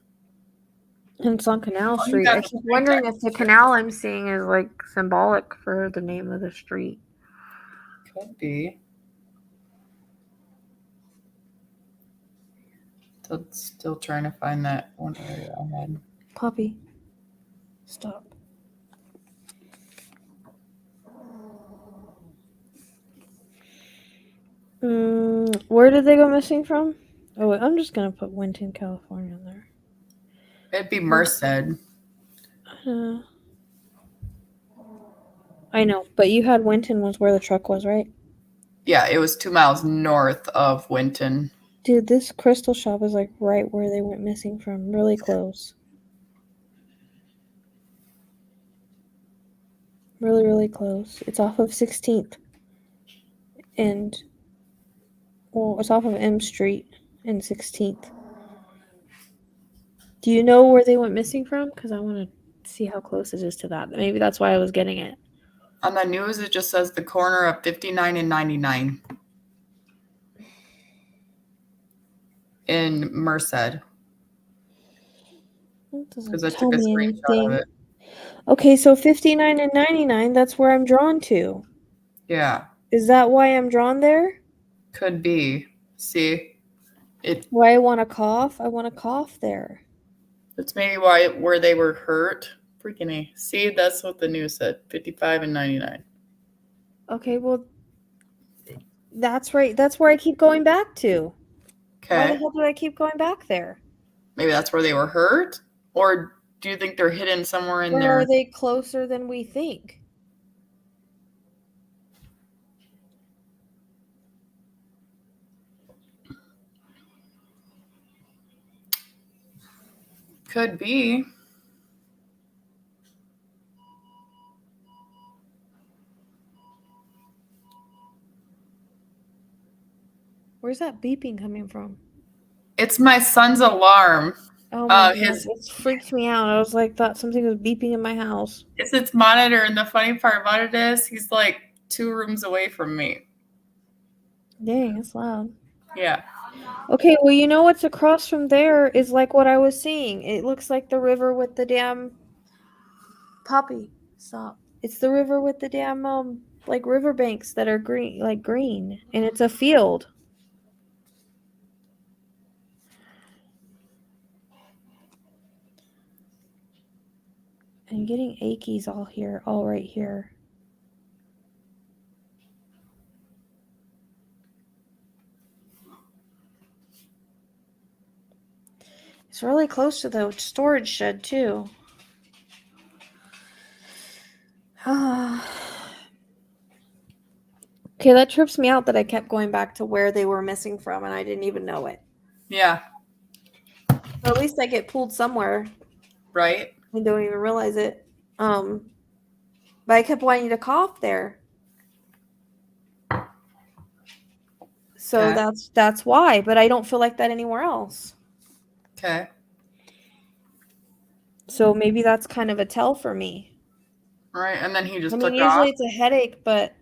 And it's on Canal Oh, you Street. got I the keep street wondering text. if the canal I'm seeing is like symbolic for the name of the street. Could be. Still trying to find that one area I had. Poppy, stop. Where did they go missing from? Oh, wait, I'm just gonna put Winton, California in there. It'd be Merced. I know, but you had Winton was where the truck was, right? Yeah, it was 2 miles north of Winton. Dude, this crystal shop is like right where they went missing from. Really close. Really, really close. It's off of 16th. And, well, it's off of M Street and 16th. Do you know where they went missing from? Because I want to see how close it is to that. Maybe that's why I was getting it. On the news, it just says the corner of 59 and 99 in Merced. Because I took a screenshot of it. Okay, so 59 and 99, that's where I'm drawn to. Yeah. Is that why I'm drawn there? Could be. See? Why I want to cough? I want to cough there. It's maybe where they were hurt. Freaking A. See, that's what the news said. 55 and 99. Okay, well, that's right. That's where I keep going back to. Okay. Why the hell do I keep going back there? Maybe that's where they were hurt? Or do you think they're hidden somewhere in Or there? are they closer than we think? Could be. Where's that beeping coming from? It's my son's alarm. Oh my God, it freaked me out. I was like, thought something was beeping in my house. It's its monitor, and the funny part about it is he's like 2 rooms away from me. Dang, it's loud. Yeah. Okay, well, you know what's across from there is like what I was seeing. It looks like the river with the damn Poppy. Stop. It's the river with the damn like riverbanks that are green, and it's a field. I'm getting achies all right here. It's really close to the storage shed too. Okay, that trips me out that I kept going back to where they were missing from and I didn't even know it. Yeah. But at least I get pulled somewhere. Right? I don't even realize it. But I kept wanting to cough there. So Okay. that's why, but I don't feel like that anywhere else. Okay. So maybe that's kind of a tell for me. Right. And then he I just mean, took off. usually it's a headache, but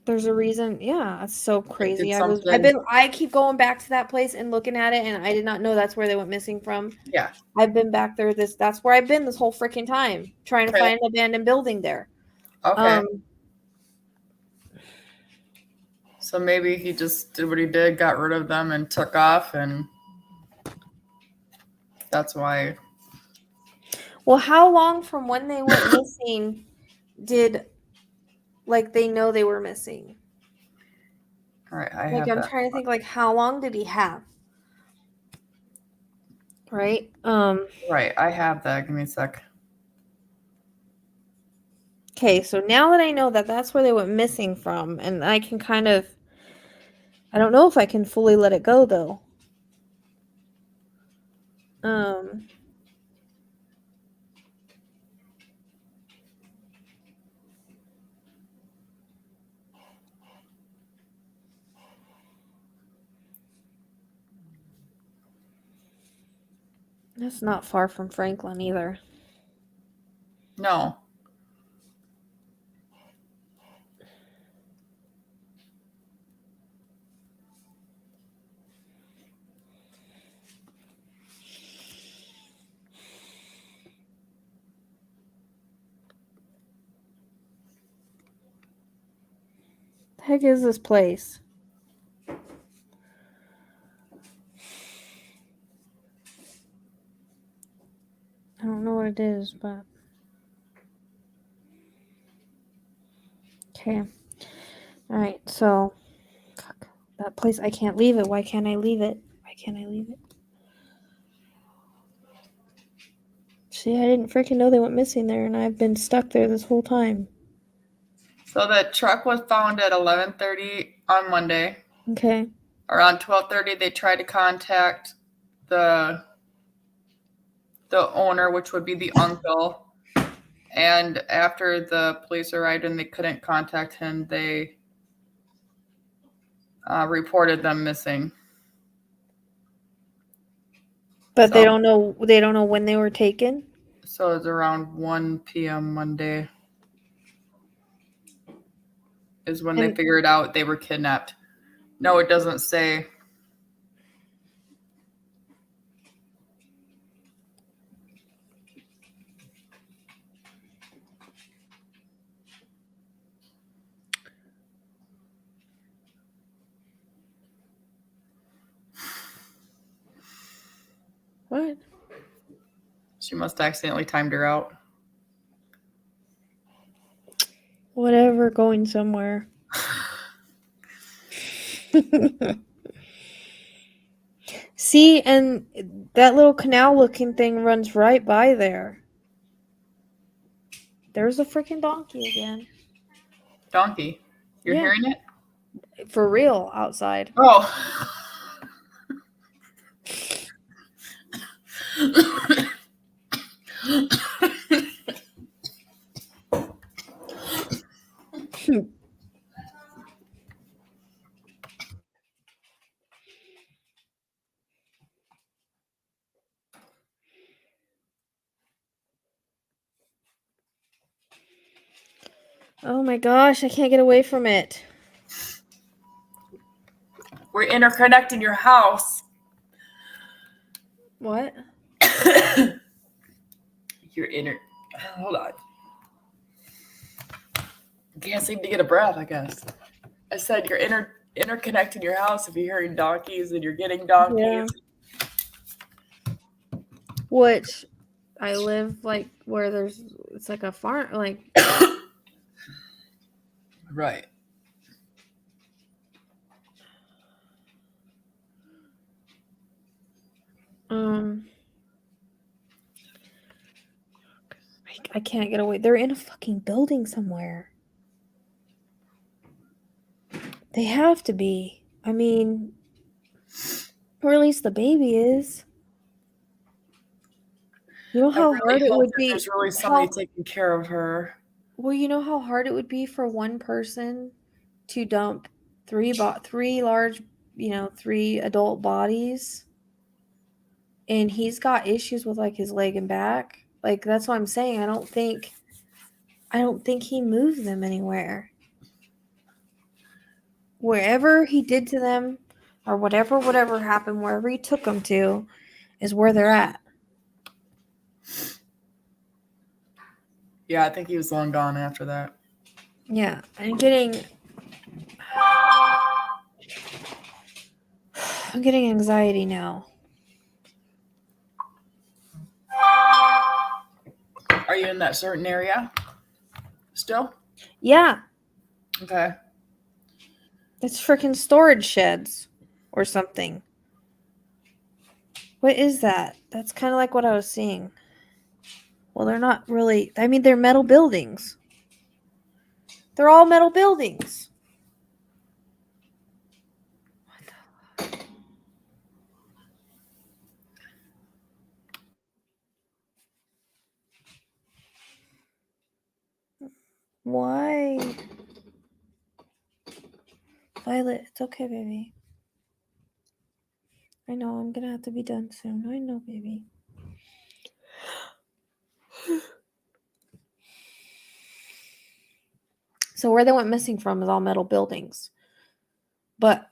there's a reason. Yeah, it's so Like, did crazy. something. I keep going back to that place and looking at it, and I did not know that's where they went missing from. Yeah. I've been back there that's where I've been this whole freaking time, trying to Okay. find an abandoned building there. Okay. So maybe he just did what he did, got rid of them, and took off, and that's why. Well, how long from when they went missing did they know they were missing? All right, I have I'm that. trying to think how long did he have? Right? Right, I have that. Give me a sec. Okay, so now that I know that that's where they went missing from, and I can kind of I don't know if I can fully let it go though. Um That's not far from Franklin either. No. The heck is this place? I don't know what it is, but okay. Alright, so fuck. That place, I can't leave it. Why can't I leave it? Why can't I leave it? See, I didn't freaking know they went missing there, and I've been stuck there this whole time. So the truck was found at 11:30 on Monday. Okay. Around 12:30, they tried to contact the owner, which would be the uncle. And after the police arrived and they couldn't contact him, they reported them missing. But So, they don't know when they were taken? so it was around 1 p.m. Monday is when they And figured out they were kidnapped. No, it doesn't say. what? She must have accidentally timed her out. Whatever, going somewhere. See, and that little canal looking thing runs right by there. There's a freaking donkey again. Donkey. You're Yeah. hearing it? For real, outside. Oh. Oh my gosh, I can't get away from it. We're interconnecting your house. What? You're Hold on. Can't seem to get a breath, I guess. I said you're interconnecting your house if you're hearing donkeys and you're getting donkeys. Yeah. Which I live where it's like a farm, Right. I can't get away. They're in a fucking building somewhere. They have to be. I mean, or at least the baby is. You know I how really hard it hope would that be. there's really somebody taking care of her. Well, you know how hard it would be for one person to dump three large, three adult bodies, and he's got issues with like his leg and back. Like that's what I'm saying. I don't think he moved them anywhere. Wherever he did to them, or whatever happened, wherever he took them to, is where they're at. Yeah, I think he was long gone after that. Yeah, I'm getting anxiety now. Are you in that certain area still? Yeah, Okay. it's freaking storage sheds or something. What is that? That's kind of like what I was seeing. Well, they're not really. I mean, they're metal buildings. They're all metal buildings. Why? Violet, it's okay, baby. I know I'm gonna have to be done soon. I know, baby. So where they went missing from is all metal buildings. But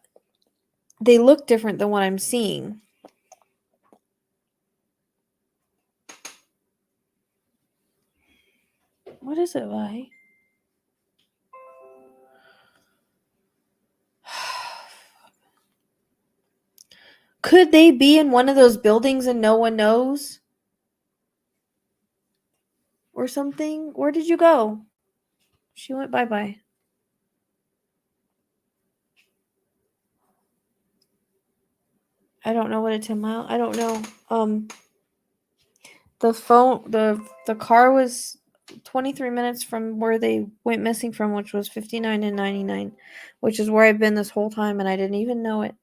they look different than what I'm seeing. What is it, Vi? Could they be in one of those buildings and no one knows? Or something? Where did you go? She went bye-bye. I don't know what it's in mile. I don't know. The car was 23 minutes from where they went missing from, which was 59 and 99, which is where I've been this whole time and I didn't even know it.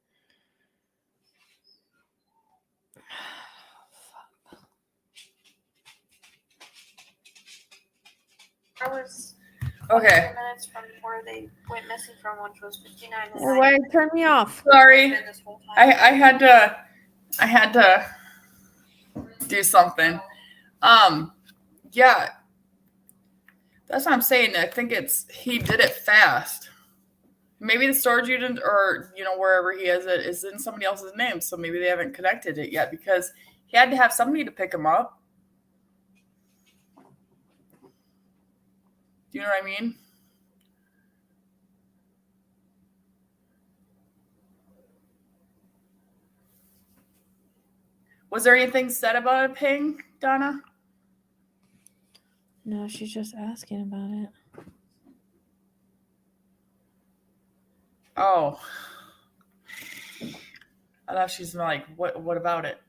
I was Okay. minutes from where they went missing from, which was 59 and 99. Why turn me off? Sorry. I had to do something. Yeah. That's what I'm saying. I think he did it fast. Maybe the storage unit or wherever he has it is in somebody else's name, so maybe they haven't connected it yet because he had to have somebody to pick him up. Do you know what I mean? Was there anything said about a ping, Donna? No, she's just asking about it. Oh. I thought she's like, what about it?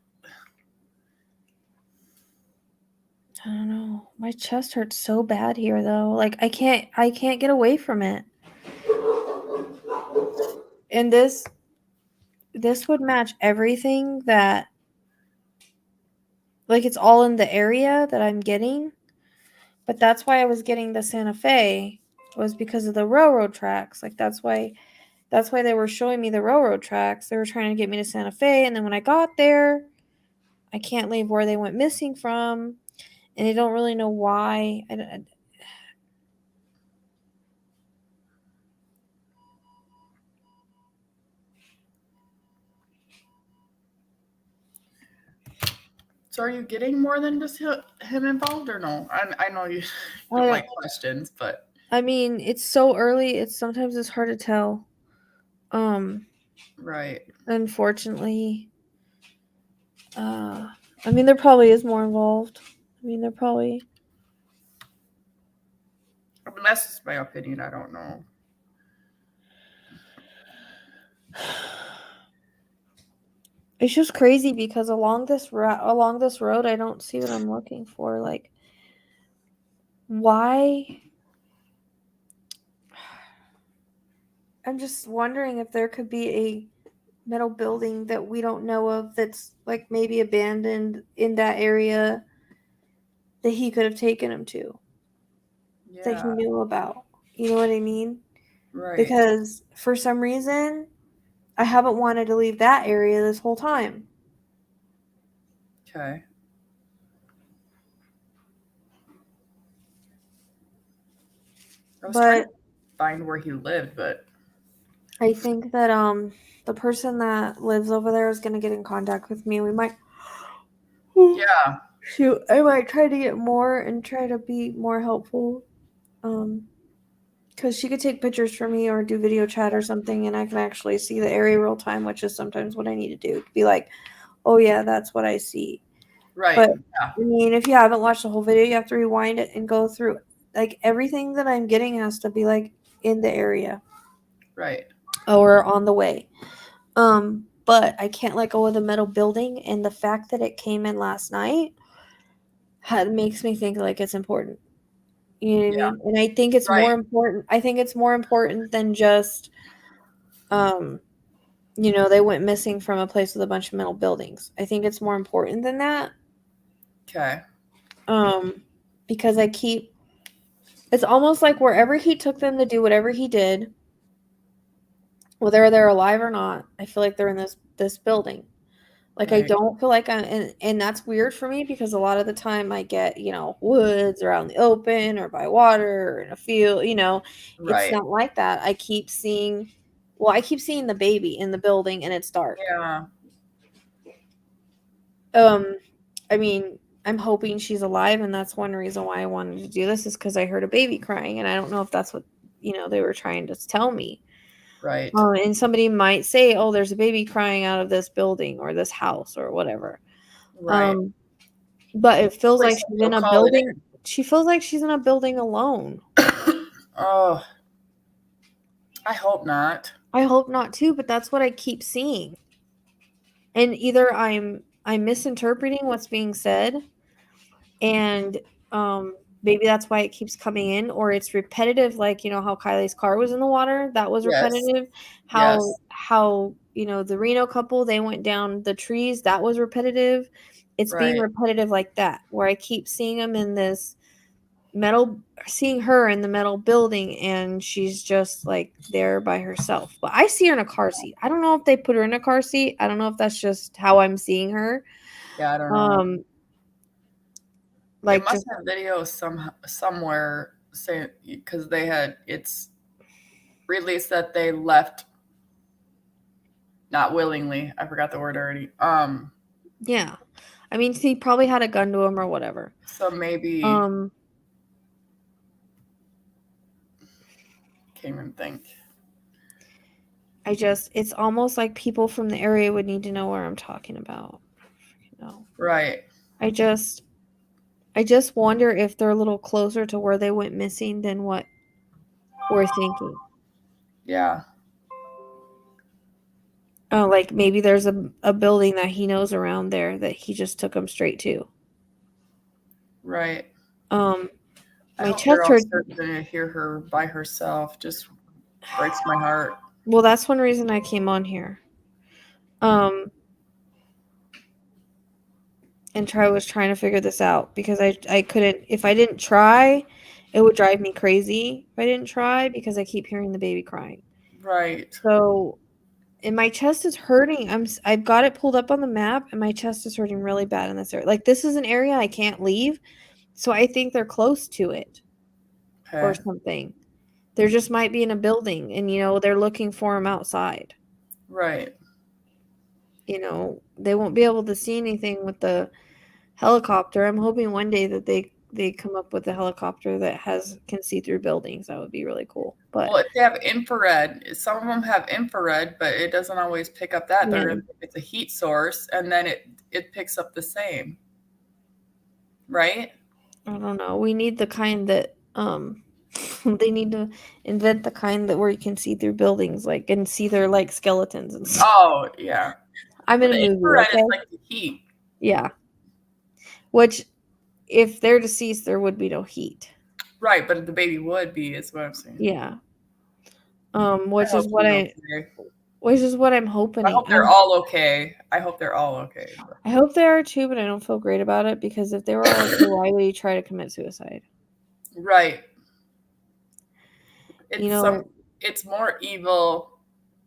I don't know. My chest hurts so bad here though. Like I can't get away from it. And this would match everything that, like, it's all in the area that I'm getting. But that's why I was getting the Santa Fe, was because of the railroad tracks. Like that's why they were showing me the railroad tracks. They were trying to get me to Santa Fe, and then when I got there, I can't leave where they went missing from, and I don't really know why. So are you getting more than just him involved or no? I know you don't like questions, but I mean, it's so early. Sometimes it's hard to tell. Right. Unfortunately. I mean, there probably is more involved. I mean, there probably. I mean, that's just my opinion. I don't know. It's just crazy because along this road, I don't see what I'm looking for. Like, why? I'm just wondering if there could be a metal building that we don't know of that's like maybe abandoned in that area that he could have taken him to, that he Yeah. knew about. You know what I mean? Right. Because for some reason, I haven't wanted to leave that area this whole time. Okay. I was trying to But find where he lived, but I think that the person that lives over there is gonna get in contact with me. We might yeah. shoot. I might try to get more and try to be more helpful. Because she could take pictures for me or do video chat or something, and I can actually see the area real time, which is sometimes what I need to do. To be like, oh yeah, that's what I see. Right. But Yeah. I mean, if you haven't watched the whole video, you have to rewind it and go through. Like everything that I'm getting has to be like in the area Right. or on the way. But I can't let go of the metal building, and the fact that it came in last night makes me think like it's important. You know what I Yeah. mean? And I think it's more Right. important. I think it's more important than just, they went missing from a place with a bunch of metal buildings. I think it's more important than that. Okay. Because it's almost like wherever he took them to do whatever he did, whether they're alive or not, I feel like they're in this building. Like I Right. don't feel like and that's weird for me because a lot of the time I get, woods or out in the open or by water or in a field, it's Right. not like that. I keep seeing the baby in the building and it's dark. Yeah. I mean, I'm hoping she's alive, and that's one reason why I wanted to do this is because I heard a baby crying, and I don't know if that's what they were trying to tell me. Right. And somebody might say, "Oh, there's a baby crying out of this building or this house or whatever." Right. Um, but it feels Hopefully like she's somebody will in a call it building. She feels like she's in a building alone. in. Oh, I hope not. I hope not too, but that's what I keep seeing. And either I'm misinterpreting what's being said, and maybe that's why it keeps coming in, or it's repetitive, like how Kylie's car was in the water, that was Yes. repetitive. how Yes. how the Reno couple, they went down the trees, that was repetitive. It's being Right. repetitive like that, where I keep seeing them in this metal seeing her in the metal building, and she's just like there by herself, but I see her in a car seat. I don't know if they put her in a car seat. I don't know if that's just how I'm seeing her. Yeah, I don't know. um It like must just have videos somewhere saying because it's released that they left not willingly. I forgot the word already. Yeah. I mean, he probably had a gun to him or whatever. So maybe Um, can't even think. it's almost like people from the area would need to know where I'm talking about. No. Right. I just wonder if they're a little closer to where they went missing than what we're thinking. Yeah. Oh, like maybe there's a building that he knows around there that he just took them straight to. Right. Um, I my hope they're chest all hurt. starting to hear her by herself. Just breaks my heart. Well, that's one reason I came on here. Um, and was trying to figure this out because I couldn't. If I didn't try, it would drive me crazy if I didn't try because I keep hearing the baby crying. Right. So, and my chest is hurting. I've got it pulled up on the map, and my chest is hurting really bad in this area. Like this is an area I can't leave, so I think they're close to it or Okay. something. There just might be in a building, and they're looking for him outside. Right. They won't be able to see anything with the helicopter. I'm hoping one day that they come up with a helicopter that can see through buildings. That would be really cool. But Well, if they have infrared, some of them have infrared, but it doesn't always pick up that. yeah, It's a heat source, and then it picks up the same. Right? I don't know. We need the kind that they need to invent the kind that where you can see through buildings, like and see their like skeletons and stuff. Oh, yeah. I'm Well, in a the movie, infrared is okay? like the heat. Yeah. Which, if they're deceased, there would be no heat. Right, but the baby would be, is what I'm saying. Yeah. I Which is hope what she's okay. which is what I'm hoping. I hope they're all okay. I hope they're all okay. But. I hope they are too, but I don't feel great about it because if they were all okay, why would he try to commit suicide? Right. You know, it's more evil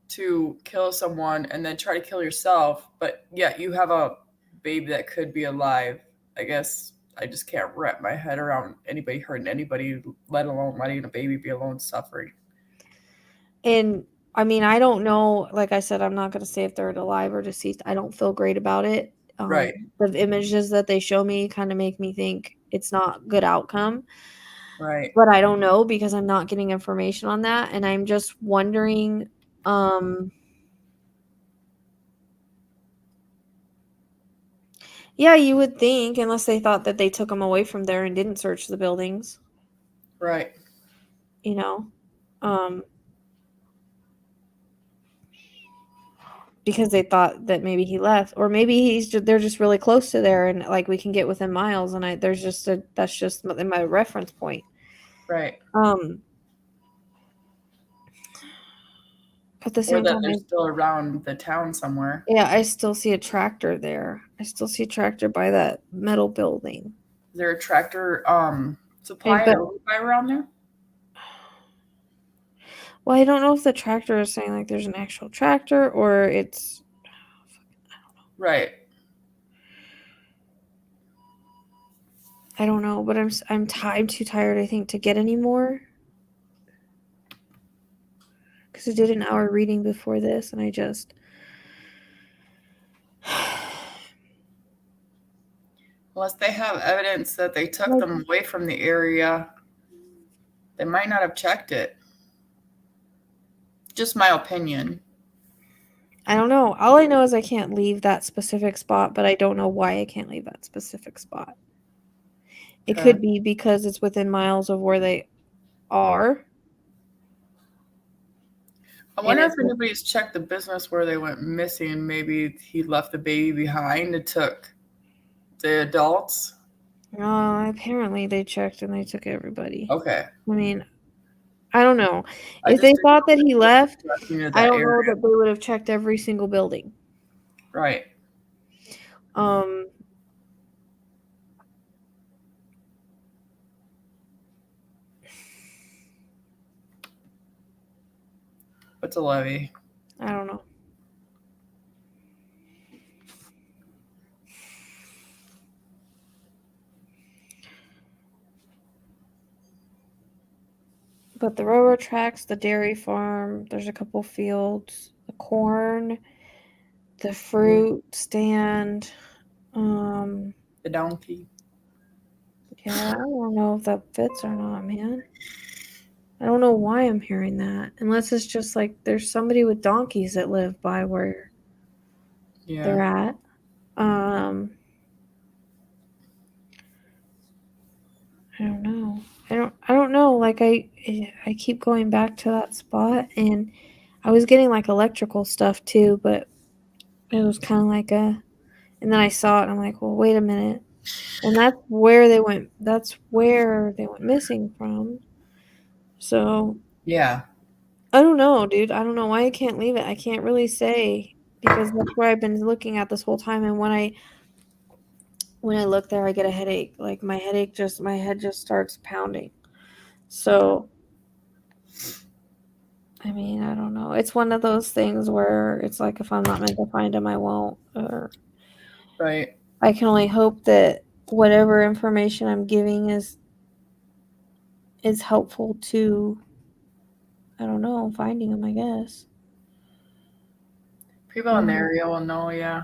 to kill someone and then try to kill yourself, but yet you have a baby that could be alive. I guess I just can't wrap my head around anybody hurting anybody, let alone letting a baby be alone suffering. and I mean, I don't know. Like I said, I'm not going to say if they're alive or deceased. I don't feel great about it. Right. The images that they show me kind of make me think it's not good outcome. Right. But I don't know because I'm not getting information on that, and I'm just wondering. Yeah, you would think, unless they thought that they took them away from there and didn't search the buildings. Right. You know, because they thought that maybe he left, or maybe they're just really close to there, and like we can get within miles. And that's just my reference point. Right. At the Or same that time, they're still around the town somewhere. yeah, I still see a tractor there. I still see a tractor by that metal building. Is there a tractor supply But around there? well, I don't know if the tractor is saying like there's an actual tractor or it's Right. I don't know, but I'm too tired I think to get any more. Cuz I did an hour reading before this and I just Unless they have evidence that they took them away from the area, they might not have checked it. Just my opinion. I don't know. All I know is I can't leave that specific spot, but I don't know why I can't leave that specific spot. It could be because it's within miles of where they are. I wonder if anybody's checked the business where they went missing. Maybe he left the baby behind and took the adults. Apparently they checked and they took everybody. Okay. I mean, I don't know. If they thought that he left, I don't know that they would have checked every single building. Right. What's a levy? I don't know. But the railroad tracks, the dairy farm, there's a couple fields, the corn, the fruit stand, the donkey. Yeah, I don't know if that fits or not, man. I don't know why I'm hearing that. Unless it's just like there's somebody with donkeys that live by where they're at. I don't know. I don't know. Like I keep going back to that spot and I was getting like electrical stuff too, but it was kind of like and then I saw it and I'm like, well, wait a minute. And that's where they went missing from. So yeah. I don't know, dude. I don't know why I can't leave it. I can't really say because that's where I've been looking at this whole time. And when I look there, I get a headache. Like my head just starts pounding. So, I mean, I don't know. It's one of those things where it's like if I'm not meant to find him, I won't. Or right. I can only hope that whatever information I'm giving is helpful to, I don't know, finding him, I guess. People in the area will know, yeah.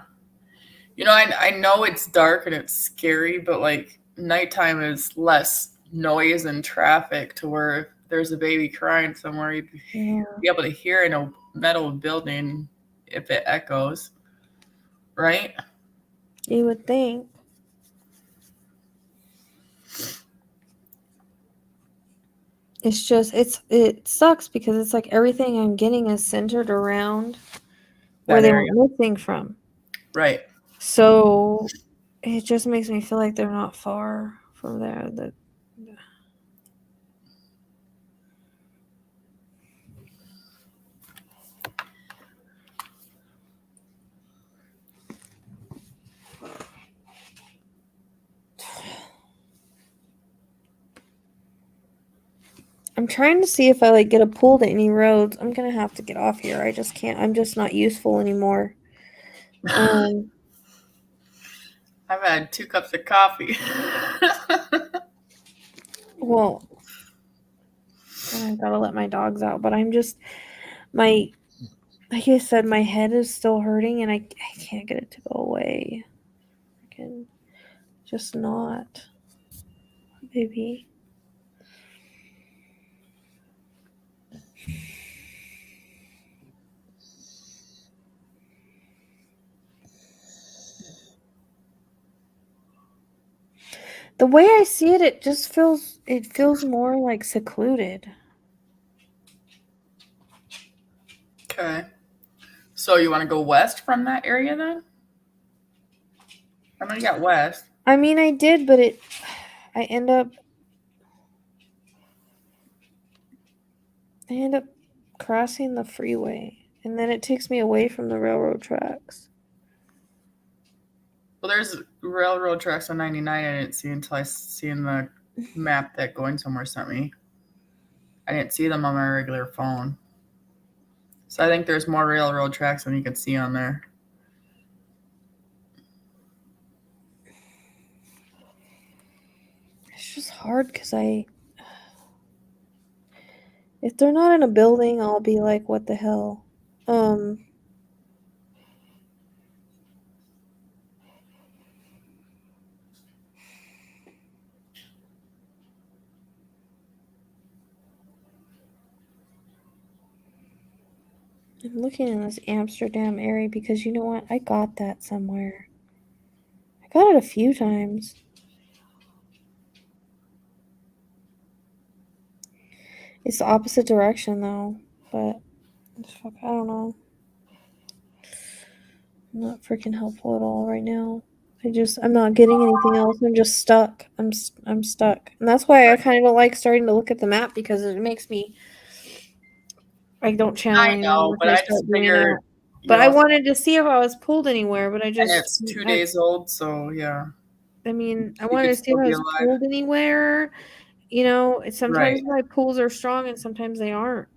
You know, I know it's dark and it's scary, but like nighttime is less noise and traffic to where if there's a baby crying somewhere, you'd be able to hear in a metal building if it echoes. Right? You would think. It's just it sucks because it's like everything I'm getting is centered around where they went missing from. Right. So it just makes me feel like they're not far from there. I'm trying to see if I like get a pull to any roads. I'm gonna have to get off here. I just can't. I'm just not useful anymore. I've had 2 cups of coffee. Well, I've got to let my dogs out, but I'm just like I said, my head is still hurting, and I can't get it to go away. I can just not, baby. The way I see it, it just feels more like secluded. Okay. So you want to go west from that area then? I'm gonna get west. I mean, I did, but I end up crossing the freeway, and then it takes me away from the railroad tracks. Well, there's railroad tracks on 99 I didn't see until I seen the map that Going Somewhere sent me. I didn't see them on my regular phone. So I think there's more railroad tracks than you can see on there. It's just hard because if they're not in a building, I'll be like, what the hell? I'm looking in this Amsterdam area because you know what? I got that somewhere. I got it a few times. It's the opposite direction though, but I don't know. I'm not freaking helpful at all right now. I'm not getting anything else. I'm just stuck. I'm stuck. And that's why I kind of don't like starting to look at the map because it makes me I don't channel I anymore know, if but I I start just doing figured, that. But I wanted to see if I was pulled anywhere, but and it's 2 days old, so yeah. I mean, I You wanted could to see if still I be was alive. pulled anywhere. You know, sometimes Right. my pulls are strong and sometimes they aren't.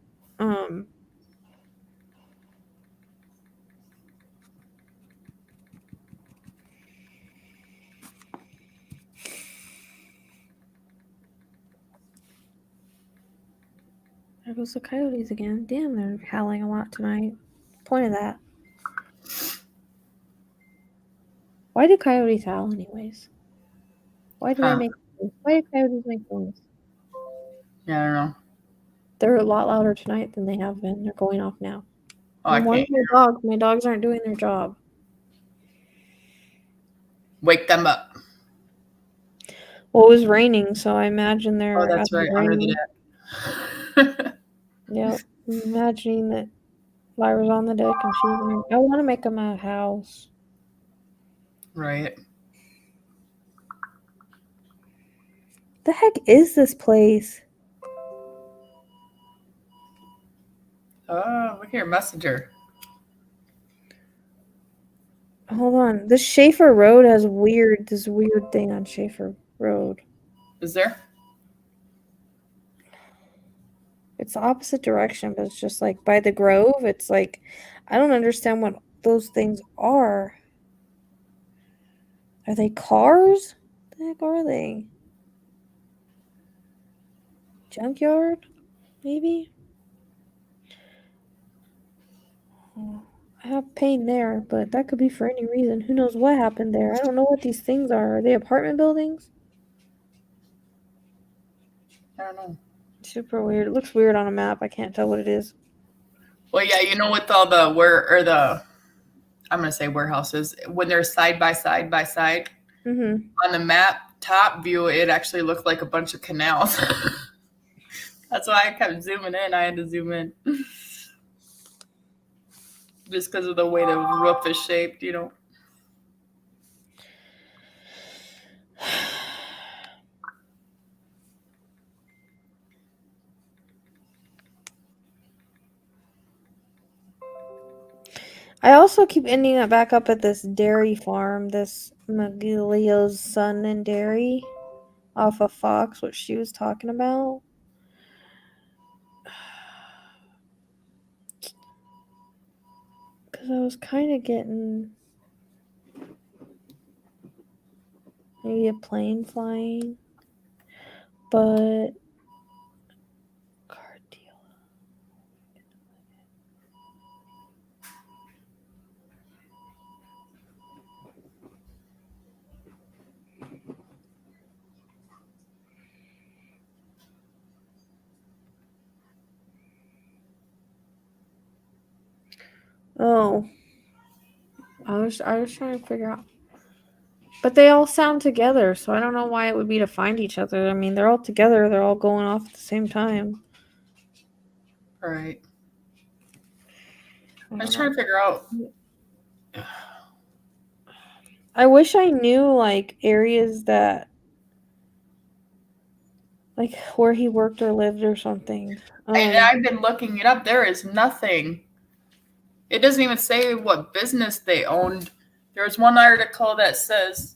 There goes the coyotes again. Damn, they're howling a lot tonight. Point of that. Why do coyotes howl anyways? Why do coyotes make noise? Yeah, I don't know. They're a lot louder tonight than they have been. They're going off now. Oh, I I'm one can't of my dogs. My dogs aren't doing their job. wake them up. Well, it was raining, so I imagine Oh, they're out that's of the right, under the rain. deck. Yep. I'm imagining that Lyra's on the deck and I want to make them a house. Right. The heck is this place? Oh, look here, messenger. Hold on. This Schaefer Road has this weird thing on Schaefer Road. Is there? It's the opposite direction, but it's just like by the Grove. It's like, I don't understand what those things are. Are they cars? What the heck are they? Junkyard? Maybe? Oh, I have pain there, but that could be for any reason. Who knows what happened there? I don't know what these things are. Are they apartment buildings? I don't know. Super weird. It looks weird on a map. I can't tell what it is. Well, yeah, you know, with all I'm gonna say warehouses, when they're side by side Mm-hmm. on the map top view, it actually looked like a bunch of canals. That's why I kept zooming in. I had to zoom in just because of the way the roof is shaped, you know. I also keep ending up back up at this dairy farm, this Magilio's Son and Dairy off of Fox, what she was talking about. Because I was kind of getting maybe a plane flying, but card deal. Oh, I was trying to figure out. But they all sound together, so I don't know why it would be to find each other. I mean, they're all together. They're all going off at the same time. Right. I I was don't trying know. to figure out. I wish I knew like areas that like where he worked or lived or something. And I've been looking it up. There is nothing. It doesn't even say what business they owned. There's one article that says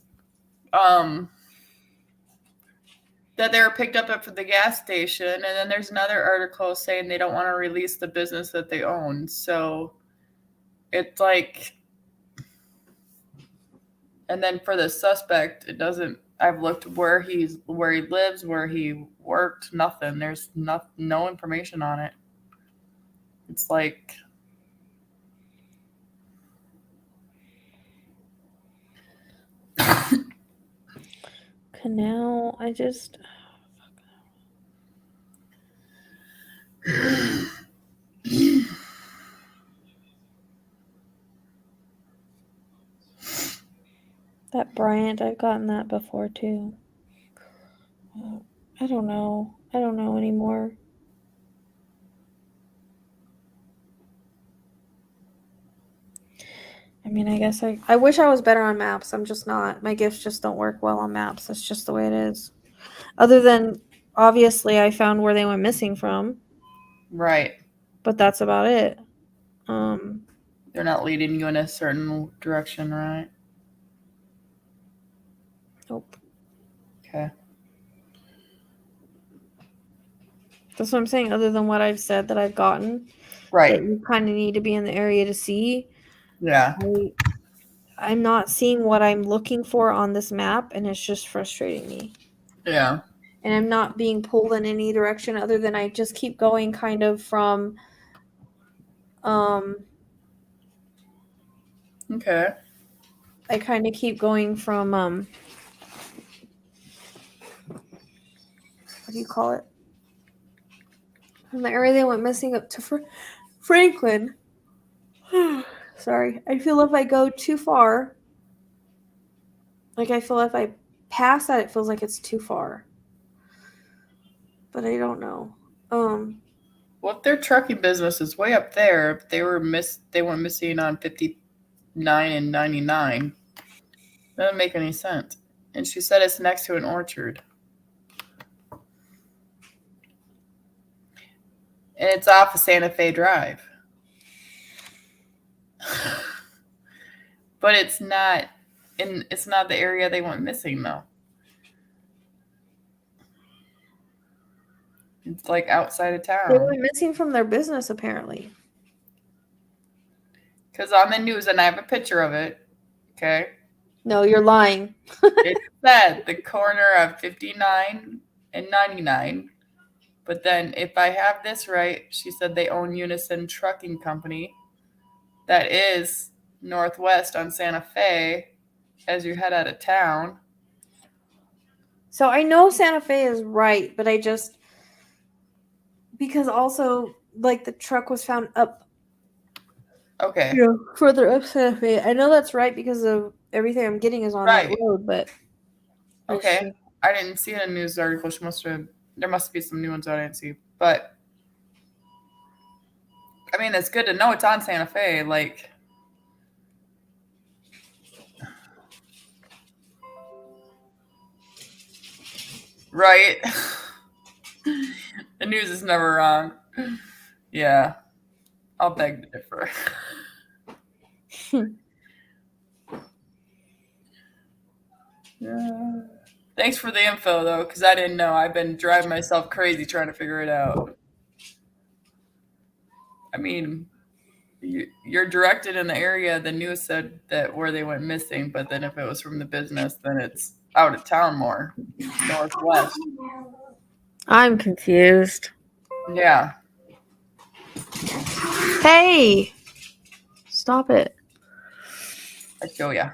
that they were picked up at the gas station, and then there's another article saying they don't want to release the business that they own. So it's like, and then for the suspect, it doesn't. I've looked where he lives, where he worked. Nothing. There's no information on it. It's like. Canal. I just. That Bryant, I've gotten that before too. I don't know. I don't know anymore. I mean, I guess I wish I was better on maps. I'm just not. My gifts just don't work well on maps. That's just the way it is. Other than, obviously, I found where they went missing from. Right. But that's about it. They're not leading you in a certain direction, right? Nope. Okay. That's what I'm saying. Other than what I've said that I've gotten, Right. that you kind of need to be in the area to see. Yeah. I'm not seeing what I'm looking for on this map, and it's just frustrating me. Yeah. And I'm not being pulled in any direction other than I just keep going kind of from Okay. I kind of keep going from what do you call it? From the area they went missing up to Franklin. Sorry. I feel if I go too far, like I feel if I pass that, it feels like it's too far. But I don't know. Well, if their trucking business is way up there, if they went missing on 59 and 99. Doesn't make any sense. And she said it's next to an orchard. And it's off of Santa Fe Drive. But it's not the area they went missing though. It's like outside of They town. went missing from their business apparently. Because on the news, and I have a picture of it, okay? No, you're lying. It said the corner of 59 and 99. But then if I have this right, she said they own Unison Trucking Company. That is northwest on Santa Fe as you head out of town. So I know Santa Fe is right, but I just because also like the truck was found up Okay. further up Santa Fe. I know that's right because of everything I'm getting is on that Right. road, but Okay. I didn't see it in a news article. There must be some new ones I didn't see. But I mean, it's good to know it's on Santa Fe. Like, right? The news is never wrong. Yeah. I'll beg to differ. Yeah. Thanks for the info, though, because I didn't know. I've been driving myself crazy trying to figure it out. I mean, you're directed in the area the news said that where they went missing, but then if it was from the business, then it's out of town more, northwest. I'm confused. Yeah. Hey! Stop it. I show ya.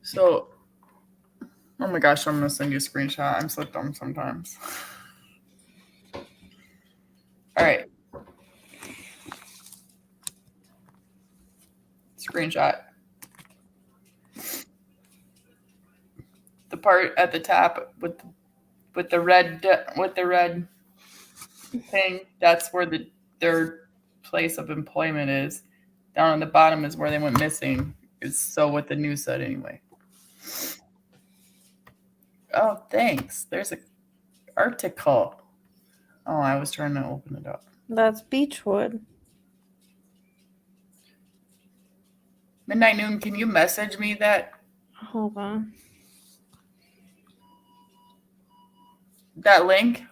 So, oh my gosh, I'm gonna send you a screenshot. I'm so dumb sometimes. All right. Screenshot. The part at the top with the red thing, that's where their place of employment is. Down on the bottom is where they went missing. Is so what the news said anyway. Oh, thanks. There's an article. Oh, I was trying to open it up. That's Beechwood. Midnight Noon, can you message me that Hold on. link?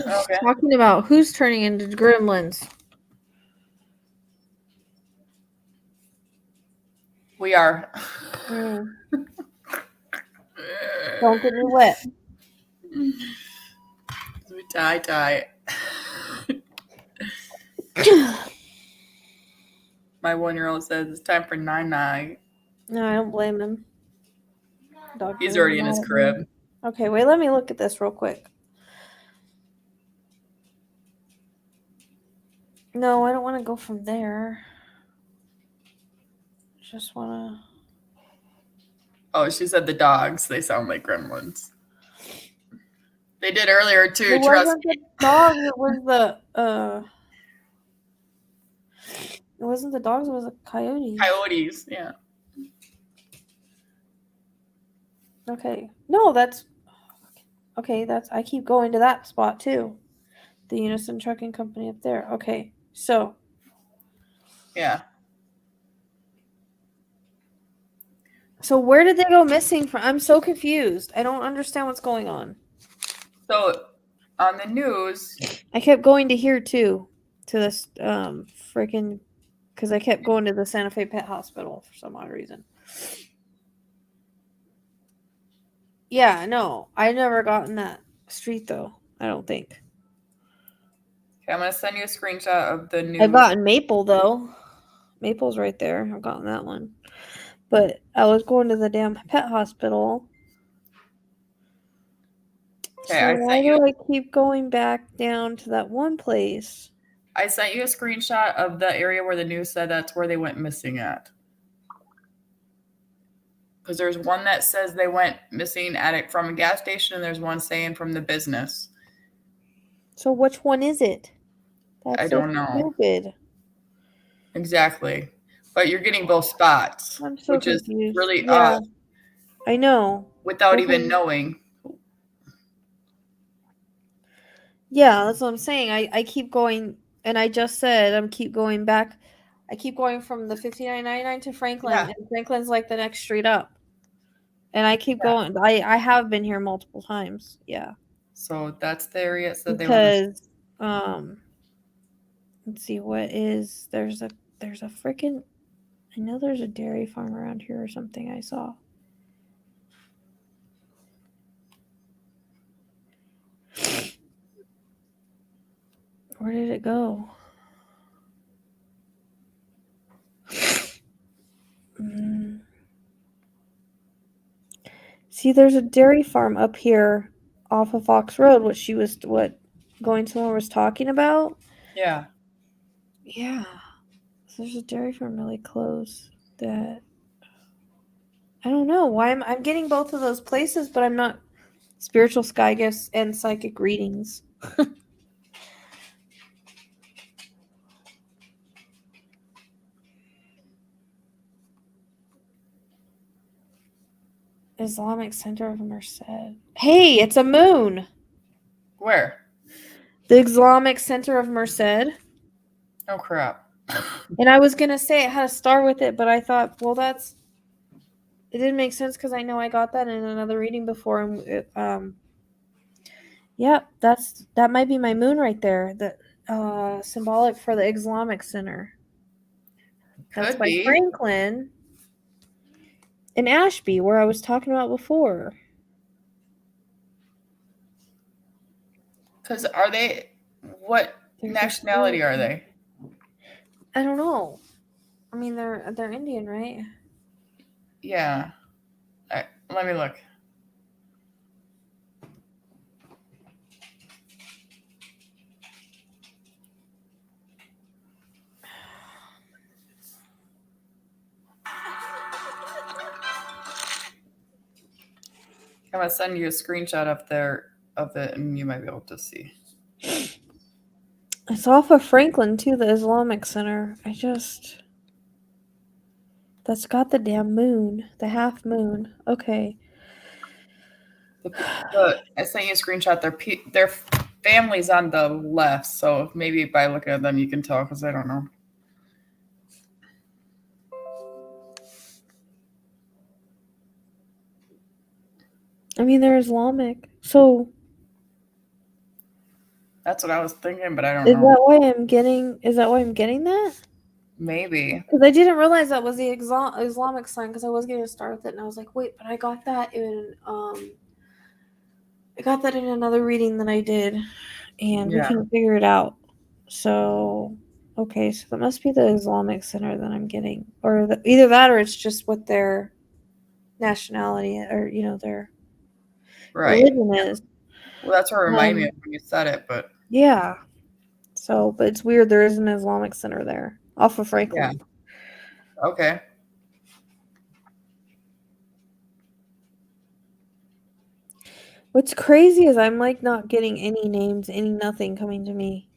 Okay. Talking about who's turning into gremlins. We are. Don't get me wet. tie. My 1-year-old says it's time for night. No, I don't blame him. He's already in his crib. Okay, wait, let me look at this real quick. No, I don't want to go from there. Just want to... Oh, she said the dogs. They sound like gremlins. They did earlier too. It wasn't the dogs. It was the It wasn't the dogs. It was the coyotes. Coyotes, yeah. Okay. No, that's okay. I keep going to that spot too. The Unison Trucking Company up there. Okay, so yeah. So where did they go missing from? I'm so confused. I don't understand what's going on. So on the news, I kept going to here too, to this freaking, because I kept going to the Santa Fe Pet Hospital for some odd reason. Yeah, no, I never got in that street though. I don't think. Okay, I'm gonna send you a screenshot of the news. I've gotten Maple though. Maple's right there. I've gotten that one. But I was going to the damn pet hospital. Okay, So why do I keep going back down to that one place? I sent you a screenshot of the area where the news said that's where they went missing at. Because there's one that says they went missing at it from a gas station, and there's one saying from the business. So which one is it? I don't know. Stupid. Exactly. But you're getting both spots, I'm so which confused. is really odd. I know. Without even knowing. Yeah, that's what I'm saying. I keep going, and I just said I'm keep going back. I keep going from the 5999 to Franklin, and Franklin's like the next street up. And I keep going. I have been here multiple times. Yeah. So that's the area that they were. Because let's see what is there's a freaking, I know there's a dairy farm around here or something I saw. Where did it go? See, there's a dairy farm up here off of Fox Road, what going somewhere was talking about. Yeah. Yeah. So there's a dairy farm really close that I don't know why I'm getting both of those places, but I'm not. Spiritual sky gifts and psychic readings. Islamic Center of Merced. Hey, it's a moon. Where? The Islamic Center of Merced. Oh crap. And I was gonna say it had a star with it, but I thought, well, it didn't make sense because I know I got that in another reading before, and yeah, that might be my moon right there. That symbolic for the Islamic Center. That's Could by be. Franklin in Ashby, where I was talking about before. Because are they, what There's this nationality are they? I don't know. I mean, they're Indian, right? Yeah. Let me look. I'm gonna send you a screenshot of it, and you might be able to see. It's off of Franklin too, the Islamic Center. That's got the damn moon, the half moon. Okay. I sent you a screenshot. Their family's on the left, so maybe by looking at them you can tell. Because I don't know. I mean, they're Islamic. So That's what I was thinking, but I don't is know. that why I'm getting that? Maybe. Because I didn't realize that was the Islamic sign because I was going to start with it and I was like, wait, but I got that in another reading that I did and we Yeah. couldn't figure it out. So okay, so that must be the Islamic Center that I'm getting, or either that or it's just what their nationality or their Right. religion is. Well, that's what reminded me Um, of when you said it, but yeah. So, but it's weird. There is an Islamic Center there off of yeah. Franklin. Okay. What's crazy is I'm like not getting any names, any nothing coming to me.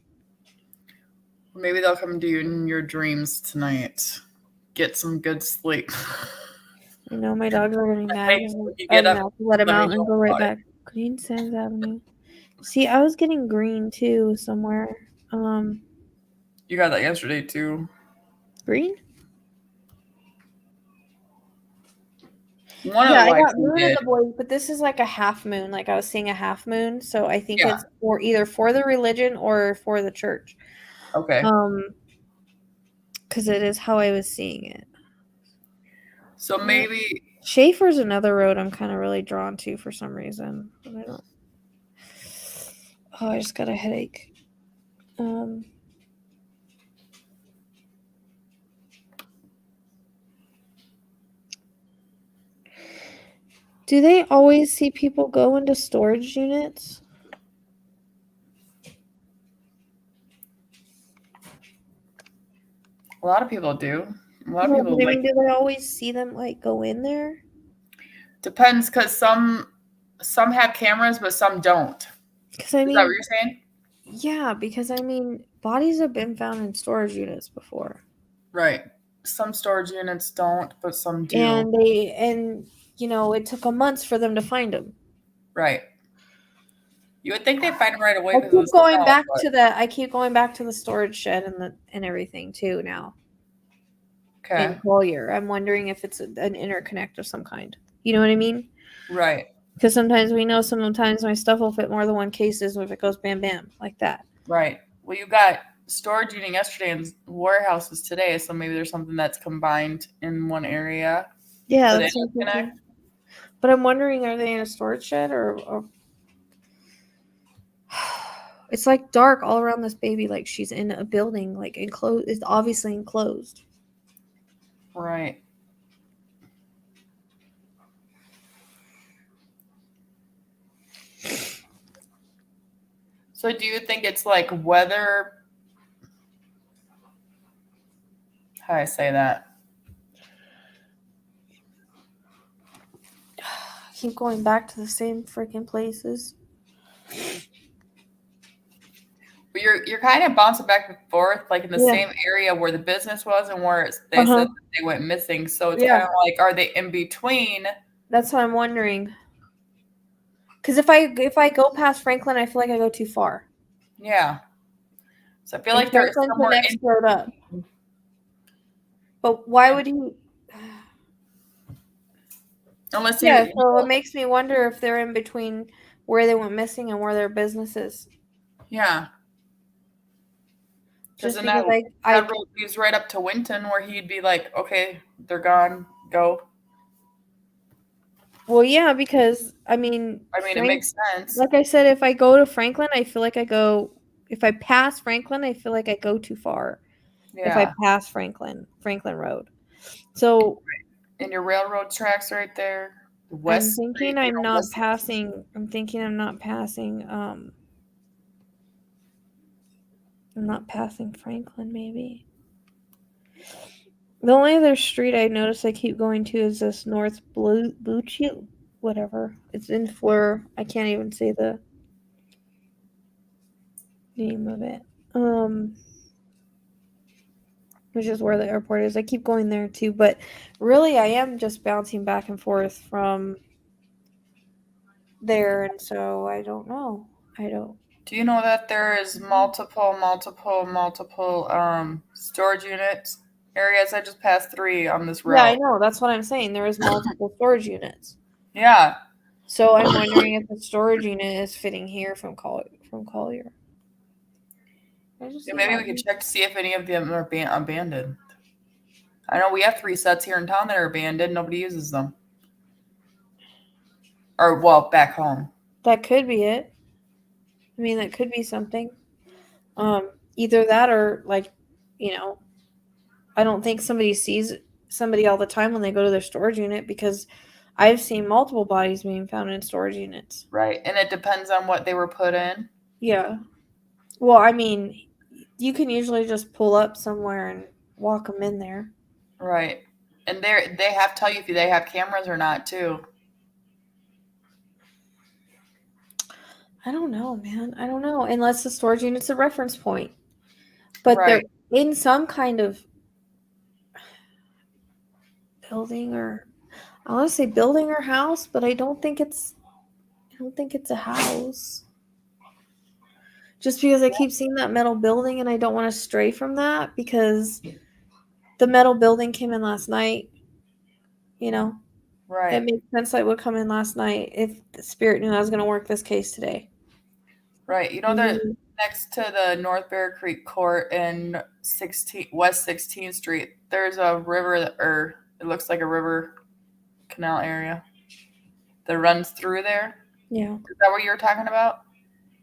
Maybe they'll come to you in your dreams tonight. Get some good sleep. You know, my dogs are getting mad. Hey, when you I'm get gonna up, have to let him let me out and know go right about it. back. Green Sands Avenue. See, I was getting green too somewhere. You got that yesterday too. Green? One of Yeah, the I wives got we moon in did. the boys, but this is like a half moon. Like I was seeing a half moon, so I think Yeah. it's either for the religion or for the church. Okay. Because it is how I was seeing it. So maybe Schaefer's another road I'm kind of really drawn to for some reason. But I don't. Oh, I just got a headache. Do they always see people go into storage units? a lot of people do. A lot of No, people but I like mean, do they always see them like go in there? depends because some have cameras, but some don't. Because I Is that what mean, you're saying? yeah, because I mean, bodies have been found in storage units before, Right. Some storage units don't, but some do. and it took a month for them to find them. Right. You would think they'd find them right away I because of keep the going smell, back but to the storage shed and everything too now in okay. Collier. I'm wondering if it's an interconnect of some kind. You know what I mean? Right. Because sometimes we know sometimes my stuff will fit more than one cases if it goes bam bam like that. Right. Well, you got storage unit yesterday and warehouses today, so maybe there's something that's combined in one area. Yeah, So they that's what I'm interconnect. thinking. But I'm wondering, are they in a storage shed or it's like dark all around this baby, like she's in a building, like enclosed. It's obviously enclosed. Right. So do you think it's like weather? How do I say that? I keep going back to the same freaking places. You're kind of bouncing back and forth, like in the Yeah. same area where the business was and where they Uh-huh. said that they went missing. So it's Yeah. kind of like, are they in between? That's what I'm wondering. Because if I go past Franklin, I feel like I go too far. Yeah. So I feel And like they're Franklin's the somewhere next in road up. But why would he? Unless Yeah, he, so it makes me wonder if they're in between where they went missing and where their business is. yeah. Because Just then because that road leads right up to Winton, where he'd be like, okay, they're gone, go. well, yeah, because I mean, I mean, it makes sense. like I said, if I go to Franklin, I feel like I go. If I pass Franklin, I feel like I go too far. If I Yeah. pass Franklin Road. So And your railroad tracks right there. I'm West thinking Street, I'm not West. passing. I'm thinking I'm not passing. I'm not passing Franklin. Maybe the only other street I notice I keep going to is this North Blue Bucci, whatever. It's in Fleur. I can't even say the name of it. Which is where the airport is. I keep going there too, but really I am just bouncing back and forth from there, and so I don't know. I don't. Do you know that there is multiple storage units areas? I just passed 3 on this Yeah, I route. know. That's what I'm saying. There is multiple storage units. Yeah. So I'm wondering if the storage unit is fitting here from Collier. I just Yeah, see maybe all we could these. check to see if any of them are abandoned. I know we have 3 sets here in town that are abandoned. Nobody uses them. Or, well, back home. That could be it. I mean, that could be something. Either that or like, you know, I don't think somebody sees somebody all the time when they go to their storage unit because I've seen multiple bodies being found in storage units. Right. And it depends on what they were put in. Yeah. Well, I mean, you can usually just pull up somewhere and walk them in there. Right. And they have to tell you if they have cameras or not, too. I don't know, man. I don't know. Unless the storage unit's a reference point. But they're Right. in some kind of building or I want to say building or house, but I don't think it's a house. Just because I keep seeing that metal building and I don't want to stray from that because the metal building came in last night, you know. It Right. makes sense that it would come in last night if the spirit knew I was going to work this case today. Right. You know that Mhm. next to the North Bear Creek Court and West 16th Street, there's a river or it looks like a river canal area that runs through there. Yeah. Is that what you were talking about?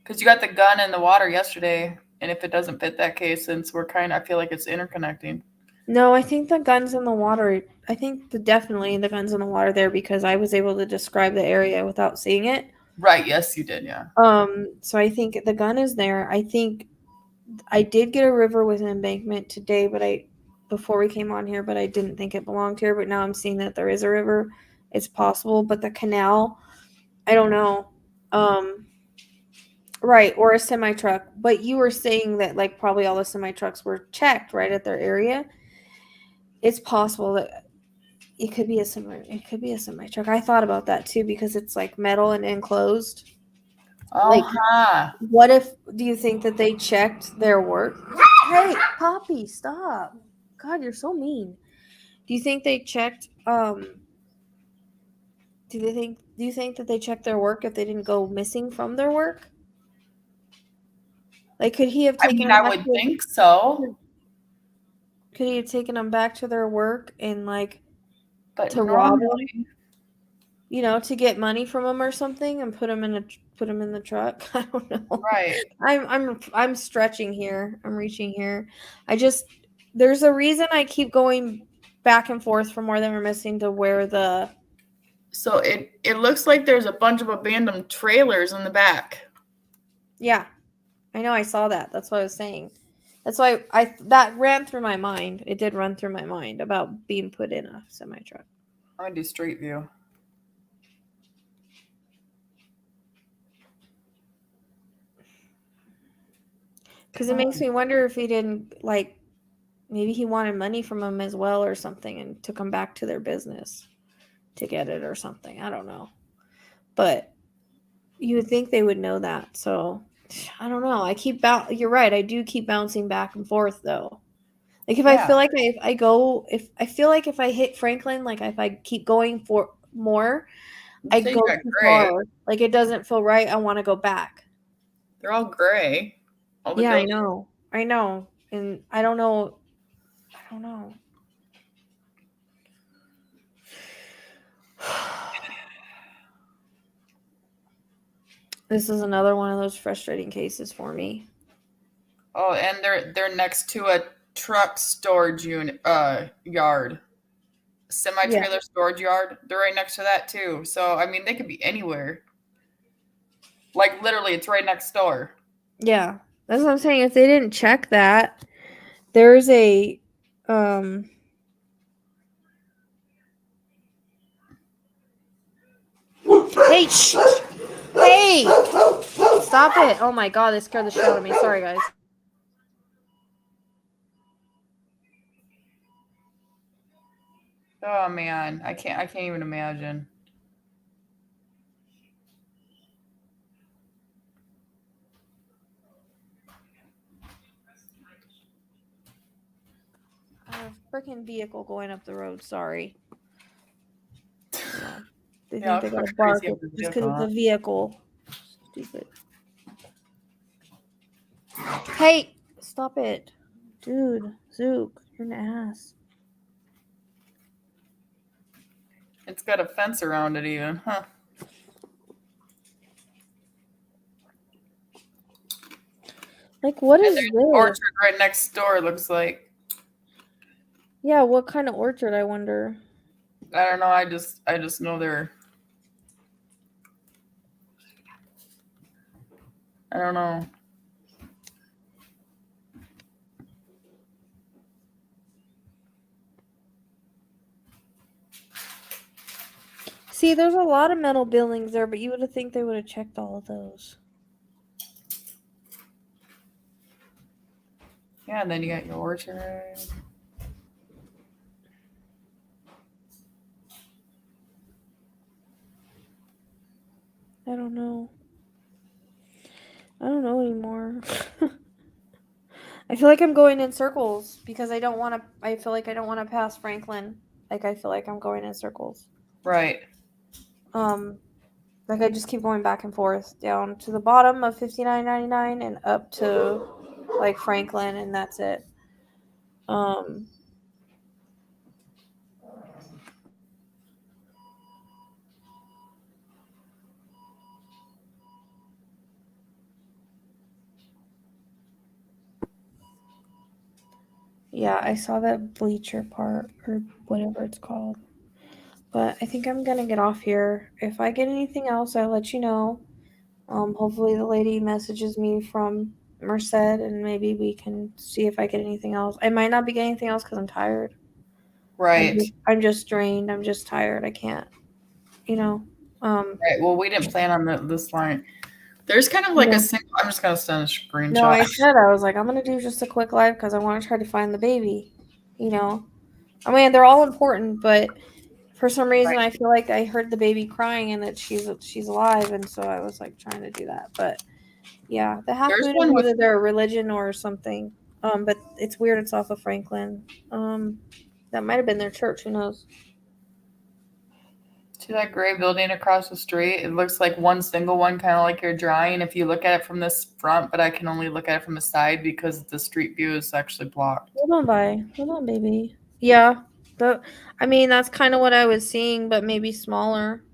Because you got the gun in the water yesterday, and if it doesn't fit that case, since I feel like it's interconnecting. No, I think the gun's in the water. I think definitely the gun's in the water there because I was able to describe the area without seeing it. Right. Yes, you did. Yeah. So I think the gun is there. I think I did get a river with an embankment today, but before we came on here, but I didn't think it belonged here. But now I'm seeing that there is a river. It's possible, but the canal, I don't know. Right, or a semi truck. But you were saying that like probably all the semi trucks were checked right at their area. It's possible that it could be a semi truck. I thought about that too because it's like metal and enclosed. Oh, Like huh. what if do you think that they checked their work? Hey, Poppy, stop. God, you're so mean. Do you think they checked do you think that they checked their work if they didn't go missing from their work? Like could he have I taken mean, them I back would think so, could he have taken them back to their work and like but to rob them, normally, to get money from them or something and put them in the truck? I don't know. right. I'm stretching here. I'm reaching here. I just there's a reason I keep going back and forth from where they were missing to where the So it looks like there's a bunch of abandoned trailers in the back. yeah. I know I saw that. That's what I was saying. That's why I that ran through my mind. It did run through my mind about being put in a semi truck. I'm gonna do street view. Because it makes me wonder if he didn't like maybe he wanted money from them as well or something and took them back to their business to get it or something. I don't know. But you would think they would know that. So I don't know. You're right. I do keep bouncing back and forth though. Like if I feel like if I hit Franklin, like if I keep going for more, I So you go got too gray. far. Like it doesn't feel right. I want to go back. They're all gray. All the Yeah, I buildings. know. And I don't know. I don't know. This is another one of those frustrating cases for me. Oh, and they're next to a truck storage yard. Semi-trailer storage yard. They're right next to that too. So I mean they could be anywhere. Like literally it's right next door. Yeah. That's what I'm saying. If they didn't check that, there's a Hey, shh. Hey! Stop it. Oh my god, they scared the shit out of me. Sorry, guys. Oh man, I can't even imagine. A freaking vehicle going up the road. Sorry. Yeah. They Yeah, think they how gotta bark crazy of a just because it's vehicle. a vehicle. Stupid. Hey! Stop it. Dude, Zook, you're an ass. It's got a fence around it even, huh? Like, what And is there's this? an orchard right next door, looks like. Yeah, what kind of orchard, I wonder? I don't know, I just know they're I don't know. See, there's a lot of metal buildings there, but you would have think they would have checked all of those. Yeah, and then you got your orchard. I don't know. I don't know anymore. I feel like I'm going in circles because I feel like I don't want to pass Franklin. Like I feel like I'm going in circles. Right. Like I just keep going back and forth down to the bottom of 59.99 and up to like Franklin, and that's it. Yeah, I saw that bleacher part or whatever it's called. But I think I'm gonna get off here. If I get anything else, I'll let you know. Hopefully the lady messages me from Merced and maybe we can see if I get anything else. I might not be getting anything else because I'm tired. Right. I'm just drained. I'm just tired. I can't, you know. Right. Well, we didn't plan on this line. There's kind of like Yeah. a single. I'm just gonna send a No, I screenshot. said I was like, I'm gonna do just a quick live because I want to try to find the baby. You know, I mean, they're all important, but for some reason, Right. I feel like I heard the baby crying and that she's alive, and so I was like trying to do that. But yeah, the half There's moon is one with. either their religion or something. But it's weird. It's off of Franklin. That might have been their church. Who knows? See that gray building across the street? It looks like one single one, kind of like you're drawing. If you look at it from this front, but I can only look at it from the side because the street view is actually blocked. Hold on, baby. Yeah, I mean that's kind of what I was seeing, but maybe smaller.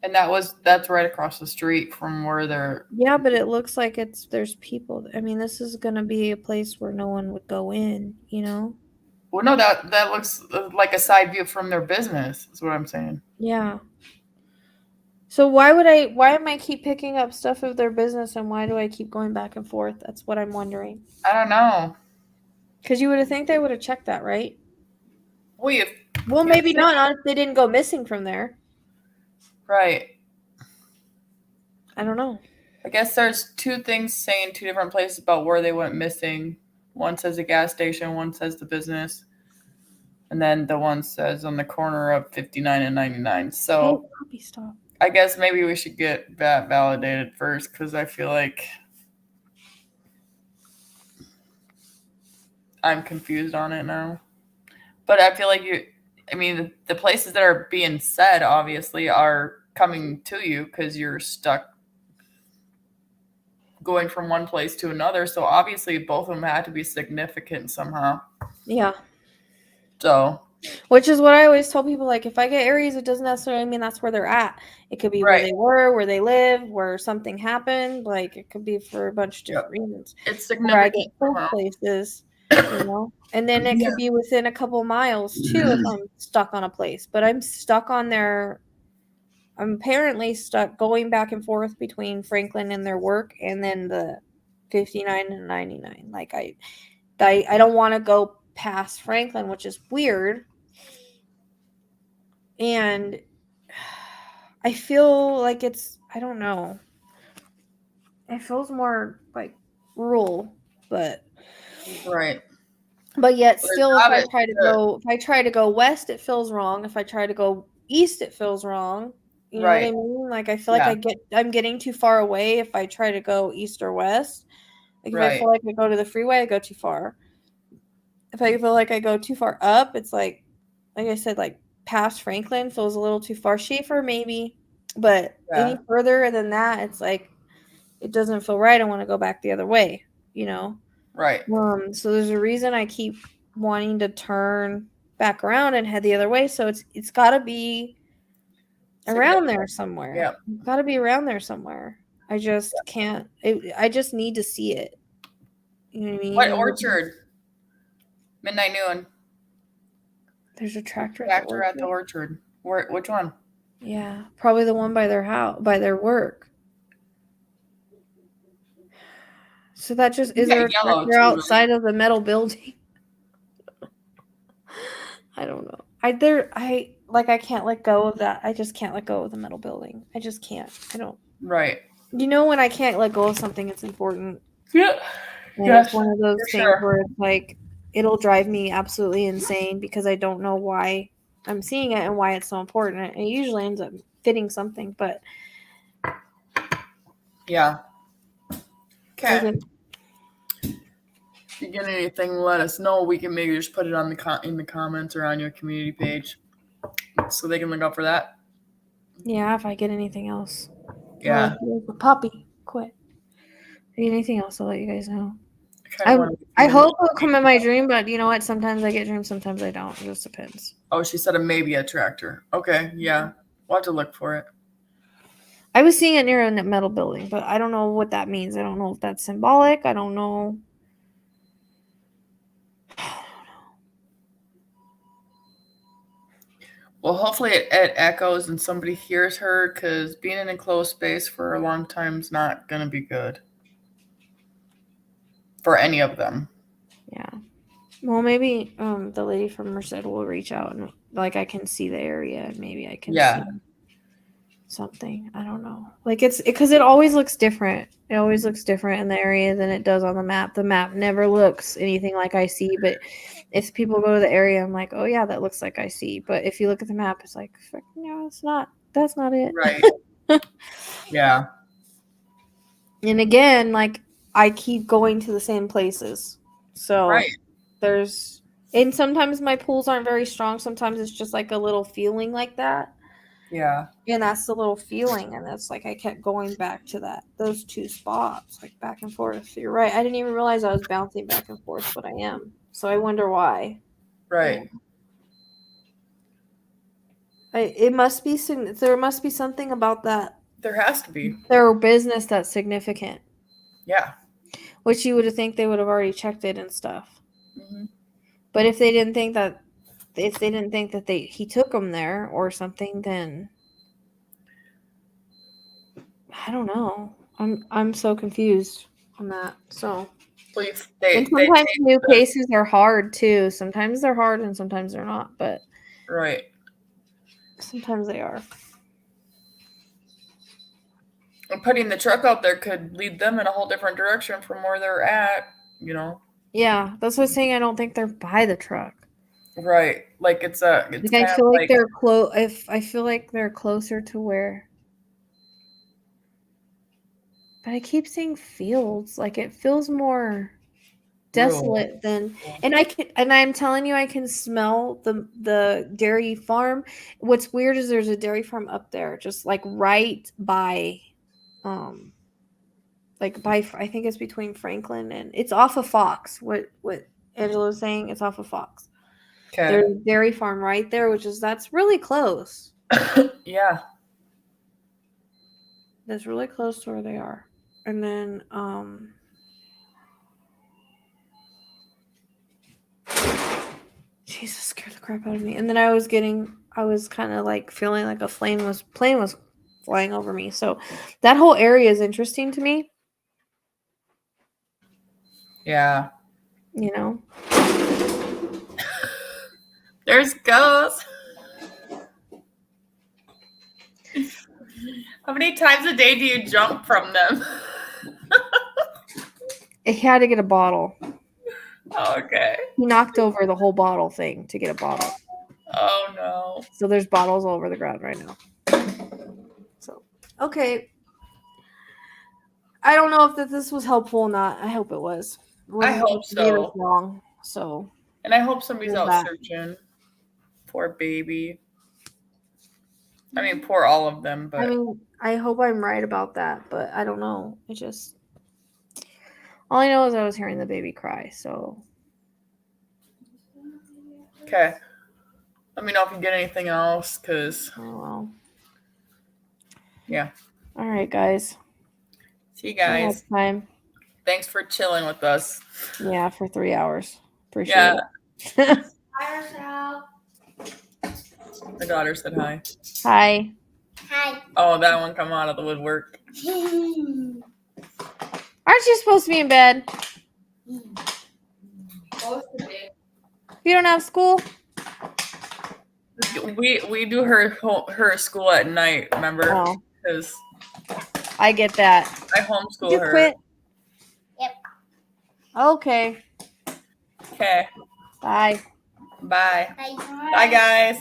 And that's right across the street from where they're. Yeah, but it looks like there's people. I mean, this is gonna be a place where no one would go in. You know? Well, no, that looks like a side view from their business. Is what I'm saying. Yeah. So why am I keep picking up stuff of their business and why do I keep going back and forth? That's what I'm wondering. I don't know. Because you would have think they would have checked that, right? Well, Well, you maybe not if they didn't go missing from there. right. I don't know. I guess there's two things saying two different places about where they went missing. One says a gas station, one says the business, and then the one says on the corner of 59 and 99. Hey, So puppy, stop. I guess maybe we should get that validated first because I feel like I'm confused on it now. But I feel like the places that are being said obviously are coming to you because you're stuck going from one place to another. So obviously both of them had to be significant somehow. Yeah. So. Which is what I always tell people, like, if I get areas, it doesn't necessarily mean that's where they're at. It could be where Right. they were, where they live, where something happened. Like, it could be for a bunch of different reasons. It's Where I significant get both somehow. places, and then it Yeah. could be within a couple miles too if I'm stuck on a place. But I'm stuck on their. I'm apparently stuck going back and forth between Franklin and their work, and then the 59 and 99. Like I don't want to go past Franklin, which is weird. And I feel like I don't know. It feels more like rural, but Right. yet But still, if I try to go west, it feels wrong. If I try to go east, it feels wrong. You know what I Right. mean? Like I feel like I'm getting too far away if I try to go east or west. Like if I feel like I go to the freeway, I go too far. If I feel like I go too far up, it's like I said, like past Franklin feels a little too far. Schaefer maybe, but any further than that, it's like it doesn't feel right. I want to go back the other way, Right. So there's a reason I keep wanting to turn back around and head the other way. So it's got to be around there somewhere. Yeah. It's got to be around there somewhere. I just can't. I just need to see it. You know what I mean? What orchard? Midnight Noon. There's a tractor at the orchard. Which one? Yeah, probably the one by their house, by their work. So that just is there a tractor outside of the metal building? I don't know. I can't let go of that. I just can't let go of the metal building. I just can't. I don't. Right. When I can't let go of something, it's important. Yeah. And it's one of those things where it's like it'll drive me absolutely insane because I don't know why I'm seeing it and why it's so important. It usually ends up fitting something, but yeah. Okay. If you get anything, let us know. We can maybe just put it on in the comments or on your community page, so they can look out for that. Yeah, if I get anything else. Yeah. The puppy quit. If I get anything else, I'll let you guys know. I hope it'll come in my dream, but you know what? Sometimes I get dreams, sometimes I don't. It just depends. Oh, she said maybe a tractor. Okay, yeah. We'll have to look for it. I was seeing it near a metal building, but I don't know what that means. I don't know if that's symbolic. I don't know. Well, hopefully it echoes and somebody hears her, because being in an enclosed space for a long time is not going to be good for any of them. Yeah. Well, maybe the lady from Merced will reach out and I can see the area and maybe I can see something. I don't know. It's because it always looks different. It always looks different in the area than it does on the map. The map never looks anything like I see, but if people go to the area, I'm like, oh yeah, that looks like I see. But if you look at the map, it's like, no, it's not. That's not it. Right. Yeah. And again, I keep going to the same places. So and sometimes my pulls aren't very strong. Sometimes it's just like a little feeling like that. Yeah. And that's the little feeling. And that's I kept going back to those two spots, back and forth. You're right. I didn't even realize I was bouncing back and forth, but I am. So I wonder why. Right. It must be, there must be something about that. There has to be. Their business that's significant. Yeah. Which you would think they would have already checked it and stuff. Mm-hmm. But if they didn't think that he took them there or something, then I don't know. I'm so confused on that. So and sometimes new cases are hard too. Sometimes they're hard and sometimes they're not, but right. Sometimes they are. And putting the truck out there could lead them in a whole different direction from where they're at, Yeah, that's what I'm saying. I don't think they're by the truck. Right. It's I feel like they're close. I feel like they're closer to where. But I keep seeing fields. It feels more. desolate than, and I'm telling you, I can smell the dairy farm. What's weird is there's a dairy farm up there, just like right by, I think it's between Franklin and it's off of Fox. What Angela was saying, it's off of Fox. Okay. There's a dairy farm right there, that's really close. Yeah. That's really close to where they are. And then Jesus, scared the crap out of me. And then I was kind of like feeling like a plane was flying over me. So that whole area is interesting to me. Yeah. You know? There's ghosts. How many times a day do you jump from them? It had to get a bottle. Oh, okay. He knocked over the whole bottle thing to get a bottle. Oh no. So there's bottles all over the ground right now. So, okay. I don't know if this was helpful or not. I hope it was. I hope so. Long, so. And I hope somebody's out searching. Poor baby. I mean, poor all of them, but. I mean, I hope I'm right about that, but I don't know. All I know is I was hearing the baby cry, so. Okay. Let me know if you get anything else, because. Oh, well. Yeah. All right, guys. See you guys. Next time. Thanks for chilling with us. Yeah, for 3 hours. Appreciate it. Hi, My daughter said hi. Hi. Hi. Oh, that one come out of the woodwork. Aren't you supposed to be in bed? You don't have school? We do her school at night, remember? Because I get that. I homeschool Did you her. Quit? Yep. Okay. Okay. Bye. Bye. Bye. Bye, guys.